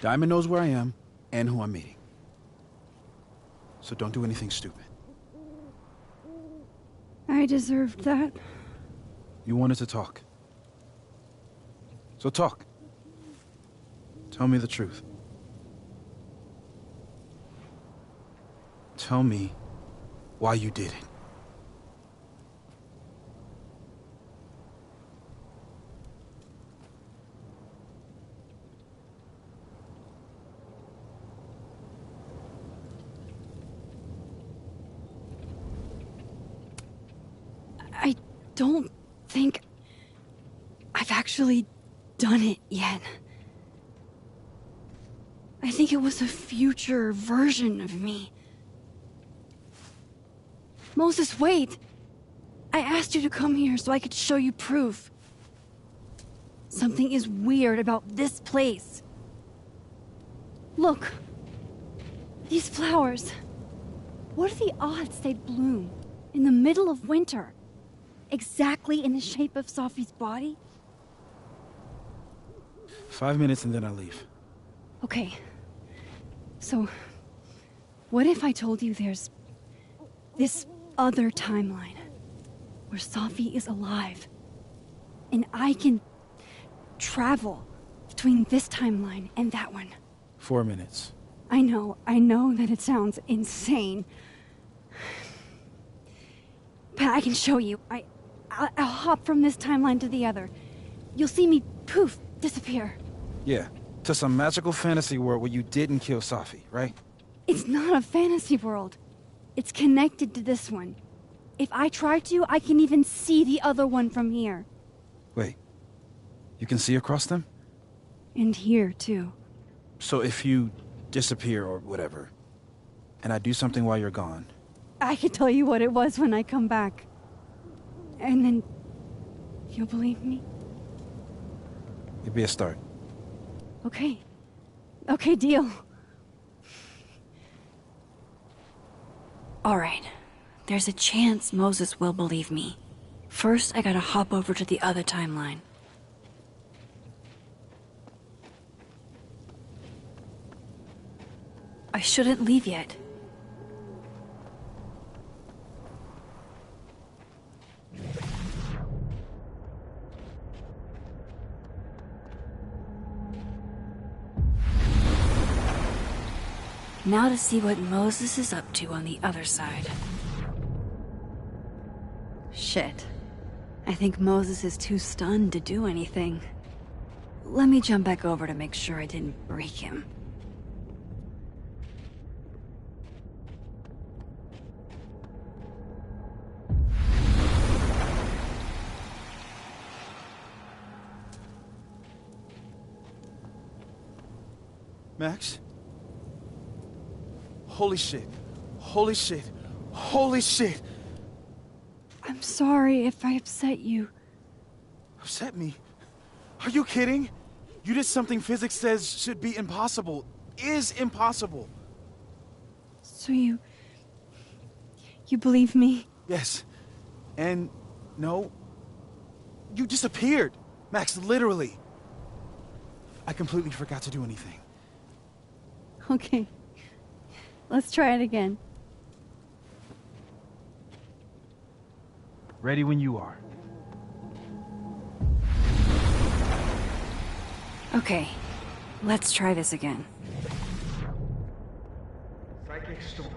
Diamond knows where I am and who I'm meeting. So don't do anything stupid. I deserved that. You wanted to talk. So talk. Tell me the truth. Tell me why you did it. don't think I've actually done it yet. I think it was a future version of me. Moses, wait! I asked you to come here so I could show you proof. Something is weird about this place. Look. These flowers. What are the odds they'd bloom in the middle of winter? Exactly in the shape of Sophie's body? 5 minutes and then I leave. Okay. So, what if I told you there's this other timeline where Sophie is alive and I can travel between this timeline and that one? 4 minutes. I know that it sounds insane. But I can show you. I'll hop from this timeline to the other. You'll see me, poof, disappear. Yeah, to some magical fantasy world where you didn't kill Sophie, right? It's not a fantasy world. It's connected to this one. If I try to, I can even see the other one from here. Wait, you can see across them? And here, too. So if you disappear or whatever, and I do something while you're gone... I can tell you what it was when I come back. And then... you'll believe me? It'd be a start. Okay. Okay, deal. Alright. There's a chance Moses will believe me. First, I gotta hop over to the other timeline. I shouldn't leave yet. Now to see what Moses is up to on the other side. Shit. I think Moses is too stunned to do anything. Let me jump back over to make sure I didn't break him. Max? Holy shit. Holy shit. Holy shit! I'm sorry if I upset you. Upset me? Are you kidding? You did something physics says should be impossible. Is impossible. So you believe me? Yes. And no. You disappeared. Max, literally. I completely forgot to do anything. Okay. Let's try it again. Ready when you are. Okay. Let's try this again. Psychic storm.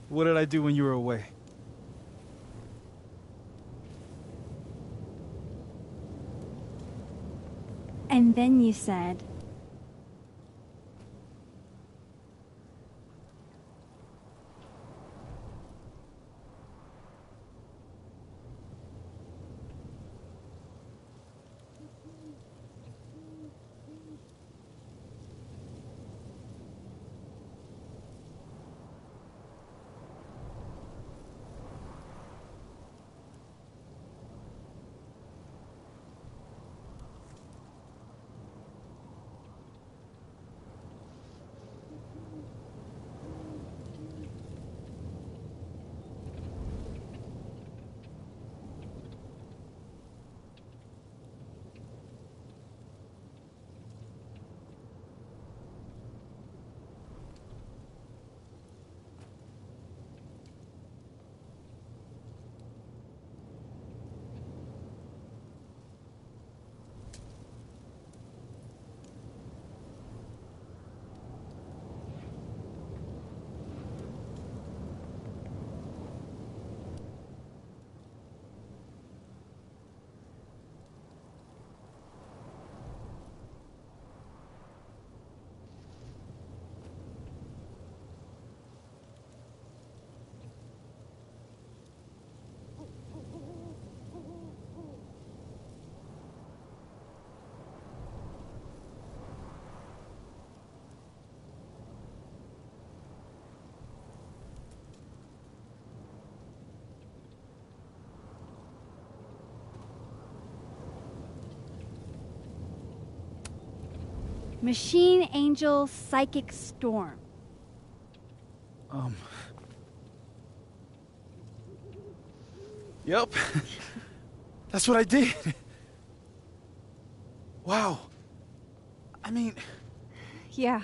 What did I do when you were away? And then you said... Machine Angel Psychic Storm. Yep. That's what I did. Wow. I mean... Yeah,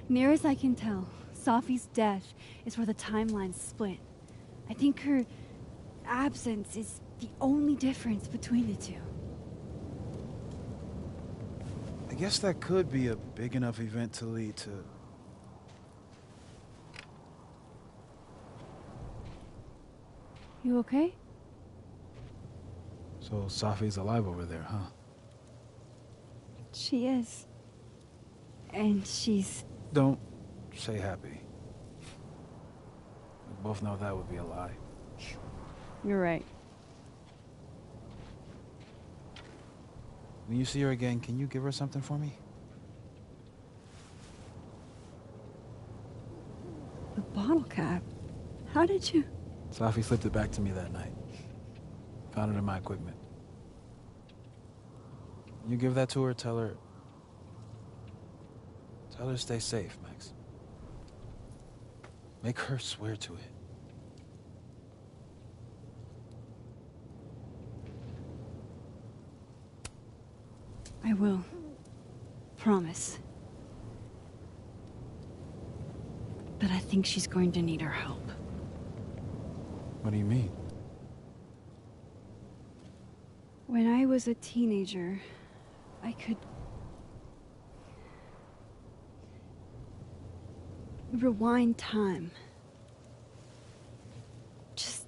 near as I can tell, Sophie's death is where the timelines split. I think her absence is the only difference between the two. I guess that could be a big enough event to lead to... You okay? So Sophie's alive over there, huh? She is. And she's... Don't say happy. We both know that would be a lie. You're right. When you see her again, can you give her something for me? The bottle cap? How did you... Sophie slipped it back to me that night. Found it in my equipment. You give that to her, tell her to stay safe, Max. Make her swear to it. I will. Promise. But I think she's going to need our help. What do you mean? When I was a teenager, I could... rewind time. Just...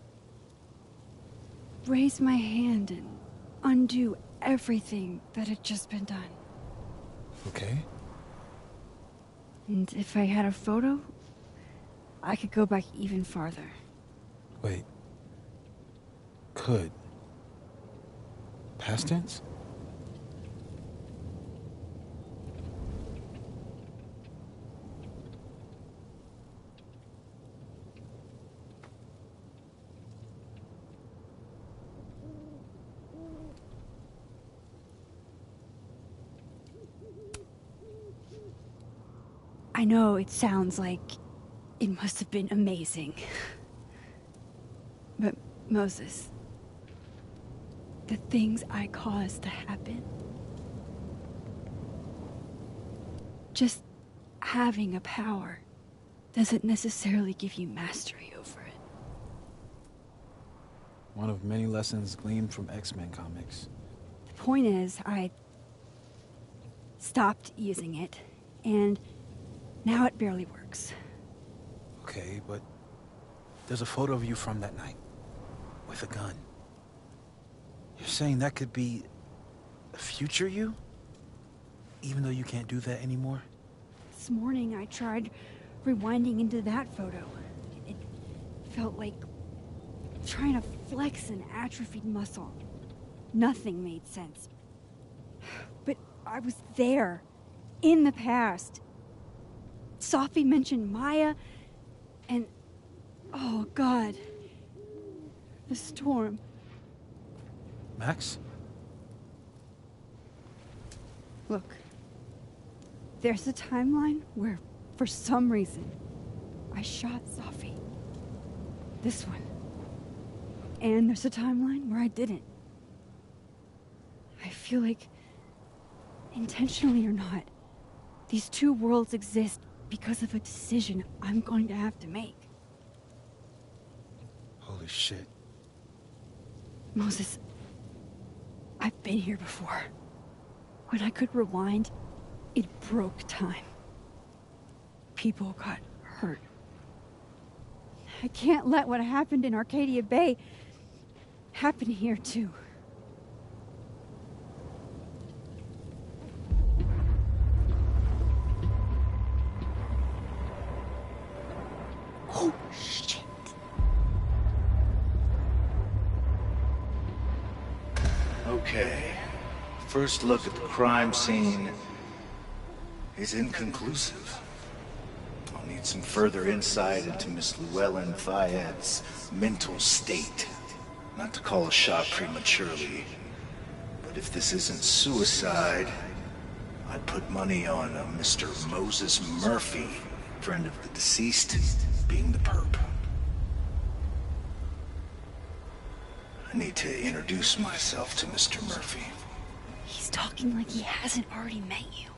raise my hand and undo everything that had just been done. Okay. And if I had a photo, I could go back even farther. Wait. Could. Past tense? I know it sounds like it must have been amazing. But Moses, the things I caused to happen, just having a power doesn't necessarily give you mastery over it. One of many lessons gleaned from X-Men comics. The point is, I stopped using it, and now it barely works. Okay, but there's a photo of you from that night, with a gun. You're saying that could be a future you? Even though you can't do that anymore? This morning I tried rewinding into that photo. It felt like trying to flex an atrophied muscle. Nothing made sense. But I was there, in the past. Sophie mentioned Maya, and oh God, the storm. Max? Look, there's a timeline where, for some reason, I shot Sophie. This one. And there's a timeline where I didn't. I feel like, intentionally or not, these two worlds exist because of a decision I'm going to have to make. Holy shit. Moses, I've been here before. When I could rewind, it broke time. People got hurt. I can't let what happened in Arcadia Bay happen here too. Oh, shit. Okay. First look at the crime scene is inconclusive. I'll need some further insight into Miss Llewellyn Fayette's mental state. Not to call a shot prematurely, but if this isn't suicide, I'd put money on Mr. Moses Murphy, friend of the deceased, being the perp. I need to introduce myself to Mr. Murphy. He's talking like he hasn't already met you.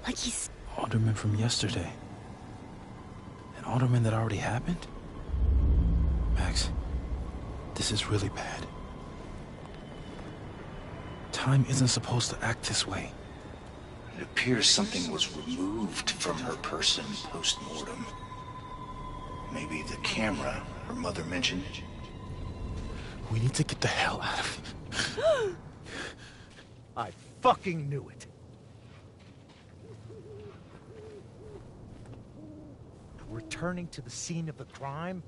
Like he's... Alderman from yesterday. An alderman that already happened? Max, this is really bad. Time isn't supposed to act this way. It appears something was removed from her person post-mortem. Maybe the camera her mother mentioned. We need to get the hell out of here. I fucking knew it. Returning to the scene of the crime?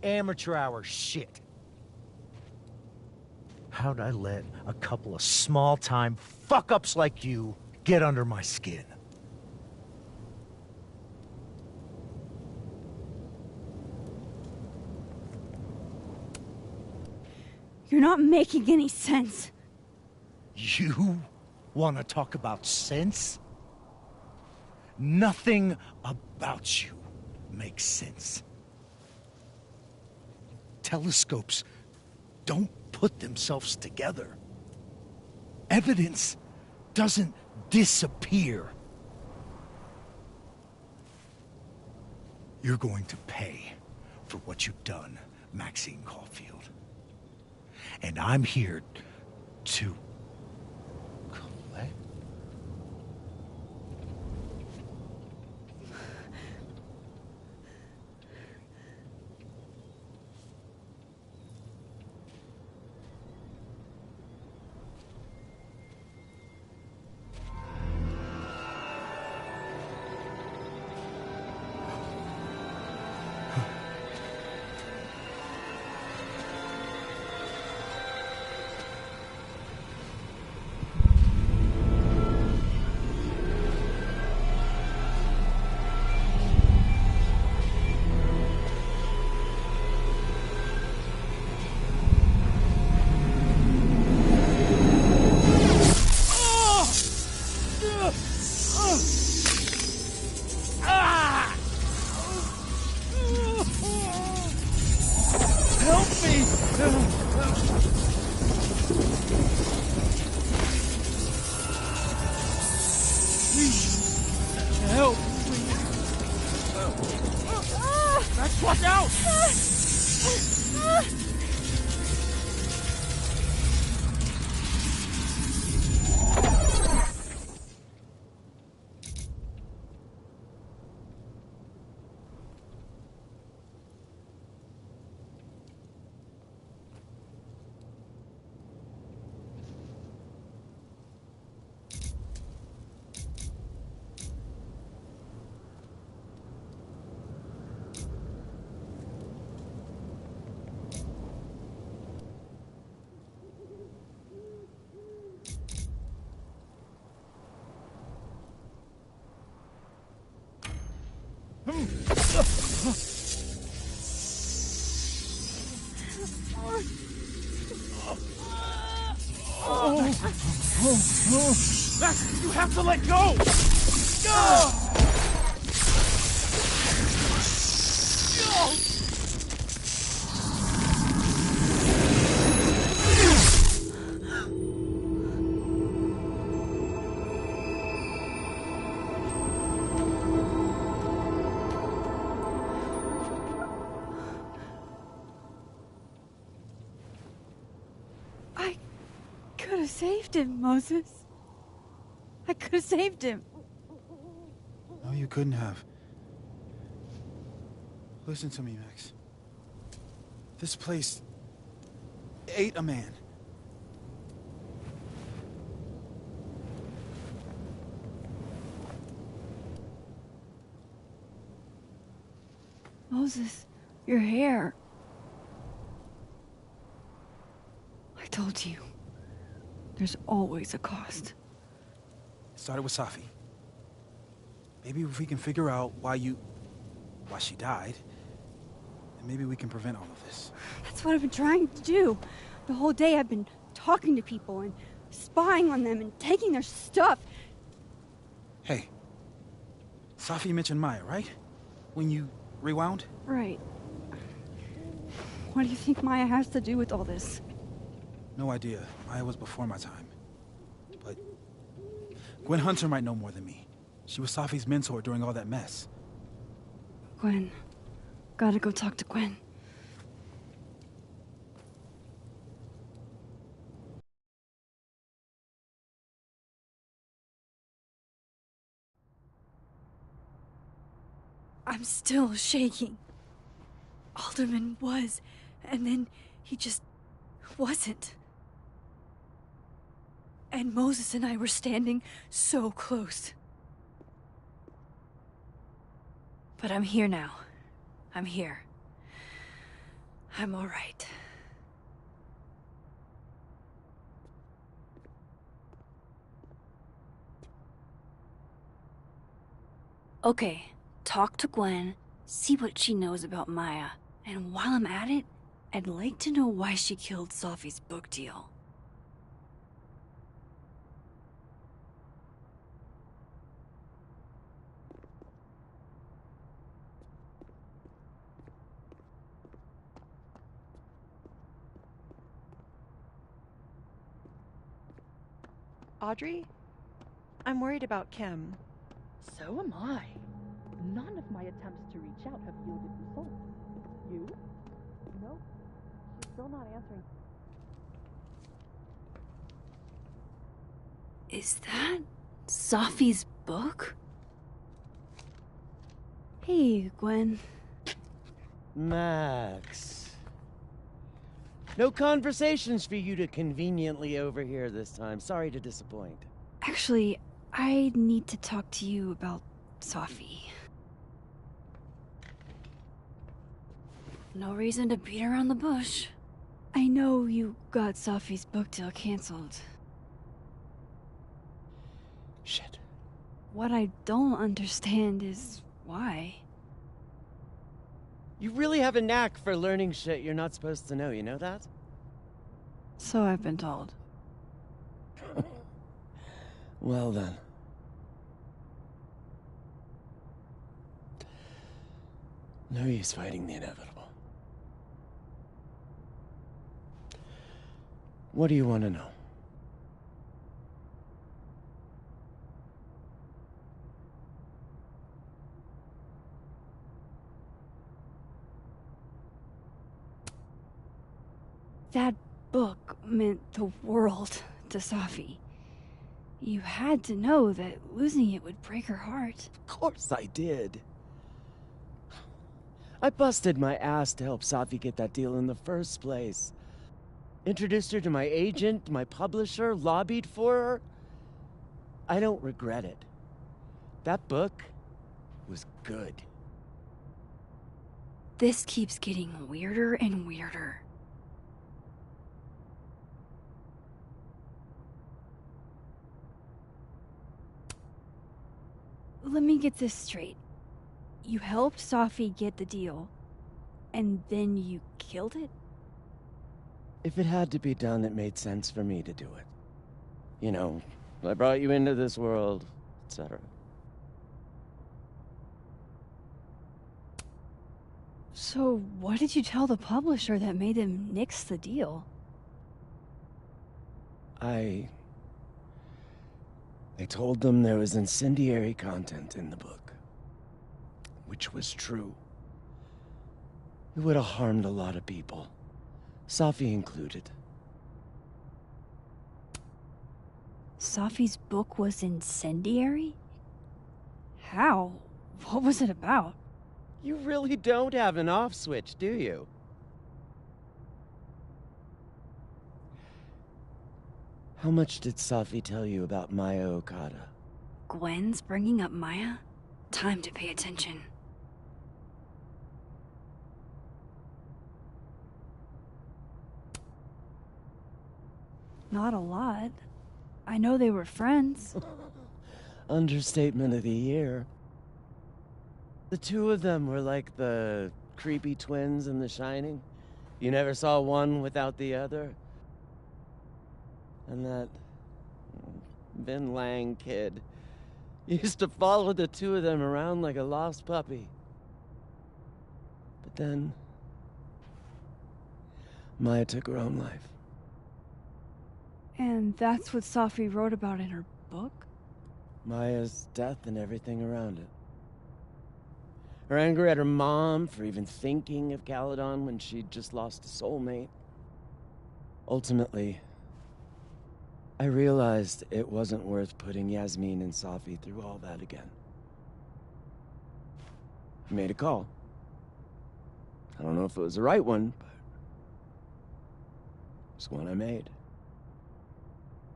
Amateur hour shit. How'd I let a couple of small-time fuck-ups like you get under my skin? You're not making any sense. You want to talk about sense? Nothing about you makes sense. Telescopes don't put themselves together. Evidence doesn't disappear. You're going to pay for what you've done, Maxine Caulfield. And I'm here to collect. Max, you have to let go! I could have saved him, Moses. I could have saved him. No, you couldn't have. Listen to me, Max. This place ate a man. Moses, your hair. I told you. There's always a cost. It started with Safi. Maybe if we can figure out why she died, then maybe we can prevent all of this. That's what I've been trying to do. The whole day I've been talking to people and spying on them and taking their stuff. Hey. Safi mentioned Maya, right? When you rewound? Right. What do you think Maya has to do with all this? No idea. Maya was before my time. But Gwen Hunter might know more than me. She was Safi's mentor during all that mess. Gwen. Gotta go talk to Gwen. I'm still shaking. Alderman was, and then he just wasn't. And Moses and I were standing so close. But I'm here now. I'm here. I'm all right. Okay, talk to Gwen, see what she knows about Maya, and while I'm at it, I'd like to know why she killed Safi's book deal. Audrey? I'm worried about Kim. So am I. None of my attempts to reach out have yielded results. You? No, she's still not answering. Is that Safi's book? Hey, Gwen. Max. No conversations for you to conveniently overhear this time. Sorry to disappoint. Actually, I need to talk to you about Safi. No reason to beat around the bush. I know you got Safi's book deal canceled. Shit. What I don't understand is why. You really have a knack for learning shit you're not supposed to know, you know that? So I've been told. Well then. No use fighting the inevitable. What do you want to know? That book meant the world to Safi. You had to know that losing it would break her heart. Of course I did. I busted my ass to help Safi get that deal in the first place. Introduced her to my agent, my publisher, lobbied for her. I don't regret it. That book was good. This keeps getting weirder and weirder. Let me get this straight. You helped Safi get the deal, and then you killed it? If it had to be done, it made sense for me to do it. You know, I brought you into this world, etc. So what did you tell the publisher that made them nix the deal? I told them there was incendiary content in the book. Which was true. It would have harmed a lot of people. Safi included. Safi's book was incendiary? How? What was it about? You really don't have an off switch, do you? How much did Safi tell you about Maya Okada? Gwen's bringing up Maya? Time to pay attention. Not a lot. I know they were friends. Understatement of the year. The two of them were like the creepy twins in The Shining. You never saw one without the other. And that Vin Lang kid. Used to follow the two of them around like a lost puppy. But then, Maya took her own life. And that's what Safi wrote about in her book? Maya's death and everything around it. Her anger at her mom for even thinking of Caledon when she'd just lost a soulmate. Ultimately, I realized it wasn't worth putting Yasmin and Safi through all that again. I made a call. I don't know if it was the right one, but it was one I made.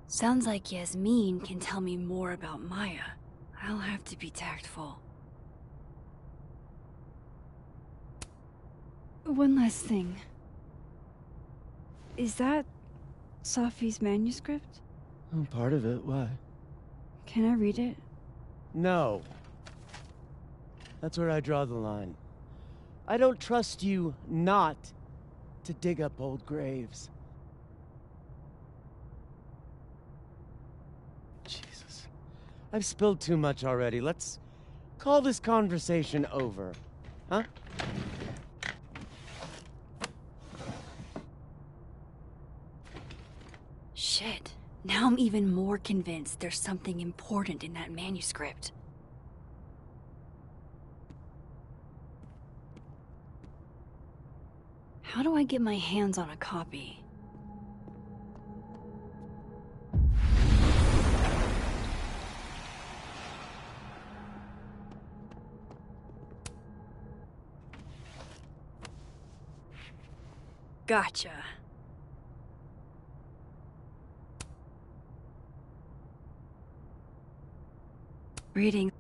Sounds like Yasmin can tell me more about Maya. I'll have to be tactful. One last thing. Is that Safi's manuscript? Oh, part of it. Why? Can I read it? No. That's where I draw the line. I don't trust you not to dig up old graves. Jesus. I've spilled too much already. Let's call this conversation over. Huh? Shit. Now I'm even more convinced there's something important in that manuscript. How do I get my hands on a copy? Gotcha. Reading.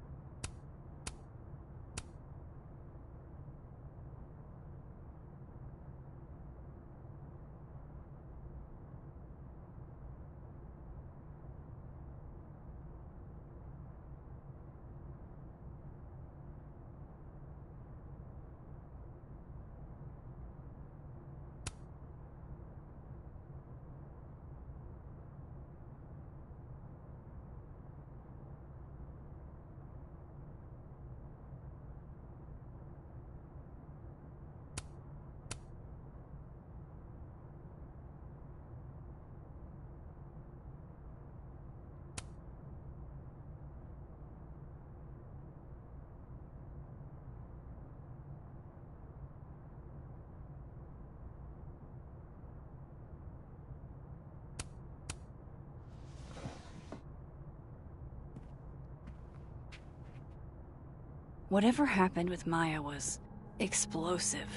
Whatever happened with Maya was explosive.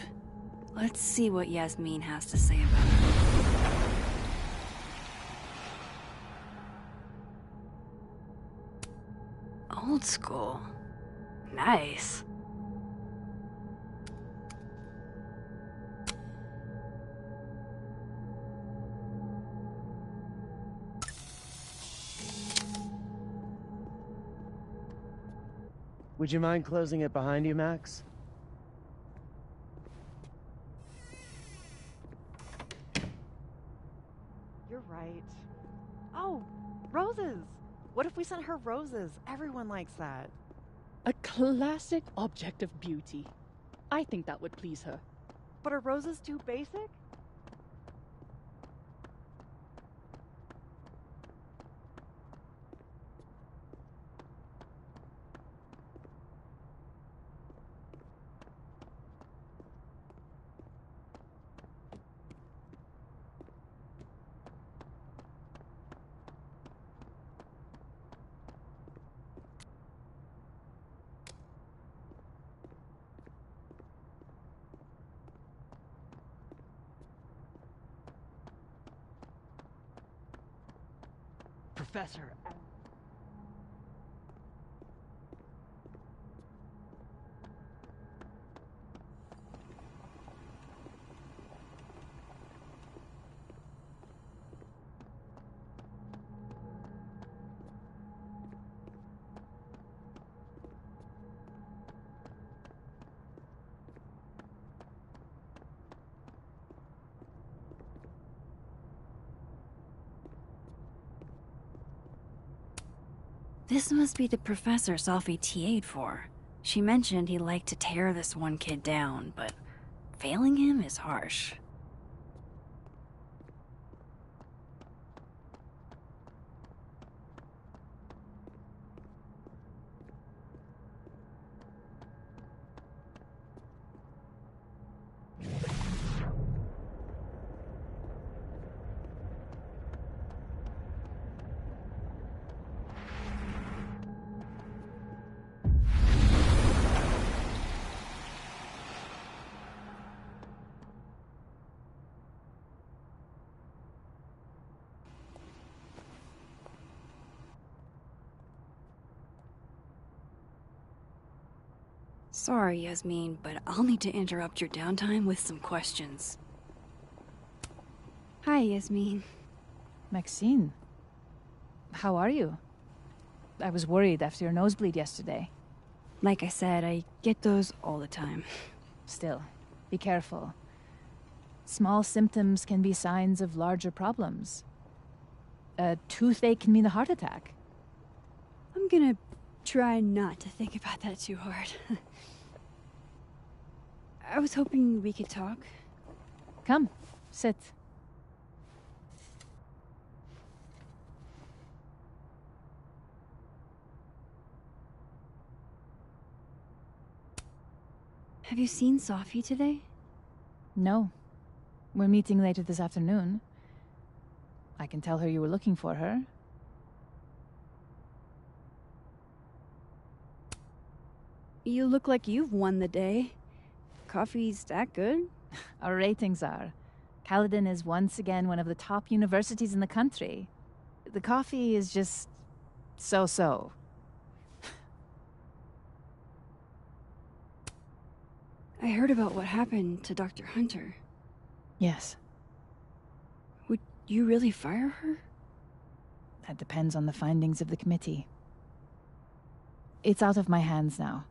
Let's see what Yasmin has to say about it. Old school. Nice. Would you mind closing it behind you, Max? You're right. Oh, roses! What if we sent her roses? Everyone likes that. A classic object of beauty. I think that would please her. But are roses too basic? Professor. This must be the professor Sophie TA'd for. She mentioned he liked to tear this one kid down, but failing him is harsh. Sorry, Yasmin, but I'll need to interrupt your downtime with some questions. Hi, Yasmin. Maxine, how are you? I was worried after your nosebleed yesterday. Like I said, I get those all the time. Still, be careful. Small symptoms can be signs of larger problems. A toothache can mean a heart attack. I'm gonna try not to think about that too hard. I was hoping we could talk. Come, sit. Have you seen Sophie today? No. We're meeting later this afternoon. I can tell her you were looking for her. You look like you've won the day. Coffee's that good? Our ratings are. Caledon is once again one of the top universities in the country. The coffee is just so-so. I heard about what happened to Dr. Hunter. Yes. Would you really fire her? That depends on the findings of the committee. It's out of my hands now.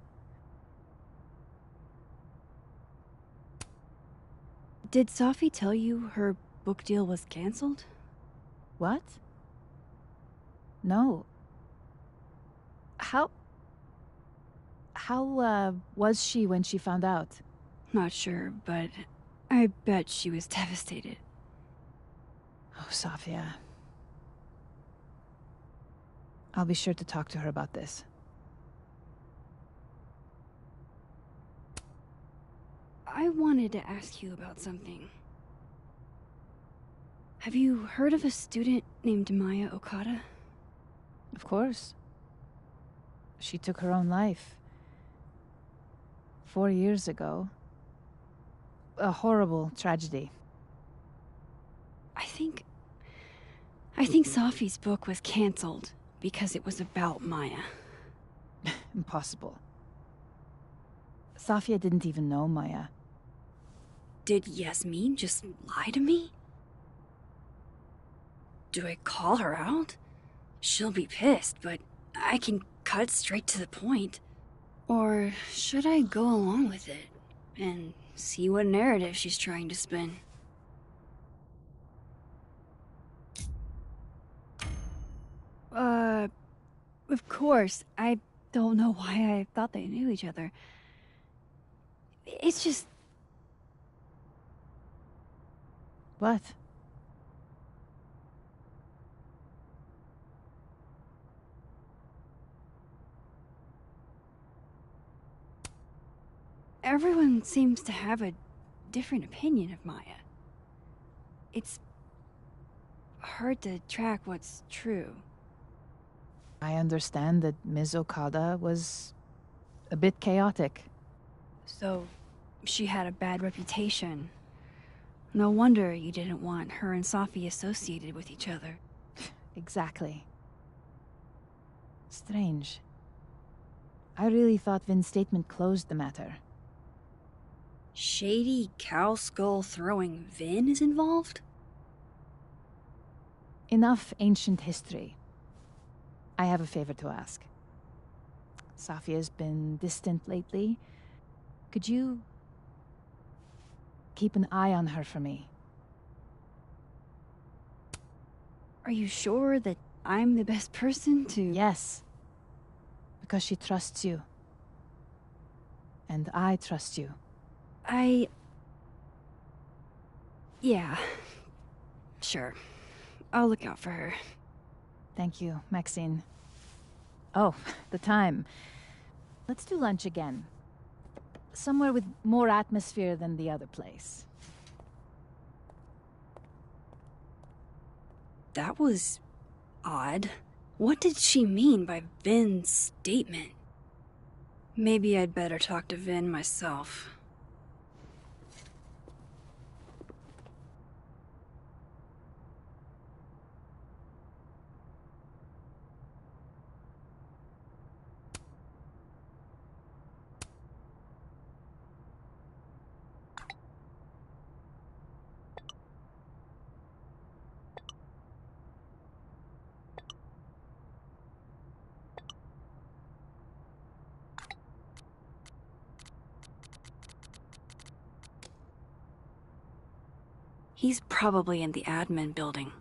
Did Sophie tell you her book deal was canceled? What? No. How was she when she found out? Not sure, but I bet she was devastated. Oh, Sophia. I'll be sure to talk to her about this. I wanted to ask you about something. Have you heard of a student named Maya Okada? Of course. She took her own life. 4 years ago. A horrible tragedy. I think Sophie's book was canceled because it was about Maya. Impossible. Sophia didn't even know Maya. Did Yasmin just lie to me? Do I call her out? She'll be pissed, but I can cut straight to the point. Or should I go along with it and see what narrative she's trying to spin? Of course, I don't know why I thought they knew each other. It's just... What? Everyone seems to have a different opinion of Maya. It's hard to track what's true. I understand that Ms. Okada was a bit chaotic. So, she had a bad reputation. No wonder you didn't want her and Sophie associated with each other. Exactly. Strange. I really thought Vin's statement closed the matter. Shady cow skull throwing Vin is involved? Enough ancient history. I have a favor to ask. Sophia's been distant lately. Could you keep an eye on her for me? Are you sure that I'm the best person to... Yes. because she trusts you. And I trust you. Yeah. Sure. I'll look out for her. Thank you, Maxine. Oh, the time. Let's do lunch again. Somewhere with more atmosphere than the other place. That was odd. What did she mean by Vin's statement? Maybe I'd better talk to Vin myself. He's probably in the admin building.